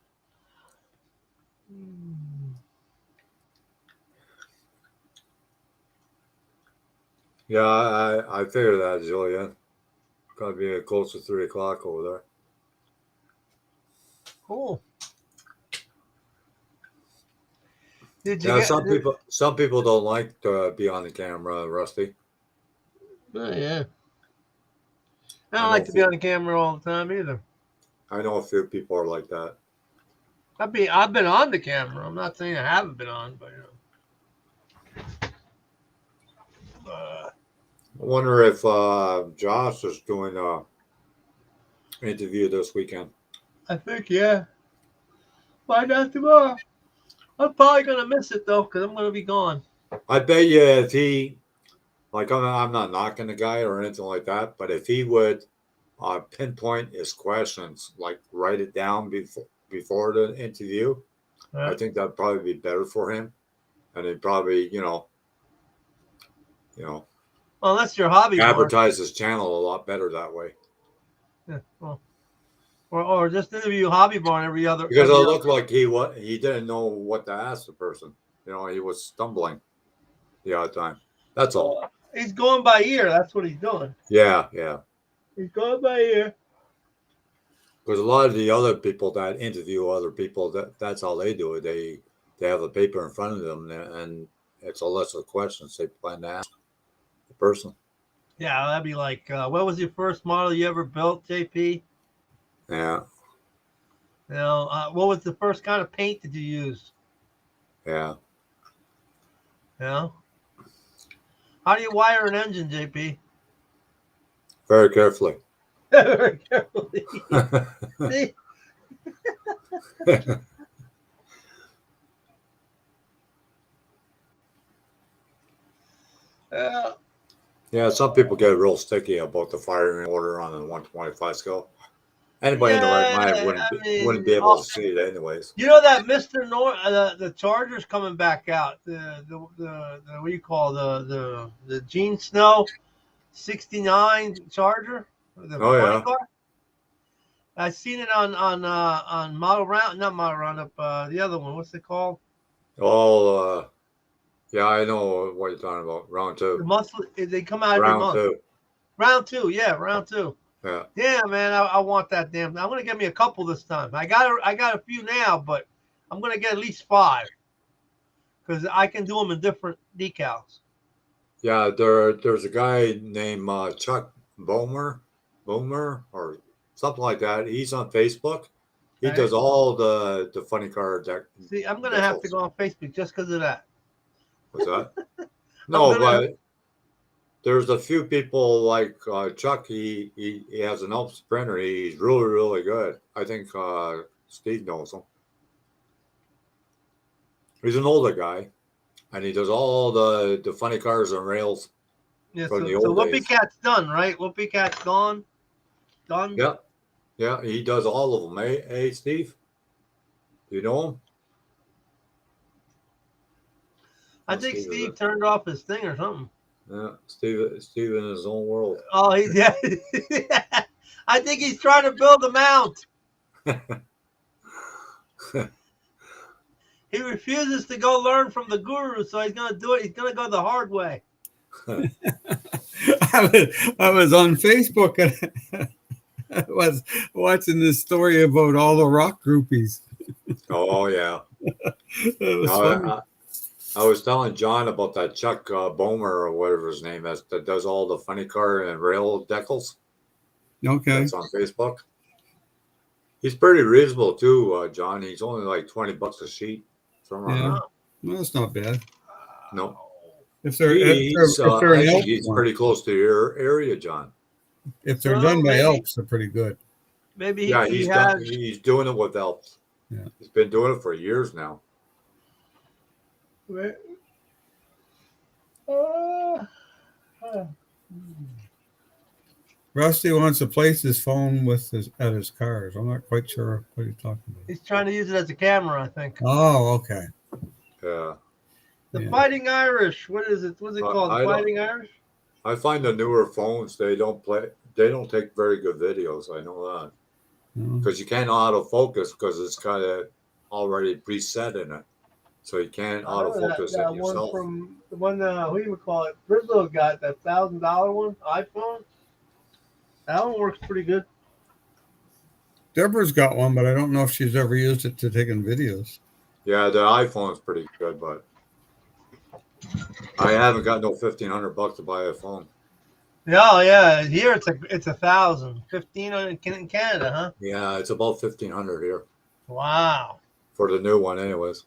Yeah, I figured that, Julian. Gotta be close to 3 o'clock over there. Cool. Did you Yeah, get? some people don't like to be on the camera, Rusty. Oh yeah. I I don't know like a to be few, on the camera all the time either. I know a few people are like that. I've been on the camera. I'm not saying I haven't been on, but I wonder if Josh is doing a interview this weekend. I think yeah. Find out tomorrow. I'm probably gonna miss it though, because I'm gonna be gone. I bet you if he, like, I'm not knocking the guy or anything like that, but if he would pinpoint his questions, like write it down before the interview, I think that'd probably be better for him, and he'd probably, Well, unless you're hobby bar. advertise his channel a lot better that way. Yeah, well, or just interview hobby bar every other. Because it every looked like he didn't know what to ask the person. He was stumbling the odd time. That's all. He's going by ear. That's what he's doing. Yeah. He's going by ear. Because a lot of the other people that interview other people, that's how they do it. They have a paper in front of them, and it's a list of questions they plan to ask the person. Yeah, that'd be like, what was your first model you ever built, JP? Yeah. What was the first kind of paint did you use? Yeah. How do you wire an engine, JP? Very carefully. Very carefully. See? Yeah, some people get real sticky about the firing order on the 125 scale. Anybody in the right mind wouldn't be able to see it anyways. You know that Mr. The Charger's coming back out. The what do you call the Gene Snow 69 Charger? The funny car? I seen it on Model Round, not Model Roundup. The other one, what's it called? Oh, yeah, I know what you're talking about. Round 2. The muscle. They come out every month. Round 2, yeah, round 2. Yeah. Yeah, man, I want that damn. I'm gonna get me a couple this time. I got a few now, but I'm gonna get at least 5 because I can do them in different decals. Yeah, there's a guy named Chuck Boomer or something like that. He's on Facebook. He does all the funny car deck. See, I'm gonna have to go on Facebook just because of that. What's that? No, but there's a few people like Chuck. He has an Alps printer. He's really, really good. I think Steve knows him. He's an older guy, and he does all the funny cars and rails. Yeah, from so the old Whoopie days. Cat's done, right? Whoopie Cat's gone. Done. Yeah, he does all of them. Hey, Steve, do you know him? I think Steve turned off his thing or something. Yeah, Steve in his own world. Oh, yeah. I think he's trying to build a mount. He refuses to go learn from the guru, so he's going to do it. He's going to go the hard way. I was on Facebook and I was watching this story about all the rock groupies. Oh, yeah. It was funny. I was telling John about that Chuck Bomer or whatever his name is that does all the funny car and rail decals. Okay. That's on Facebook. He's pretty reasonable too, John. He's only like $20 a sheet. Yeah, well, that's not bad. No. If they're, I think he's pretty close to your area, John. If they're done by Elks, they're pretty good. Maybe he's doing it with Elks. Yeah. He's been doing it for years now. Wait. Uh, Rusty wants to place his phone at his cars. I'm not quite sure what he's talking about. he's trying to use it as a camera, I think. Oh, okay. Yeah. The Yeah. Fighting Irish. What is it? What's it called? I don't. Fighting Irish? I find the newer phones they don't take very good videos. I know that No. because you can't autofocus because it's got it already preset in it, so you can't I remember autofocus that it one yourself. from the one, what do you call it? Brizzo got that $1,000 one, iPhone. That one works pretty good. Deborah's got one, but I don't know if she's ever used it to taking videos. Yeah, the iPhone's pretty good, but I haven't got no $1,500 to buy a phone. Yeah. Here it's 1,000. 15 in Canada, huh? Yeah, it's about 1,500 here Wow. for the new one, anyways.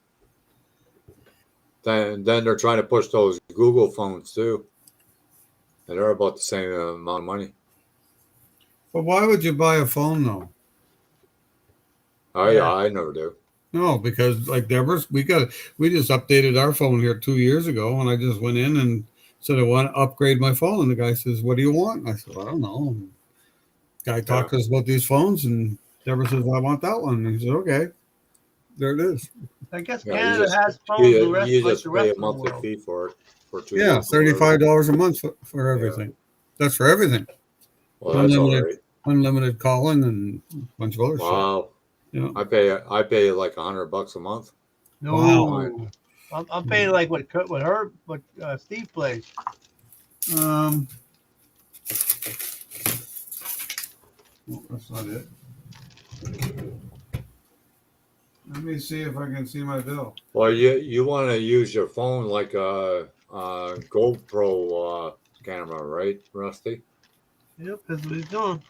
Then they're trying to push those Google phones too, and they're about the same amount of money. But why would you buy a phone though? Yeah. I never do. No, because like Deborah's, we just updated our phone here 2 years ago, and I just went in and said I want to upgrade my phone, and the guy says, "What do you want?" And I said, "I don't know." And guy talked to us about these phones, and Deborah says, "I want that one." And he said, "Okay, there it is." I guess Yeah, Canada has phones you the rest, you like just the pay rest a of the monthly world. fee for it for 2 Yeah, years. or whatever. $35 a month for everything. That's for everything. Well, that's all right. Unlimited calling and a bunch of other shit. Wow. Yeah. I pay like $100 a month. No, Wow. I'm paying like what Steve plays. Well, that's not it. Let me see if I can see my bill. Well, you want to use your phone like a GoPro camera, right, Rusty? Yep, that's what he's doing.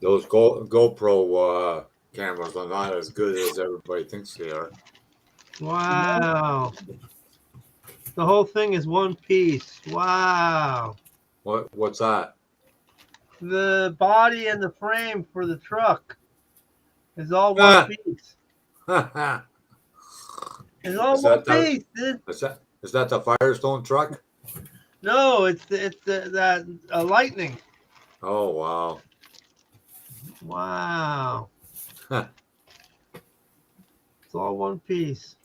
Those GoPro cameras are not as good as everybody thinks they are. Wow. The whole thing is one piece. Wow. What's that? The body and the frame for the truck is all one piece. It's all one piece, dude. Is that the Firestone truck? No, it's that Lightning. Oh wow. Wow. Huh. It's all one piece.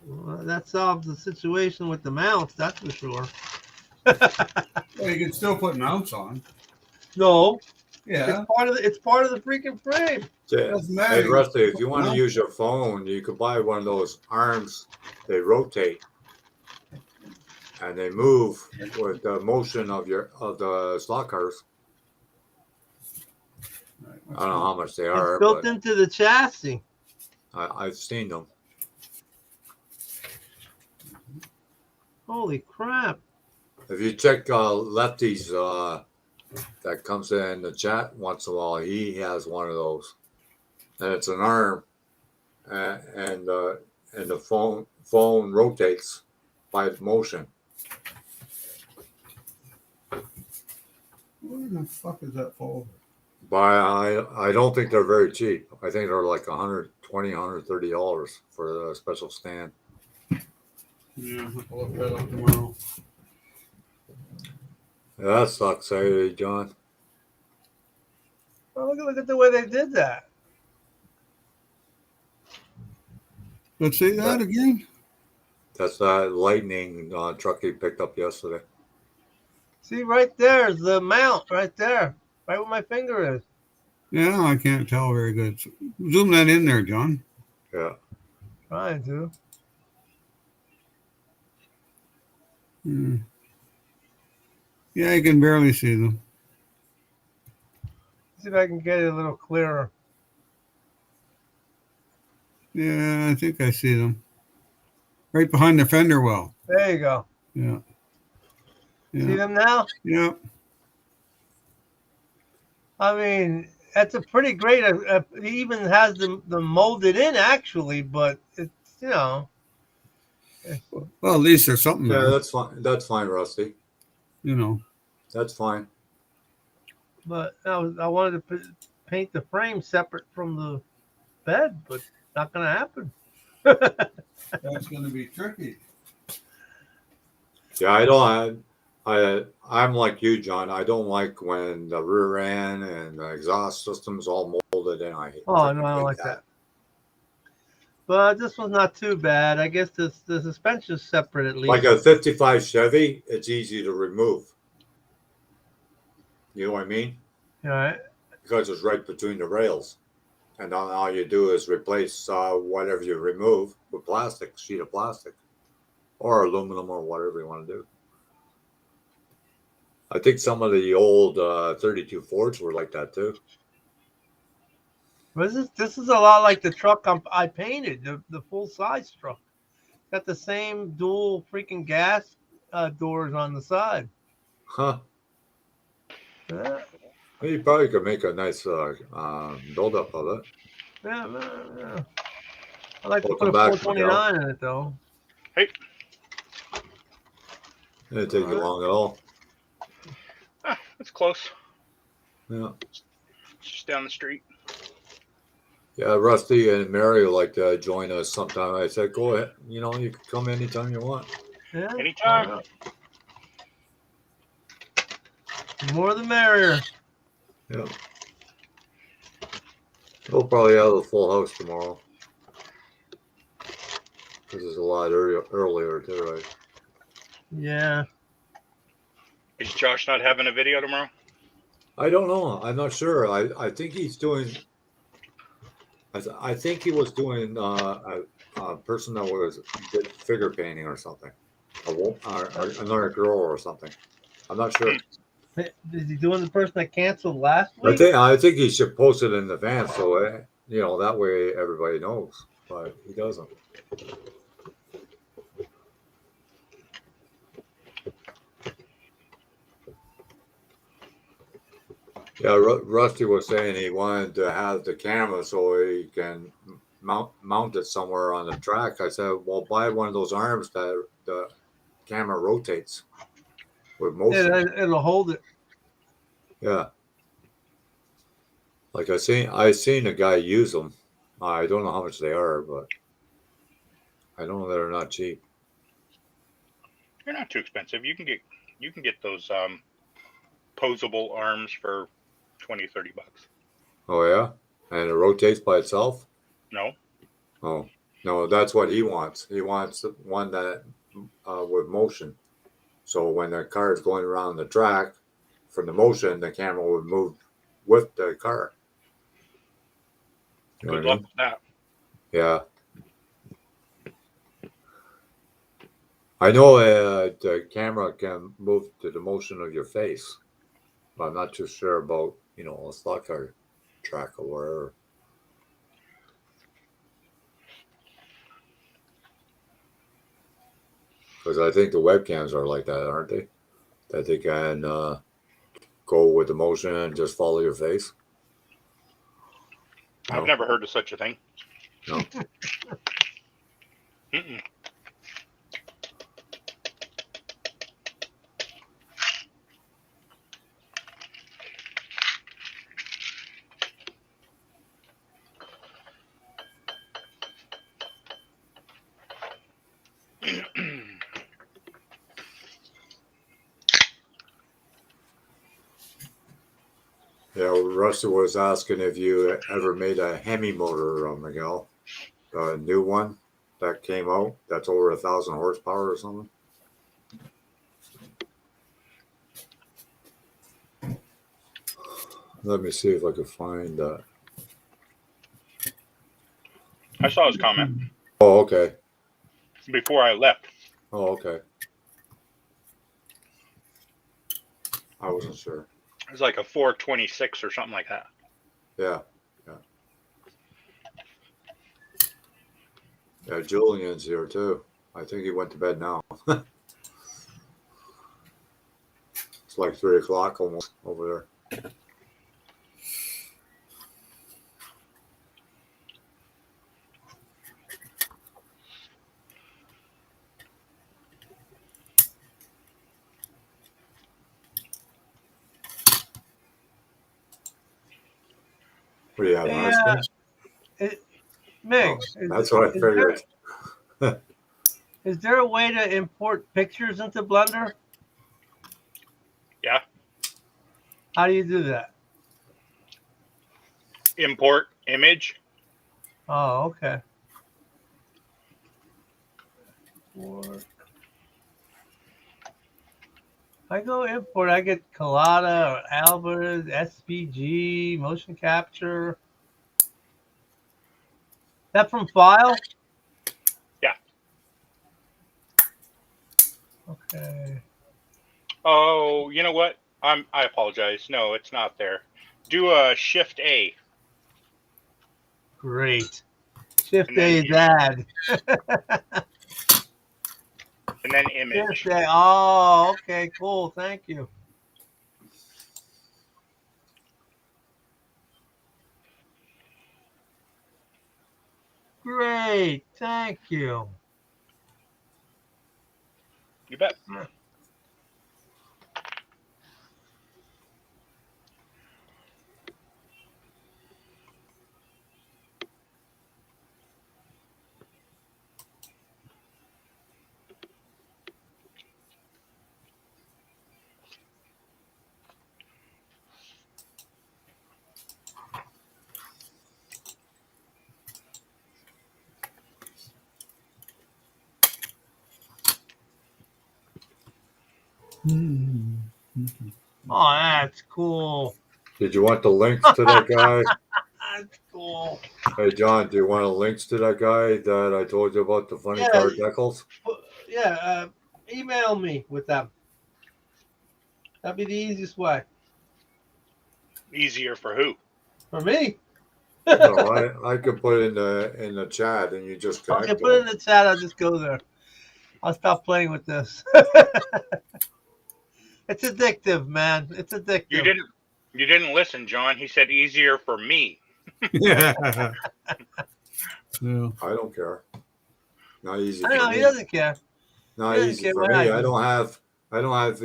Well, that solves the situation with the mounts, that's for sure. Well, you can still put mounts on. No. Yeah. It's part of the freaking frame. Doesn't matter. Hey Rusty, if you want to use your phone, you could buy one of those arms. They rotate and they move with the motion of the slot cars. I don't know how much they are. It's built but into the chassis. I've seen them. Holy crap. If you check Lefty's that comes in the chat once in a while, he has one of those, and it's an arm, and the phone rotates by motion. Where the fuck is that folder? But I don't think they're very cheap. I think they're like $120, $130 for a special stand. Yeah, I'll look that up tomorrow. Yeah, that sucks, eh, John? Well, look at the way they did that. Let's see that again. That's that Lightning truck he picked up yesterday. See, right there is the mount, right there. Right where my finger is. Yeah, I can't tell very good. Zoom that in there, John. Yeah. Trying to. Yeah, you can barely see them. See if I can get it a little clearer. Yeah, I think I see them. Right behind the fender well. There you go. Yeah. See them now? Yeah. I mean, that's a pretty great. It even has them molded in actually, but it's Well, at least there's something Yeah, there. that's fine. That's fine, Rusty. You know. That's fine. But I wanted to paint the frame separate from the bed, but not going to happen. That's going to be tricky. Yeah, I'm like you, John. I don't like when the rear end and the exhaust system's all molded in. Oh, no, I don't like that. But this one's not too bad. I guess the suspension's separate at least. Like a 55 Chevy, it's easy to remove. You know what I mean? All right. Because it's right between the rails. And then all you do is replace whatever you remove with plastic, sheet of plastic, or aluminum, or whatever you want to do. I think some of the old 32 Fords were like that too. This is a lot like the truck I painted, the full size truck. Got the same dual freaking gas doors on the side. Huh. Yeah. You probably could make a nice build-up of it. Yeah. I like to put Welcome a back, 429 in it though. Hey, It didn't take you long at all. it's close. Yeah. It's just down the street. Yeah, Rusty and Mary would like to join us sometime. I said, go ahead. You know, you can come anytime you want. Yeah. Anytime. The more the merrier. Yeah. We'll probably have a full house tomorrow. Because it's a lot earlier too, right? Yeah. Is Josh not having a video tomorrow? I don't know. I'm not sure. I think he's doing. I think he was doing a person that did figure painting or something, or another girl or something. I'm not sure. Is he doing the person that canceled last week? I think he should post it in advance so that way everybody knows. But he doesn't. Yeah, Rusty was saying he wanted to have the camera so he can mount it somewhere on the track. I said, well, buy one of those arms that the camera rotates with motion. It'll hold it. Yeah. Like I seen a guy use them. I don't know how much they are, but I know they're not cheap. They're not too expensive. You can get those posable arms for $20-$30. Oh yeah, and it rotates by itself. No. Oh no, that's what he wants. He wants one that with motion. So when the car is going around the track, from the motion, the camera would move with the car. You know Good what I luck mean? with that. Yeah. I know the camera can move to the motion of your face, but I'm not too sure about, a stock car track or wherever. Because I think the webcams are like that, aren't they? That they can go with the motion and just follow your face. No? I've never heard of such a thing. No. Mm-mm. Yeah, Rusty was asking if you ever made a Hemi motor, Miguel. A new one that came out that's over 1,000 horsepower or something. Let me see if I can find that. I saw his comment Oh, okay. before I left. Oh, okay. I wasn't sure. It was like a 426 or something like that. Yeah. Yeah, Julian's here too. I think he went to bed now. It's like 3 o'clock almost over there. What do you have, Hey, high school? Mig, Oh, that's what I figured. is there a way to import pictures into Blender? Yeah. How do you do that? Import image. Oh, okay. Import. I go import, I get Collada or Alvarez, SVG, motion capture. That from file? Yeah. Okay. Oh, you know what? I apologize. No, it's not there. Do a Shift A. Great. Shift And then A is add. and then image. Shift A. Oh, okay, cool. Thank you. Great. Thank you. You bet. Oh, that's cool. Did you want the links to that guy? That's cool. Hey, John, do you want the links to that guy that I told you about, the funny Yeah. car decals? Yeah, email me with them. That'd be the easiest way. Easier for who? For me. No, I could put it in the chat and you just connect Okay, to put it him. in the chat. I'll just go there. I'll stop playing with this. It's addictive, man. It's addictive. You didn't listen, John. He said easier for me. Yeah. Yeah. I don't care. Not easy I for know me. he doesn't care. Not He doesn't easy care for what me. I do. I don't have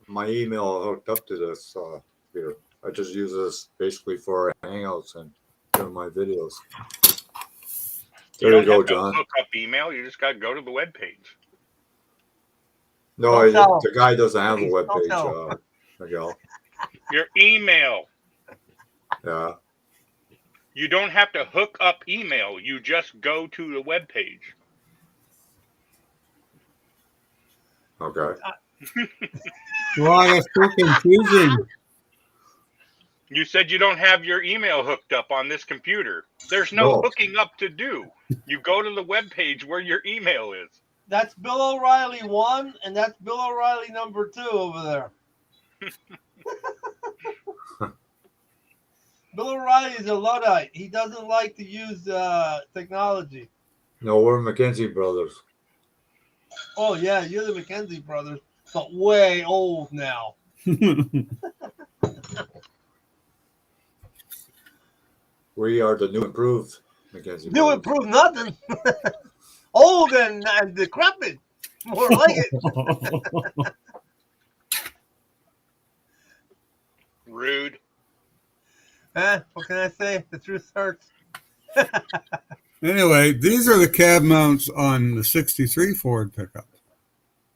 my email hooked up to this here. I just use this basically for hangouts and doing my videos. You There you don't go, have to John. hook up email. You just got to go to the web page. No, Don't tell the guy doesn't have a Please, web don't page, tell. Miguel. Your email. Yeah. You don't have to hook up email. You just go to the web page. Okay. Wow, that's so confusing. You said you don't have your email hooked up on this computer. There's no No. hooking up to do. You go to the web page where your email is. That's Bill O'Reilly 1, and that's Bill O'Reilly number 2 over there. Bill O'Reilly is a Luddite. He doesn't like to use technology. No, we're McKenzie brothers. Oh, yeah, you're the McKenzie brothers, but way old now. We are the new improved McKenzie New brothers. improve nothing. Old and decrepit. More like it. Rude. What can I say? The truth hurts. Anyway, these are the cab mounts on the 63 Ford pickup.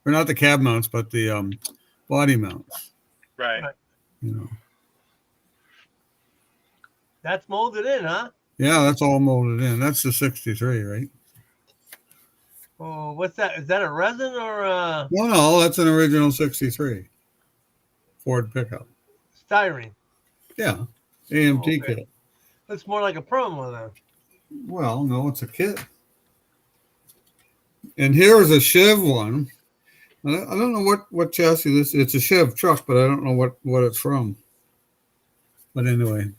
Or not the cab mounts, but the body mounts. Right. You know. That's molded in, huh? Yeah, that's all molded in. That's the 63, right? Oh, what's that? Is that a resin or a No, that's an original 63 Ford pickup. styrene? Yeah, AMT Okay. kit. Looks more like a promo then. Well, no, it's a kit. And here's a Chev one. I don't know what chassis this is. It's a Chev truck, but I don't know what it's from. But anyway,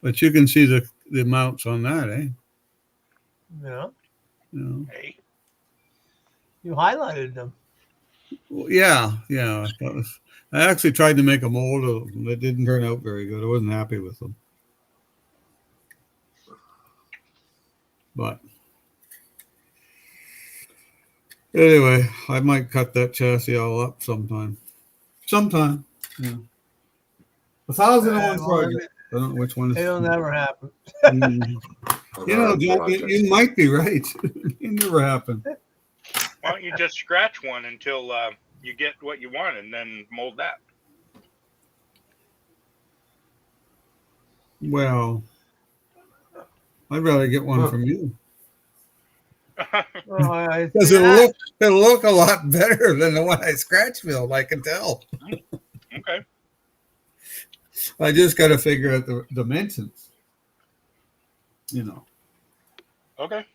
but you can see the mounts on that, eh? Yeah. You know. Hey. You highlighted them. Well, yeah. I actually tried to make a mold of them. It didn't turn out very good. I wasn't happy with them. But anyway, I might cut that chassis all up sometime. Yeah. 1,001 Well, project. I don't know which one is. It'll never happen. Mm. You know, Another John, project. you might be right. It never happened. Why don't you just scratch one until you get what you want, and then mold that? Well, I'd rather get one from you Oh, I because see that. it'll look a lot better than the one I scratch built. I can tell. Okay. I just got to figure out the dimensions. You know. Okay.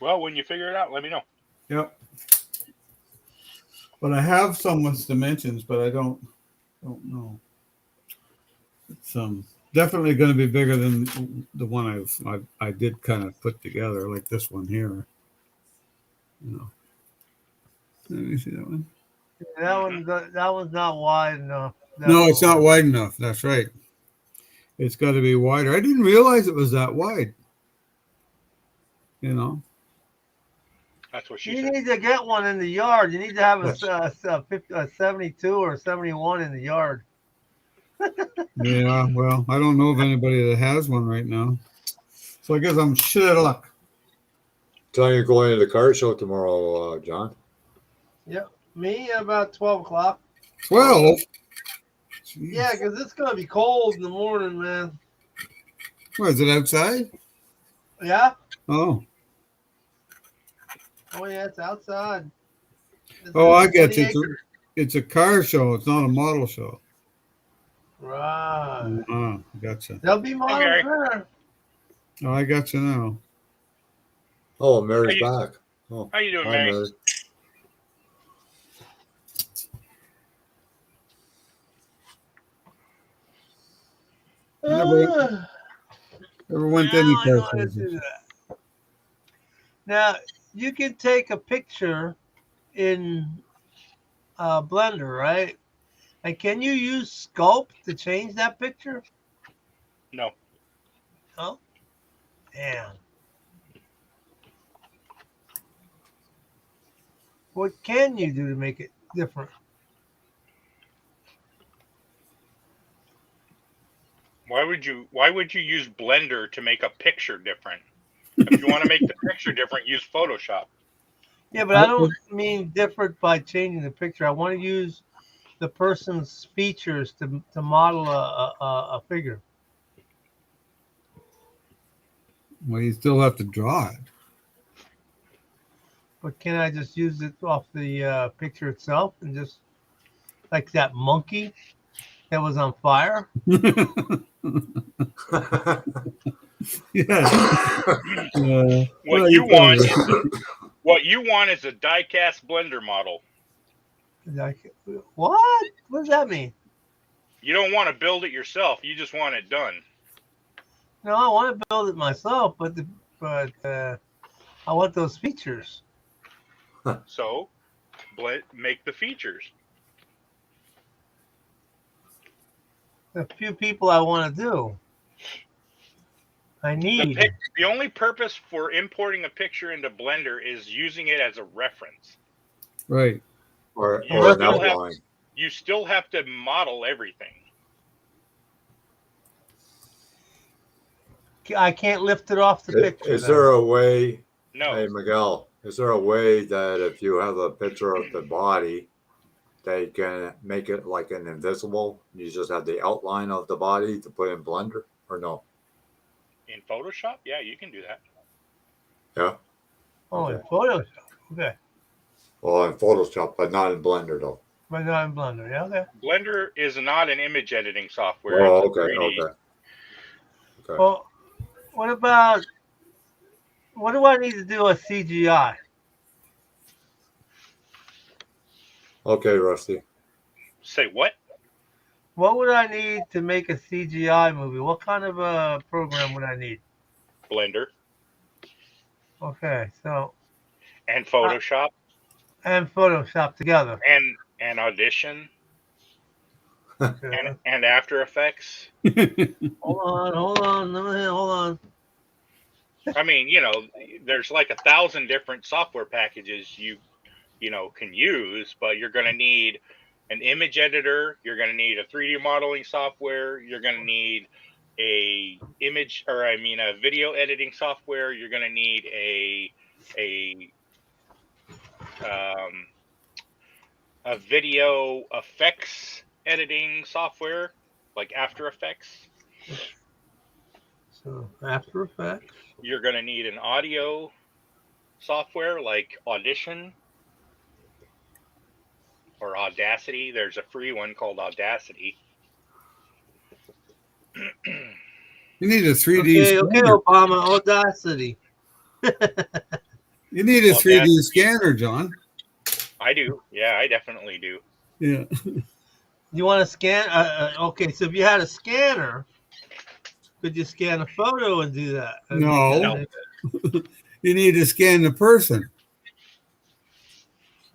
Well, when you figure it out, let me know. Yep. But I have someone's dimensions, but I don't know. It's definitely going to be bigger than the one I did kind of put together, like this one here. You know. Let me see that one. That one's not wide enough. No, it's not Definitely. wide enough. That's right. It's got to be wider. I didn't realize it was that wide. You know. That's what she You said. need to get one in the yard. You need to have a 72 or 71 in the yard. Yeah. Well, I don't know of anybody that has one right now. So I guess I'm shit out of luck. Telling you going to the car show tomorrow, John. Yep. Me about 12 o'clock. 12. Yeah, because it's going to be cold in the morning, man. What is it outside? Yeah? Oh. Oh, yeah, it's outside. Oh, I get 20 you. acres. It's a car show. It's not a model show. Right. Gotcha. There'll be Hey, models Mary. there. Oh, I got you now. Oh, Mary's back. Oh, How you doing, hi, Mary? Mary. Never went to Now any I know car how to shows. do that. Now, you can take a picture in Blender, right? And can you use Sculpt to change that picture? No. Oh, damn. What can you do to make it different? Why would you use Blender to make a picture different? If you want to make the picture different, use Photoshop. Yeah, but I don't mean different by changing the picture. I want to use the person's features to model a figure. Well, you still have to draw it. But can I just use it off the picture itself and just like that monkey that was on fire? Yeah. What Well, you want probably- is what you want is a die-cast Blender model. Like, what? What does that mean? You don't want to build it yourself. You just want it done. No, I want to build it myself, but I want those features. So, make the features. The few people I want to do. I need. The only purpose for importing a picture into Blender is using it as a reference. Right. or You an still have- outline. You still have to model everything. I can't lift it off the picture. Is there a way, No. hey, Miguel, is there a way that if you have a picture of the body, they can make it like an invisible? You just have the outline of the body to put in Blender, or no? In Photoshop? Yeah, you can do that. Yeah. Oh, in Okay. Photoshop. Okay. Well, in Photoshop, but not in Blender, though. But not in Blender. Yeah, okay. Blender is not an image editing software. Oh, It's a okay, 3D. okay. Okay. Well, what do I need to do with CGI? Okay, Rusty. Say what? What would I need to make a CGI movie? What kind of a program would I need? Blender Okay, so and Photoshop and Photoshop together. and Audition Okay. and After Effects. Hold on. I mean, there's like 1,000 different software packages you can use, but you're going to need an image editor. You're going to need a 3D modeling software. You're going to need a video editing software. You're going to need a video effects editing software like After Effects. So After Effects. You're going to need an audio software like Audition or Audacity. There's a free one called Audacity. You need a 3D Okay, scanner. Obama, Audacity. You need a Audacity. 3D scanner, John. I do. Yeah, I definitely do. Yeah. You want to scan? Okay, so if you had a scanner, could you scan a photo and do that? No. You need to scan the person.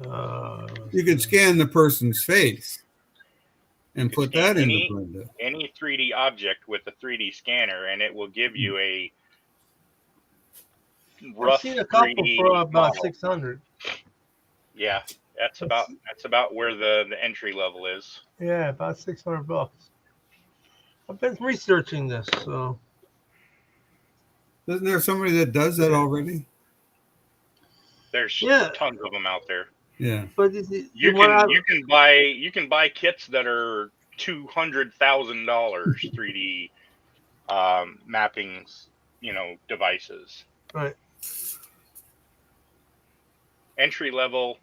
You could scan the person's face and put that in the blender. Any 3D object with a 3D scanner, and it will give you a rough. I've seen a couple 3D for about model. 600. Yeah, that's about where the entry level is. Yeah, about $600. I've been researching this, so. Isn't there somebody that does that already? There's tons of them out there. Yeah, but you can buy kits that are $200,000 3D mappings, devices. Right. Entry level,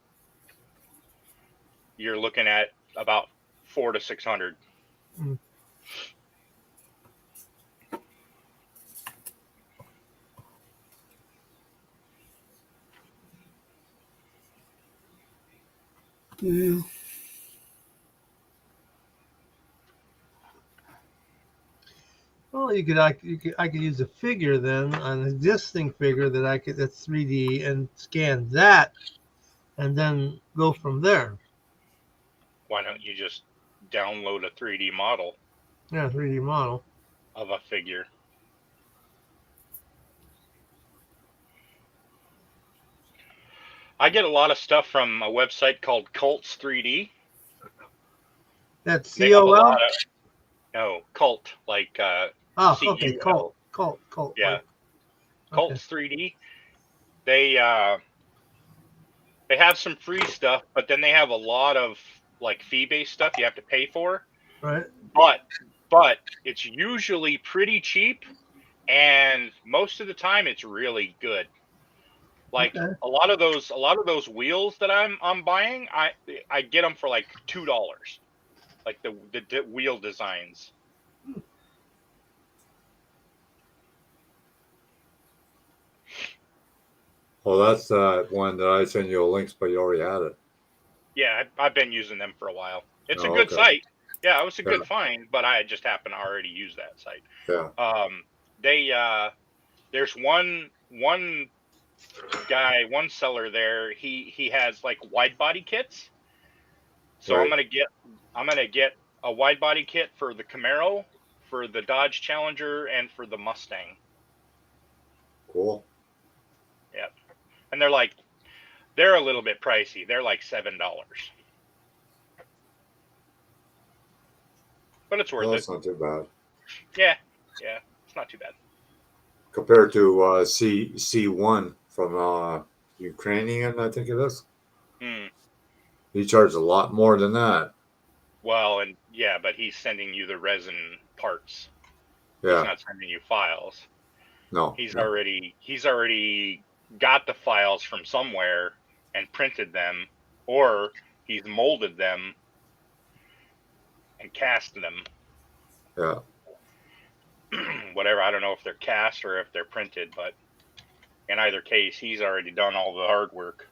you're looking at about $400 to $600. Mm. Yeah. Well, I could use a figure then, an existing figure that's 3D and scan that, and then go from there. Why don't you just download a 3D model? Yeah, 3D model of a figure. I get a lot of stuff from a website called Cults 3D. That's COL? No, Cult, like okay, Cult. Yeah. Like, Cults 3D. They have some free stuff, but then they have a lot of like fee-based stuff you have to pay for. Right. But it's usually pretty cheap, and most of the time it's really good. Like a lot of those wheels that I'm buying, I get them for like $2. Like the wheel designs. Well, that's one that I sent you a link, but you already had it. Yeah, I've been using them for a while. It's a good site. Yeah, it was a good find, but I just happen to already use that site. Yeah. There's one guy, one seller there. He has like wide body kits. So right. I'm gonna get a wide body kit for the Camaro, for the Dodge Challenger, and for the Mustang. Cool. Yep. And they're a little bit pricey. They're like $7. But it's worth it. That's not too bad. Yeah, it's not too bad. Compared to C1 from Ukrainian, I think it is. He charged a lot more than that. Well, and yeah, but he's sending you the resin parts. Yeah. He's not sending you files. No. He's already got the files from somewhere and printed them, or he's molded them and cast them. Yeah. Whatever. I don't know if they're cast or if they're printed, but in either case, he's already done all the hard work.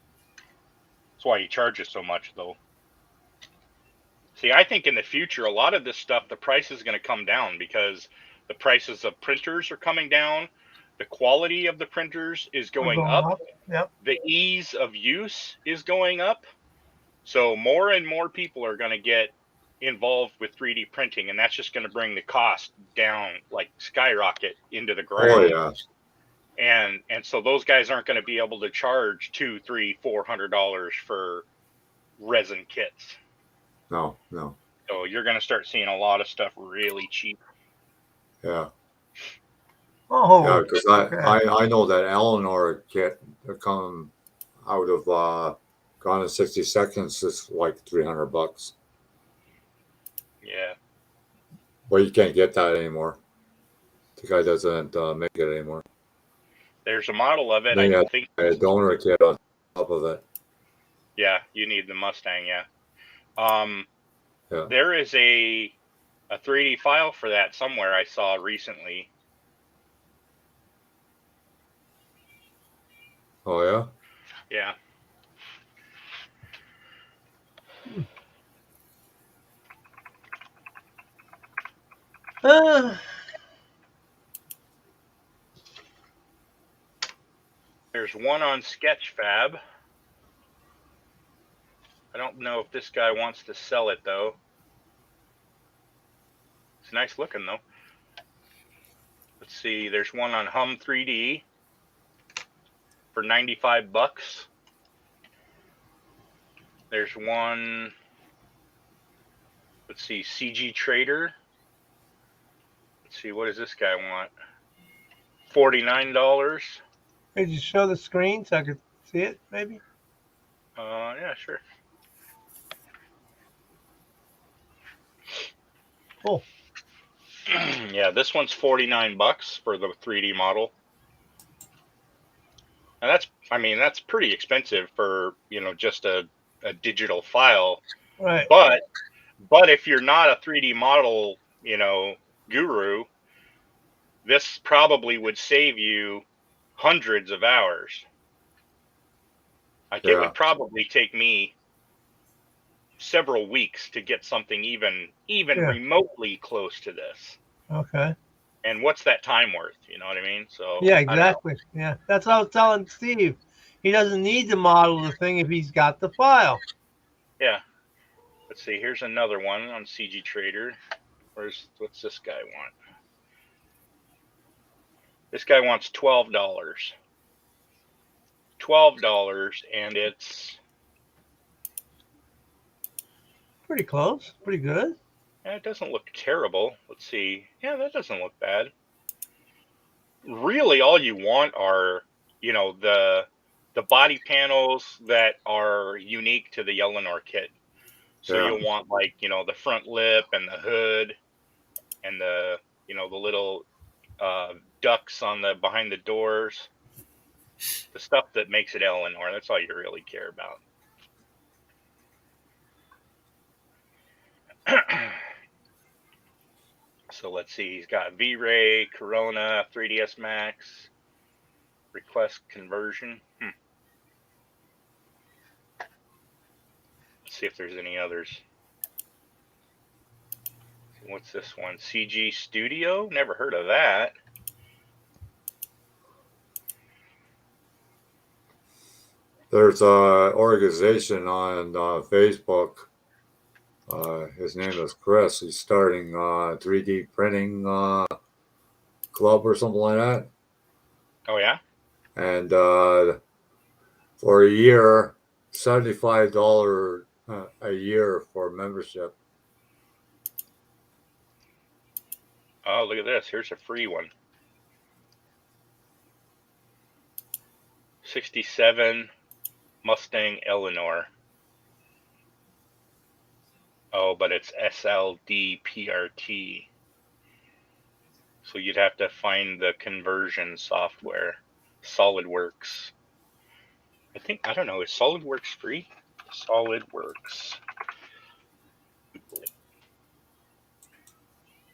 That's why he charges so much, though. See, I think in the future, a lot of this stuff, the price is going to come down because the prices of printers are coming down. The quality of the printers is going up. Yep. The ease of use is going up. So more and more people are going to get involved with 3D printing, and that's just going to bring the cost down, like skyrocket into the ground. Oh, yeah. And so those guys aren't going to be able to charge $200, $300, $400 for resin kits. No. So you're going to start seeing a lot of stuff really cheap. Yeah. Oh, Yeah, because okay. I know that Eleanor kit come out of Gone in 60 Seconds is like $300. Yeah. Well, you can't get that anymore. The guy doesn't make it anymore. There's a model of it. Then I you have think. a donor kit on top of it. Yeah, you need the Mustang. Yeah. Yeah. There is a 3D file for that somewhere I saw recently. Oh yeah. Yeah. Uh, There's one on Sketchfab. I don't know if this guy wants to sell it though. It's nice looking though. Let's see. There's one on Hum 3D for $95. There's one. Let's see. CG Trader. Let's see. What does this guy want? $49. could you show the screen so I could see it, maybe? Yeah, sure. Cool. Yeah, this one's $49 for the 3D model. And that's pretty expensive for, just a digital file. Right. But if you're not a 3D model, guru, this probably would save you hundreds of hours. Like it Yeah. would probably take me several weeks to get something even Yeah. remotely close to this. Okay. And what's that time worth? You know what I mean? So Yeah, I don't know. exactly. Yeah, that's what I was telling Steve. He doesn't need to model the thing if he's got the file. Yeah. Let's see. Here's another one on CG Trader. What's this guy want? This guy wants $12. $12, and it's Pretty close. Pretty good. it doesn't look terrible. Let's see. Yeah, that doesn't look bad. Really, all you want are the body panels that are unique to the Eleanor kit. So Yeah. you'll want like the front lip and the hood and the the little ducks on the behind the doors. The stuff that makes it Eleanor. That's all you really care about. So let's see. He's got V-Ray, Corona, 3ds Max, request conversion. Let's see if there's any others. What's this one? CG Studio? Never heard of that. There's an organization on Facebook. His name is Chris. He's starting 3D printing club or something like that. Oh yeah. And for a year, $75 a year for membership. Oh, look at this. Here's a free one. 67 Mustang Eleanor. Oh, but it's SLD PRT. So you'd have to find the conversion software. SolidWorks. I don't know, is SolidWorks free? SolidWorks.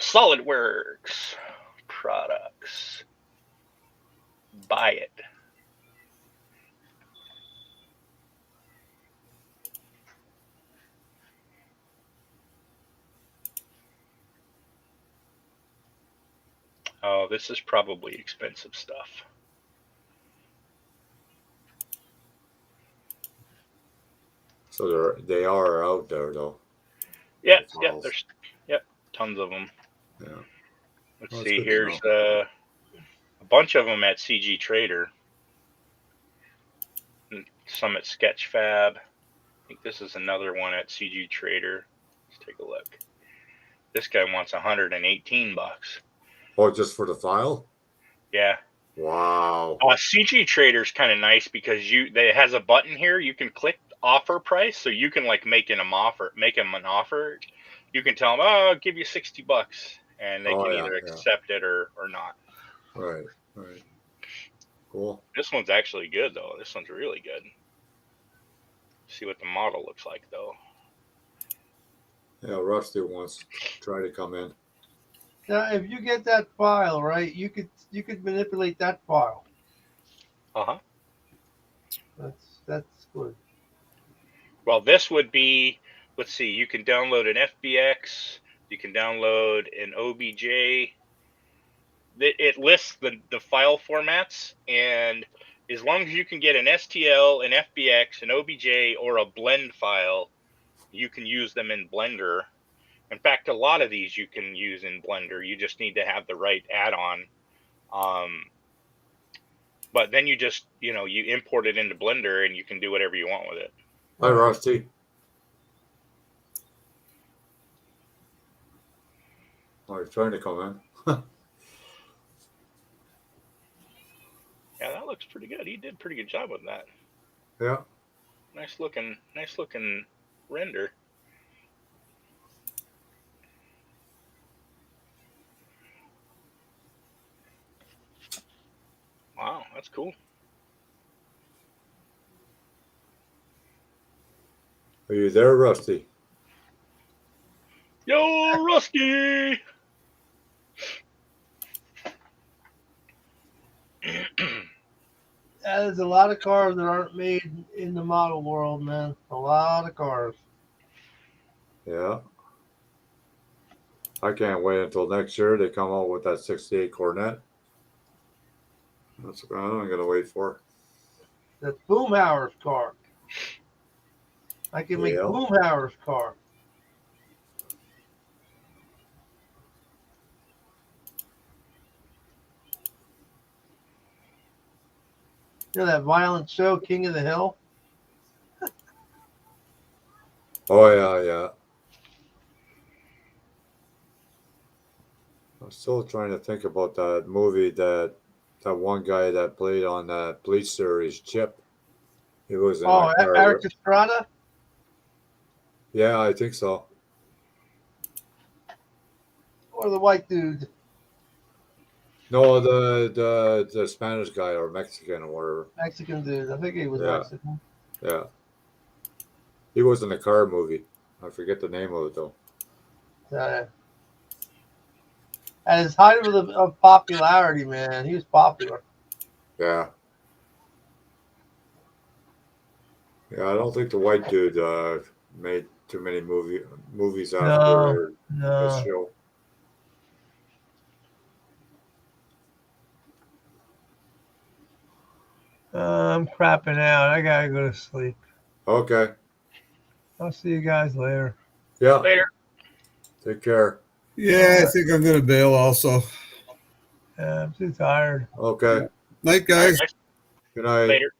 SolidWorks products. Buy it. Oh, this is probably expensive stuff. So they are out there though. Yeah, there's tons of them. Yeah. Let's Well, see, here's a bunch of them at CG Trader. And some at Sketchfab. I think this is another one at CG Trader. take a look. This guy wants $118. Oh, just for the file? Yeah. Wow. CG Trader's kind of nice because it has a button here. You can click offer price, so you can like make him an offer. You can tell them, "Oh, I'll give you $60," and they can either accept it or not. Right. Cool. This one's actually good though. This one's really good. See what the model looks like though. Yeah, Rusty wants to try to come in. Now, if you get that file right, you could manipulate that file. That's good. Well, this would be. Let's see. You can download an FBX. You can download an OBJ. It lists the file formats, and as long as you can get an STL, an FBX, an OBJ, or a blend file, you can use them in Blender. In fact, a lot of these you can use in Blender. You just need to have the right add-on. But then you just, you import it into Blender and you can do whatever you want with it. Hi, Rusty. Oh, he's trying to come in. Yeah, that looks pretty good. He did a pretty good job with that. Yeah. Nice looking render. Wow, that's cool. Are you there, Rusty? Yo, Rusty! There's a lot of cars that aren't made in the model world, man. A lot of cars. Yeah. I can't wait until next year they come out with that 68 Cornet. That's what I'm going to wait for. That's Boomhauer's car. I can make Boomhauer's car. You know that violent show, King of the Hill? Oh, yeah. I'm still trying to think about that movie that one guy that played on that Bleach series, Chip. He was in Eric Estrada? Yeah, I think so. Or the white dude? No, the Spanish guy or Mexican or whatever. Mexican dude. I think he was Mexican. Yeah. He was in a car movie. I forget the name of it though. At his height of popularity, man, he was popular. Yeah. Yeah, I don't think the white dude made too many movies after this show. I'm crapping out. I gotta go to sleep. Okay. I'll see you guys later. Yeah. Later. Take care. Yeah, I think I'm gonna bail also. Yeah, I'm too tired. Okay. Night, guys. Good night. Later.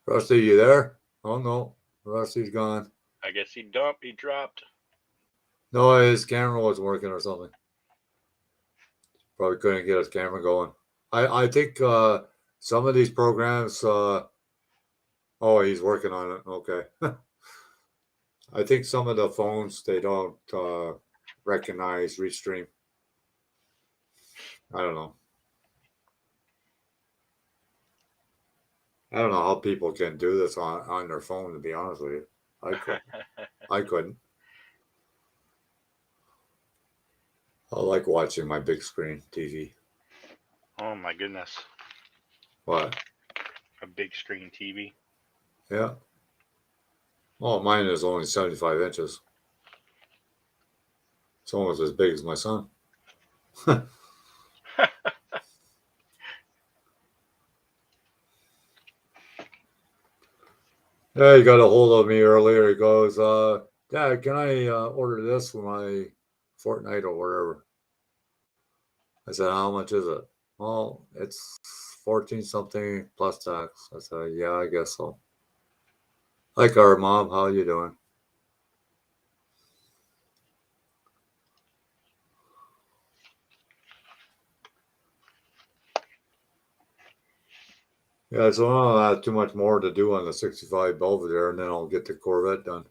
Rusty, you there? Oh no, Rusty's gone. I guess he dropped. No, his camera wasn't working or something. Probably couldn't get his camera going. I think some of these programs. Oh, he's working on it. Okay. I think some of the phones they don't recognize Restream. I don't know. I don't know how people can do this on their phone. To be honest with you, I couldn't. I like watching my big screen TV. Oh my goodness. What? A big screen TV. Yeah. Oh, mine is only 75 inches. It's almost as big as my son. Yeah, he got a hold of me earlier. He goes, Dad, can I order this for my Fortnite or whatever? I said, how much is it? Well, it's 14 something plus tax. I said, yeah, I guess so. Hi, car mom, how you doing? Yeah, so I don't have too much more to do on the 65 Belvedere, and then I'll get the Corvette done.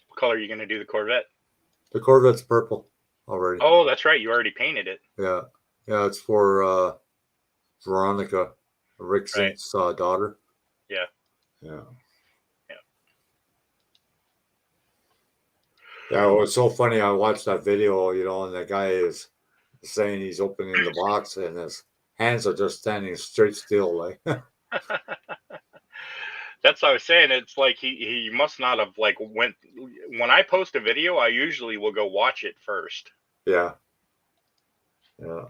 What color are you going to do the Corvette? The Corvette's purple already. Oh, that's right. You already painted it. Yeah. Yeah, it's for Veronica, Rick Right. Zink's daughter. Yeah. Yeah. Yeah. Yeah, it was so funny. I watched that video, and the guy is saying he's opening the box and his hands are just standing straight still. Like, That's what I was saying. It's like he must not have like when I post a video, I usually will go watch it first. yeah. Yeah.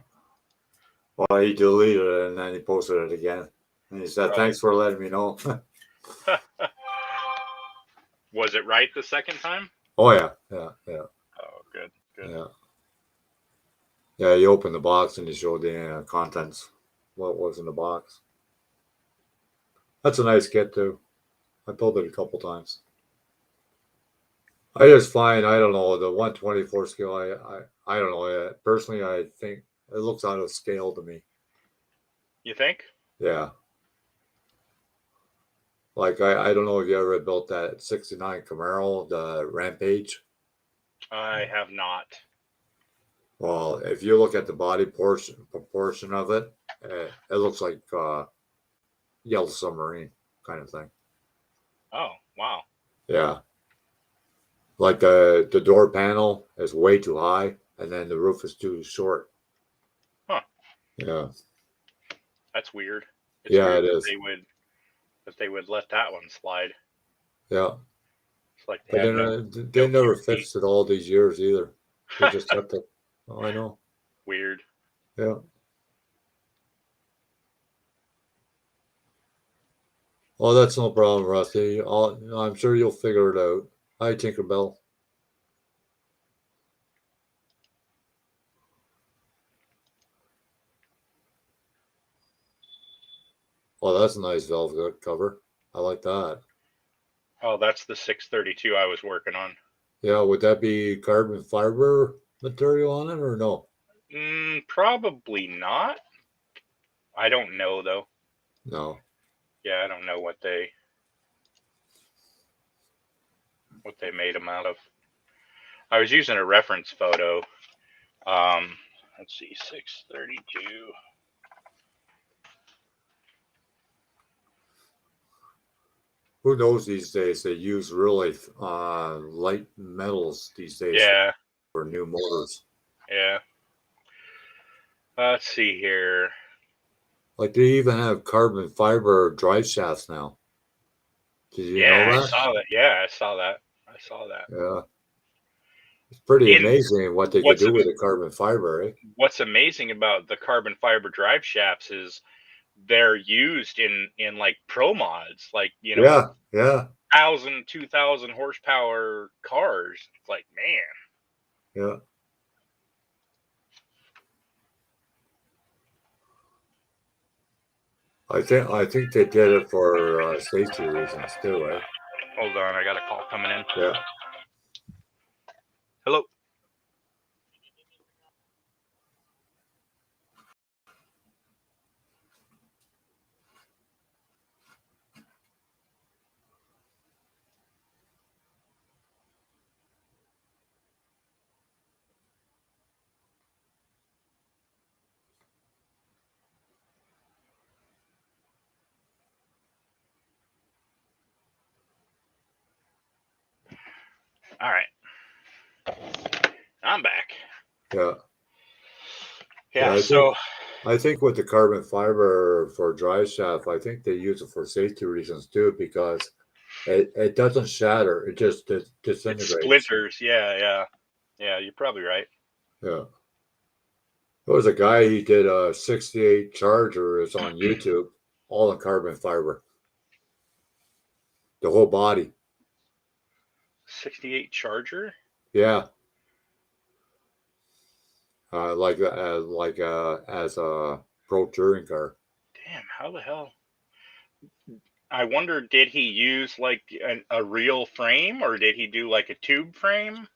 Well, he deleted it and then he posted it again. And he said, "Thanks for letting me know." Was it right the second time? Oh, yeah. Yeah. Yeah. Oh, good. Good. Yeah. Yeah, he opened the box and he showed the contents, what was in the box. That's a nice kit, too. I pulled it a couple times. I just find, I don't know, the 124 scale, I don't know. Personally, I think it looks out of scale to me. You think? Yeah. Like, I don't know if you ever built that 69 Camaro, the Rampage. I have not. Well, if you look at the body proportion of it, it looks like Yellow Submarine kind of thing. Oh, wow. Yeah. Like the door panel is way too high, and then the roof is too short. Huh. Yeah. That's weird. It's Yeah, weird it that is. they would let that one slide. Yeah. It's like But they have then no they never QC. fixed it all these years either. They just kept it. Oh, I know. Weird. Yeah. Oh, that's no problem, Rusty. I'm sure you'll figure it out. Hi, Tinkerbell. Oh, that's a nice velvet cover. I like that. Oh, that's the 632 I was working on. Yeah, would that be carbon fiber material on it or no? Probably not. I don't know though. No. Yeah, I don't know what they made them out of. I was using a reference photo. Let's see, 632. Who knows these days? They use really light metals these days Yeah, for new motors. yeah. Let's see here. Like they even have carbon fiber drive shafts now. Did you know Yeah, I that? saw that. Yeah, I saw that. I saw that. Yeah. It's pretty In amazing what they could do with the carbon fiber, eh? what's amazing about the carbon fiber drive shafts is they're used in like pro mods, like Yeah, yeah, 2,000 horsepower cars. It's like, man, yeah. I think they did it for safety reasons too, eh? hold on, I got a call coming in. Yeah. Hello. All right, I'm back. Yeah. Yeah. I think with the carbon fiber for drive shaft, I think they use it for safety reasons too, because it doesn't shatter; it just disintegrates. It splinters. Yeah. You're probably right. Yeah. There was a guy, he did a 68 Charger. It's on YouTube, all in carbon fiber. The whole body. 68 Charger. Yeah. As a pro touring car. Damn, how the hell? I wonder, did he use like a real frame, or did he do like a tube frame?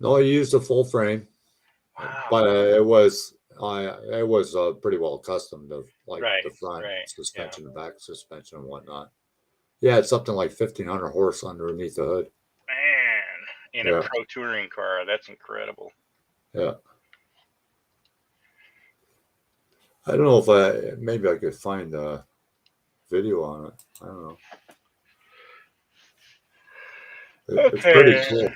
No, he used a full frame, Wow. but it was it was pretty well accustomed to like Right, the front right, yeah. suspension, the back suspension, and whatnot. Yeah, it's something like 1,500 horse underneath the hood. Man, in a Yeah, pro touring car, that's incredible. yeah. I don't know if maybe I could find a video on it. I don't know. It's pretty Okay. cool.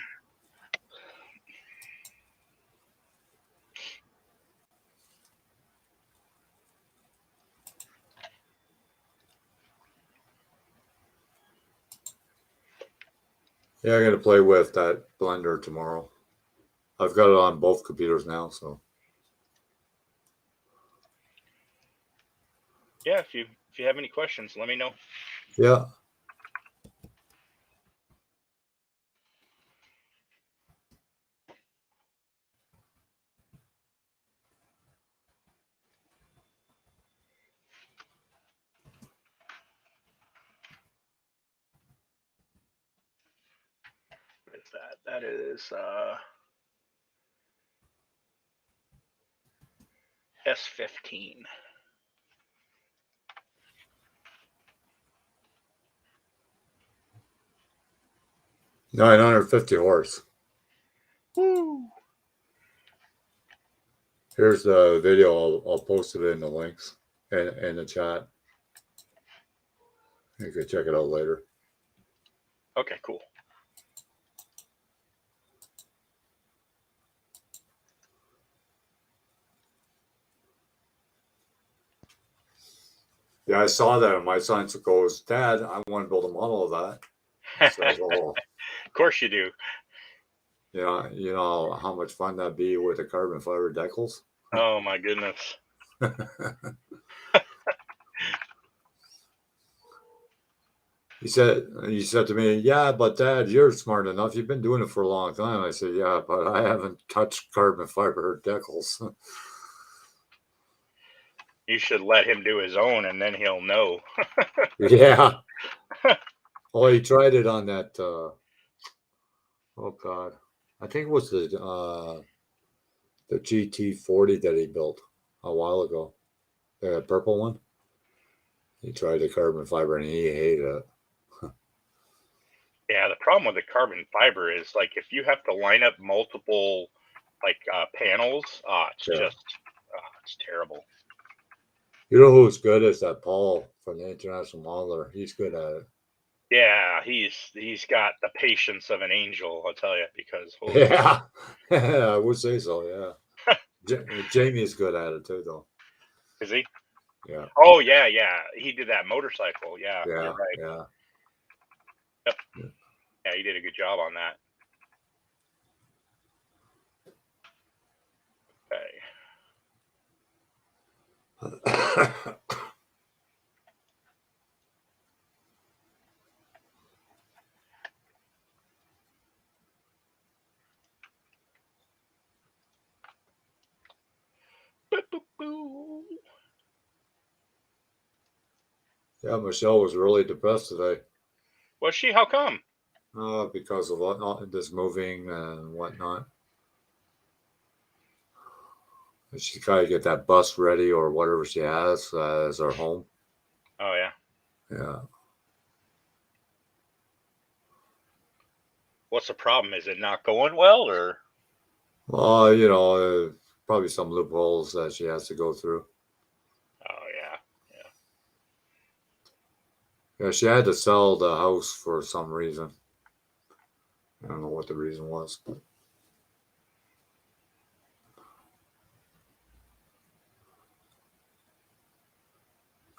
Yeah, I'm gonna play with that blender tomorrow. I've got it on both computers now, so Yeah, if you have any questions, let me know. yeah. What is that? That is S15. 950 horse. Woo! Here's the video. I'll post it in the links in the chat. You can check it out later. Okay, cool. Yeah, I saw that, and my son goes, "Dad, I want to build a model of that." I said, "Oh, Of course you do. you know how much fun that'd be with the carbon fiber decals." Oh my goodness. He said to me, "Yeah, but Dad, you're smart enough. You've been doing it for a long time." I said, "Yeah, but I haven't touched carbon fiber decals." You should let him do his own, and then he'll know. Yeah. Oh, he tried it on that. Oh God, I think it was the GT40 that he built a while ago. The purple one. He tried the carbon fiber and he hated it. Yeah, the problem with the carbon fiber is like if you have to line up multiple like panels, it's Yeah. just it's terrible. You know who's good is that Paul from the International Modeler. He's good at it. Yeah, he's got the patience of an angel, I'll tell you, because holy Yeah, I would say so. Yeah, Jamie's good at it too, though. is he? Yeah, Oh yeah, he did that motorcycle. Yeah, yeah, you're right. yeah. Yep. Yeah, he did a good job on that. Okay. Yeah, Michelle was really depressed today. Was she? How come? Because of this moving and whatnot. She's got to get that bus ready or whatever she has as her home. Oh yeah. Yeah. What's the problem? Is it not going well, or? Well, probably some loopholes that she has to go through. Oh yeah. Yeah, she had to sell the house for some reason. I don't know what the reason was. But...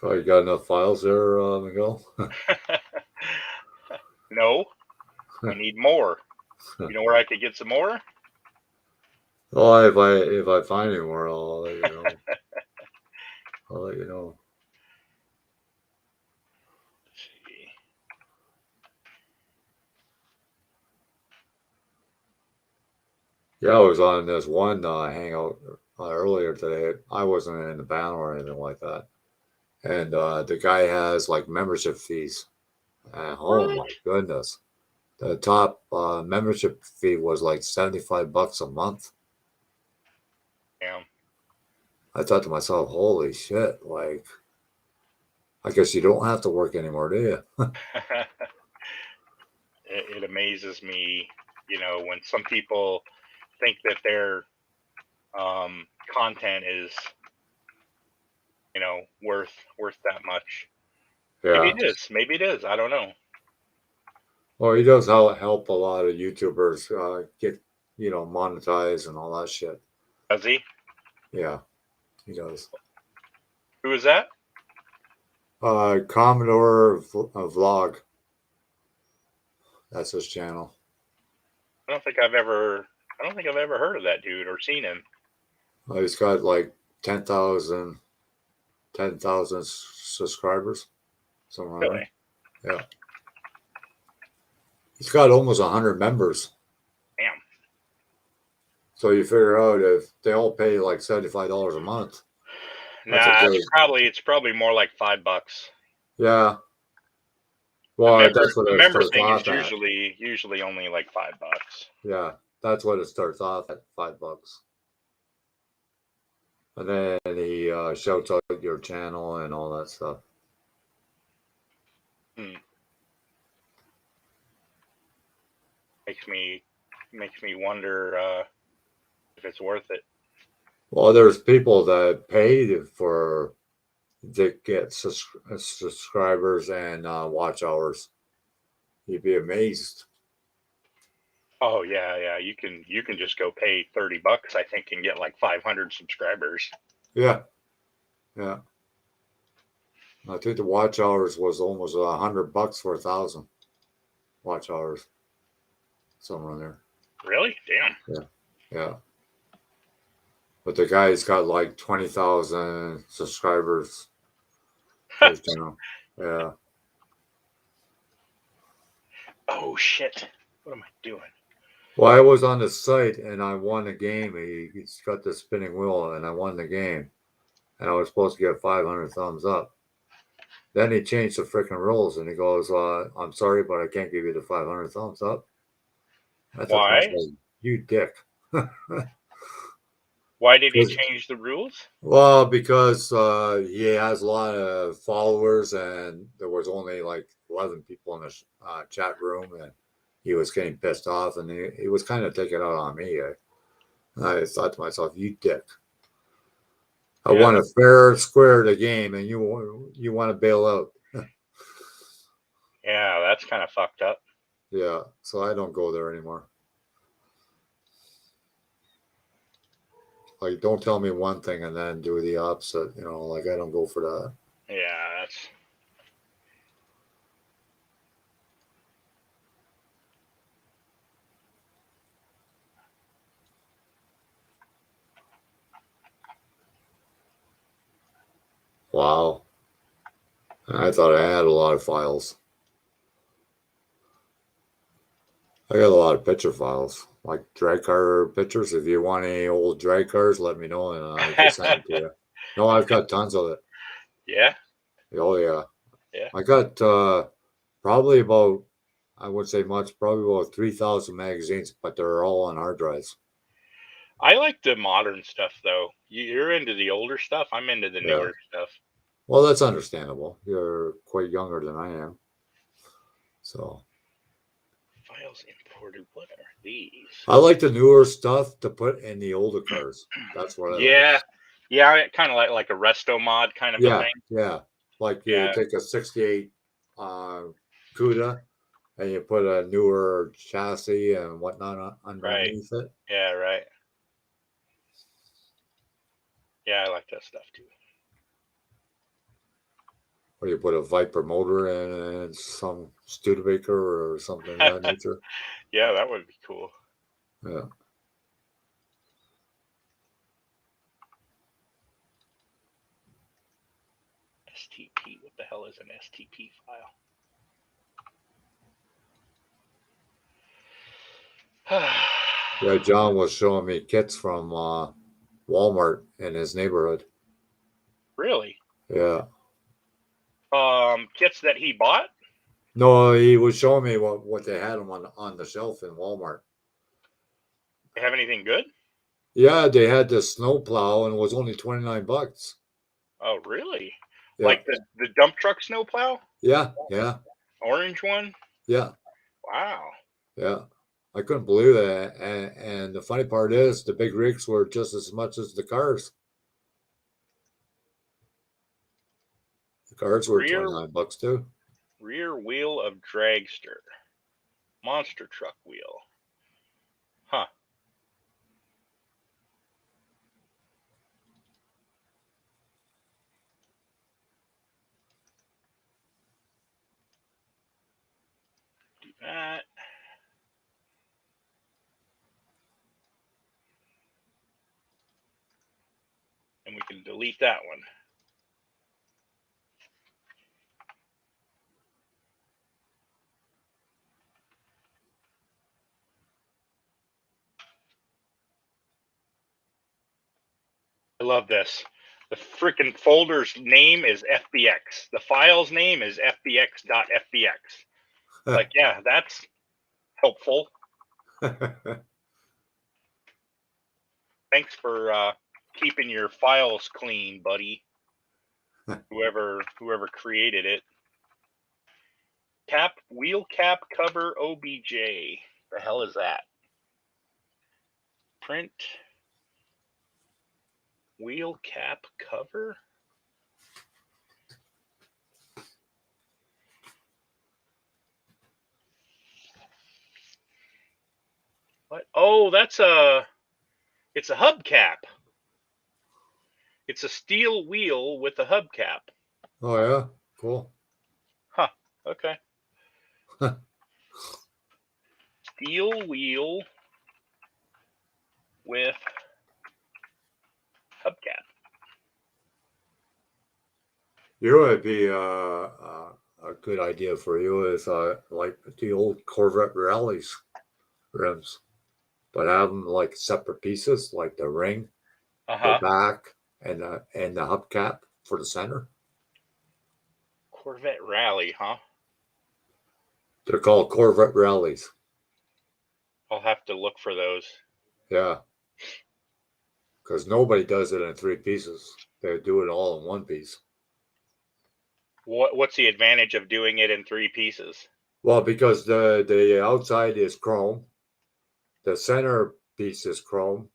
Oh, you got enough files there, Miguel? No, I need more. You know where I could get some more? Well, if I find any more, I'll let you know. I'll let you know. Let's see. Yeah, I was on this one hangout earlier today. I wasn't in the panel or anything like that. And the guy has like membership fees. Oh What? my goodness. The top membership fee was like $75 a month. Yeah. I thought to myself, holy shit, like, I guess you don't have to work anymore, do you? It amazes me, when some people think that their content is, worth that much. Maybe Yeah. it is. Maybe it is. I don't know. Well, he does help a lot of YouTubers get, monetized and all that shit. Does he? Yeah, he does. Who is that? Commodore Vlog. That's his channel. I don't think I've ever heard of that dude or seen him. He's got like 10,000 subscribers, somewhere around Really? there. Yeah. He's got almost 100 members. Damn. So you figure out if they all pay like $75 a month. Nah, it's probably more like $5. Yeah. Well, that's what The it member starts thing is off at. usually only like $5. Yeah, that's what it starts off at, $5. And then he shouts out your channel and all that stuff. Makes me wonder if it's worth it. Well, there's people that paid to get subscribers and watch hours. You'd be amazed. Oh yeah. You can just go pay $30, I think, and get like 500 subscribers. Yeah. I think the watch hours was almost $100 for 1,000 watch hours. Somewhere in there. Really? Damn. Yeah. But the guy's got like 20,000 subscribers. Yeah. Oh shit! What am I doing? Well, I was on the site and I won a game. He's got the spinning wheel and I won the game. And I was supposed to get 500 thumbs up. Then he changed the freaking rules and he goes, I'm sorry, but I can't give you the 500 thumbs up. Why? You dick. Why did he change the rules? Well, because he has a lot of followers and there was only like 11 people in the chat room and he was getting pissed off and he was kind of taking it out on me. I thought to myself, you dick. I won a fair square the game and you want to bail out. Yeah, that's kind of fucked up. Yeah, so I don't go there anymore. Like, don't tell me one thing and then do the opposite. Like I don't go for that. Yeah, that's. Wow. I thought I had a lot of files. I got a lot of picture files, like drag car pictures. If you want any old drag cars, let me know and I can send it to you. No, I've got tons of it. Yeah? Oh, yeah. Yeah. I got probably about, I wouldn't say much, probably about 3,000 magazines, but they're all on hard drives. I like the modern stuff, though. You're into the older stuff. I'm into the newer stuff. Well, that's understandable. You're quite younger than I am. So. Files imported. What are these? I like the newer stuff to put in the older cars. That's what I like. Yeah, kind of like a resto mod kind of a thing. Yeah. Like you take a 68 CUDA and you put a newer chassis and whatnot underneath it. Yeah, right. Yeah, I like that stuff too. Or you put a Viper motor in and some Studebaker or something of that nature. Yeah, that would be cool. Yeah. STP. What the hell is an STP file? Yeah, John was showing me kits from Walmart in his neighborhood. Really? Yeah. Kits that he bought? No, he was showing me what they had them on the shelf in Walmart. They have anything good? Yeah, they had the snow plow and it was only $29. Oh, really? Yeah, Like the dump truck snowplow, yeah, orange one. yeah, Wow. yeah. I couldn't believe that. And the funny part is, the big rigs were just as much as the cars. The cars were Rear $29 too. rear wheel of dragster, monster truck wheel. Huh. Do that. And we can delete that one. I love this. The freaking folder's name is FBX. The file's name is FBX.FBX. Like, yeah, that's helpful. Thanks for keeping your files clean, buddy. Whoever created it. Wheel cap cover OBJ. The hell is that? Print wheel cap cover? What? Oh, it's a hubcap. It's a steel wheel with a hubcap. Oh yeah, cool. Huh. Okay. Steel wheel with hubcap. You know, it'd be a good idea for you is like the old Corvette rallies rims, but have them like separate pieces, like the ring, the Uh-huh. back, and the hubcap for the center. Corvette Rally, huh? They're called Corvette rallies. I'll have to look for those. Yeah, because nobody does it in three pieces. They do it all in one piece. What's the advantage of doing it in three pieces? Well, because the outside is chrome, the center piece is chrome,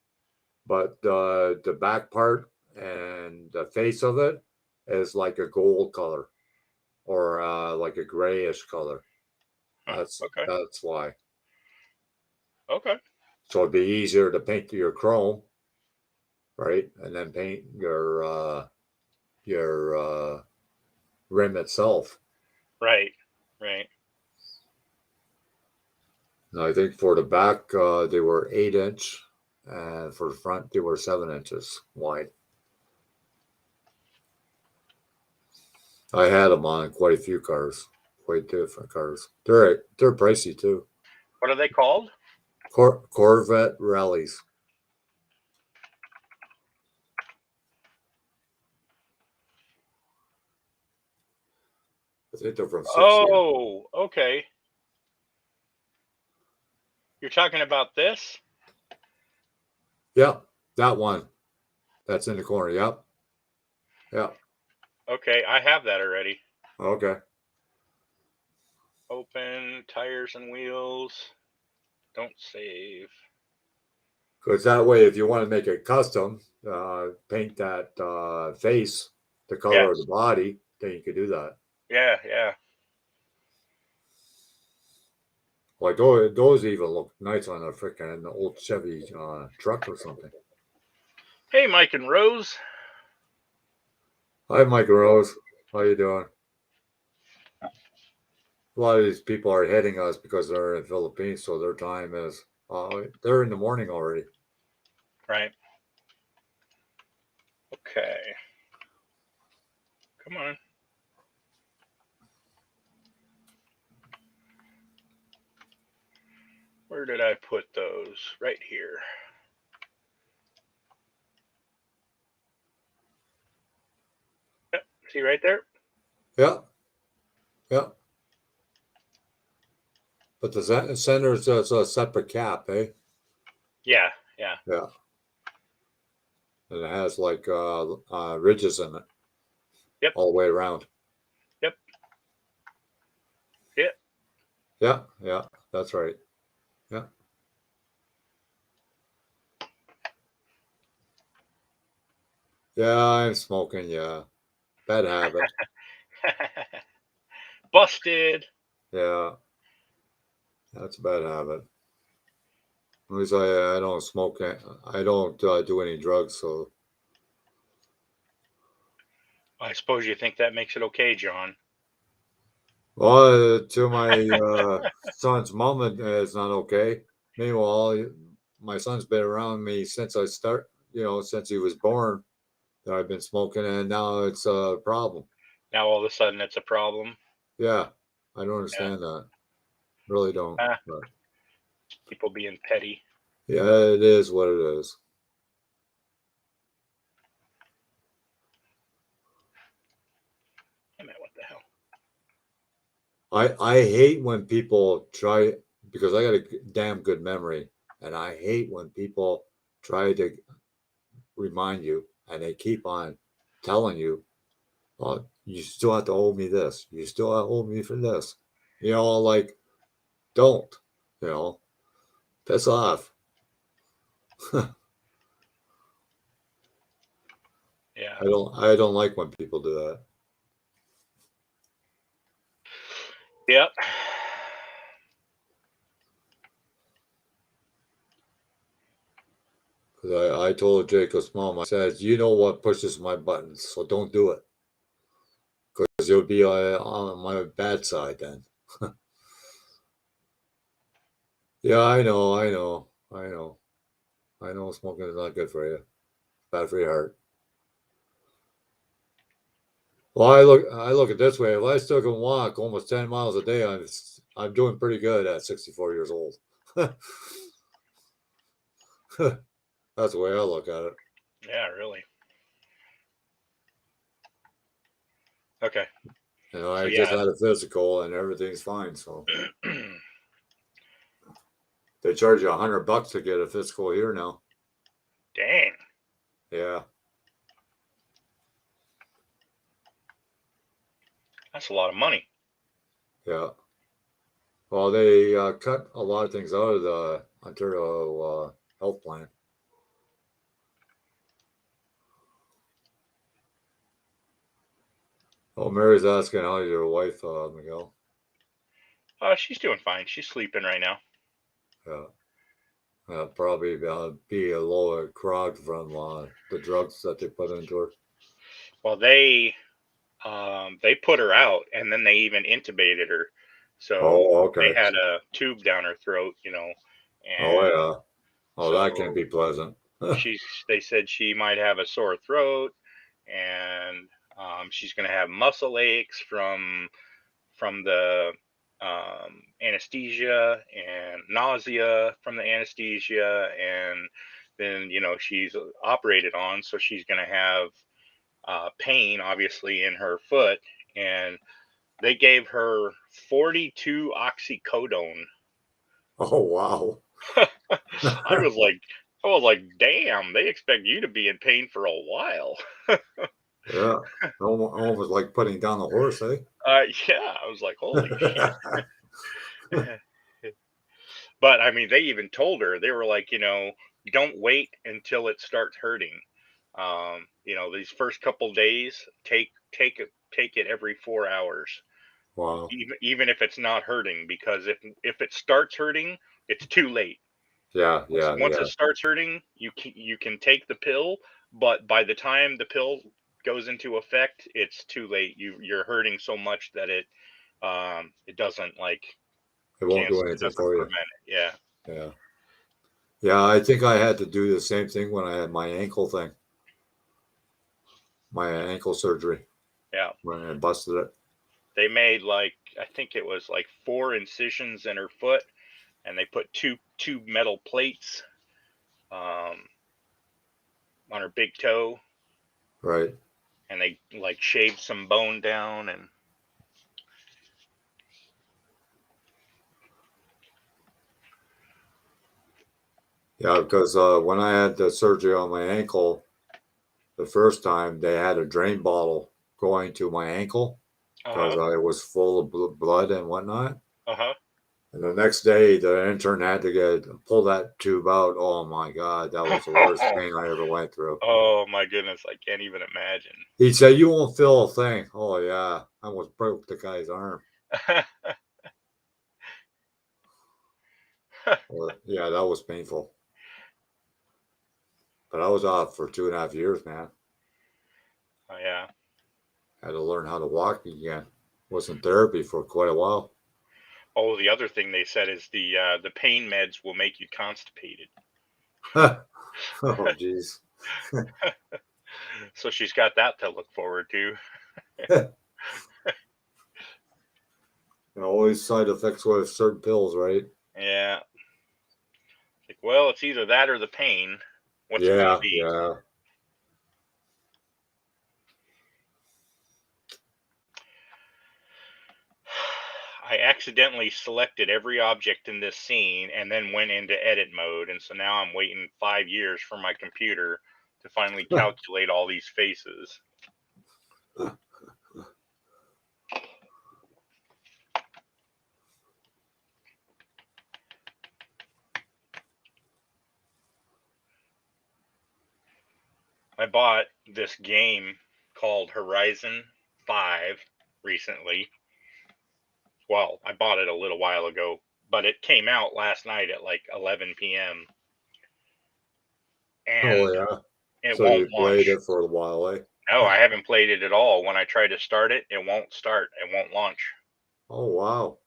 but the back part and the face of it is like a gold color or like a grayish color. Huh. That's Okay. that's why. Okay. So it'd be easier to paint your chrome, right, and then paint your rim itself. Right. Right. And I think for the back they were 8 inch, and for the front they were 7 inches wide. I had them on quite a few cars, quite different cars. They're pricey too. What are they called? Corvette rallies. I think they're from 60. Oh, okay. You're talking about this? Yeah, that one. That's in the corner. Yep. Yeah. Okay, I have that already. Okay. Open, tires and wheels. Don't save. Because that way, if you want to make it custom, paint that face the color of Yes. the body, then you could do that. Yeah, yeah. Like those even look nice on a freaking old Chevy truck or something. Hey, Mike and Rose. Hi, Mike Rose. How you doing? A lot of these people are hitting us because they're in the Philippines, so their time is they're in the morning already. Right. Okay. Come on. Where did I put those? Right here. Yep. See right there? Yeah. Yeah. But the center is a separate cap, eh? Yeah, yeah. Yeah. and it has like ridges in it. Yep. All the way around. Yep. Yep. Yeah, yeah, that's right. Yeah. Yeah, I'm smoking. Yeah, bad habit. Busted. Yeah, that's a bad habit. At least I don't smoke. I don't do any drugs. So, I suppose you think that makes it okay, John. well, to my son's mom, it's not okay. Meanwhile, my son's been around me since I start. Since he was born, that I've been smoking, and now it's a problem. Now all of a sudden it's a problem. Yeah, I don't Yeah. understand that. Really don't. But People being petty. yeah, it is what it is. I mean, what the hell? I hate when people try, because I got a damn good memory, and I hate when people try to remind you and they keep on telling you, "Oh, you still have to owe me this. You still owe me for this." Like, don't. You know, piss off. Yeah. I don't like when people do that. Yep. Because I told Jacob's mom, I said, "You know what pushes my buttons, so don't do it. Because you'll be on my bad side then." Yeah, I know smoking is not good for you. Bad for your heart. Well, I look at it this way. If I still can walk almost 10 miles a day, I'm doing pretty good at 64 years old. That's the way I look at it. Yeah, really. Okay. So I just yeah. had a physical and everything's fine. So they charge you $100 to get a physical here now. Dang. Yeah, That's a lot of money. yeah. Well, they cut a lot of things out of the Ontario health plan. Oh, Mary's asking how's your wife, Miguel? She's doing fine. She's sleeping right now. Yeah. Probably be a lower crowd from the drugs that they put into her. Well, they put her out, and then they even intubated her. So Oh, they okay. had a tube down her throat, Oh, and yeah. Oh, so that can be pleasant. they said she might have a sore throat, and she's going to have muscle aches from the anesthesia, and nausea from the anesthesia, and then she's operated on, so she's going to have pain obviously in her foot, and they gave her 42 oxycodone. Oh, wow. I was like, damn, they expect you to be in pain for a while. Yeah. Almost like putting down the horse, eh? Yeah, I was like, holy shit. But I mean, they even told her, they were like, don't wait until it starts hurting. These first couple days, take it every 4 hours, Wow. even if it's not hurting, because if it starts hurting, it's too late. Yeah, Once, yeah, once yeah. it starts hurting, you can take the pill, but by the time the pill goes into effect, it's too late. You're hurting so much that it doesn't like It won't do cancel, it anything doesn't for you. prevent it. Yeah. Yeah. Yeah, I think I had to do the same thing when I had my ankle thing, my ankle surgery, Yeah. when I busted it. They made I think it was like 4 incisions in her foot, and they put two metal plates um, on her big toe, Right. and they like shaved some bone down, and Yeah, because when I had the surgery on my ankle, the first time they had a drain bottle going to my ankle because Uh-huh. I was full of blood and whatnot. Uh-huh. And the next day, the intern had to pull that tube out. Oh my God, that was the worst pain I ever went through. Oh my goodness, I can't even imagine. He said, "You won't feel a thing." Oh yeah, I almost broke the guy's arm. Well, yeah, that was painful. But I was off for 2.5 years, man. Oh yeah. Had to learn how to walk again. Was in therapy for quite a while. Oh, the other thing they said is the pain meds will make you constipated. Oh, jeez. So she's got that to look forward to. Always side effects with certain pills, right? Yeah. Like, well, it's either that or the pain. What's it gonna Yeah, be? yeah. I accidentally selected every object in this scene and then went into edit mode, and so now I'm waiting 5 years for my computer to finally calculate all these faces. I bought this game called Horizon 5 recently. Well, I bought it a little while ago, but it came out last night at like 11 p.m. Oh and yeah. it So won't you played launch. it for a while, eh? No, I haven't played it at all. When I try to start it, it won't start. It won't launch. Oh wow.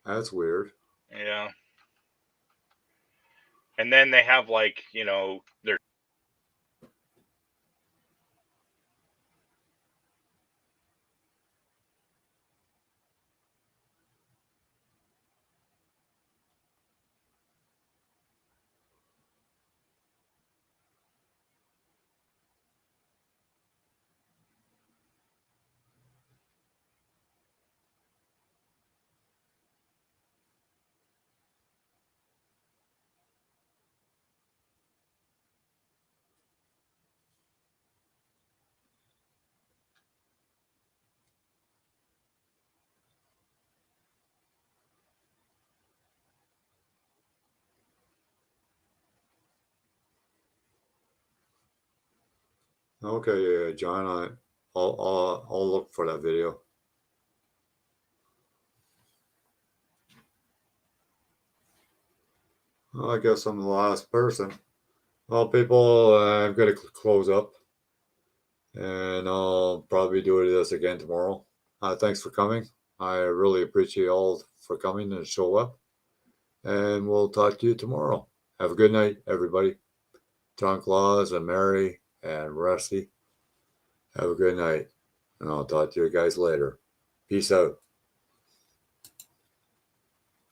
That's weird. Yeah. And then they have like, their Okay, John, I'll look for that video. Well, I guess I'm the last person. Well, people, I'm gonna close up, and I'll probably do this again tomorrow. Thanks for coming. I really appreciate all for coming and show up, and we'll talk to you tomorrow. Have a good night, everybody. John Claus and Mary and Rusty. Have a good night, and I'll talk to you guys later. Peace out.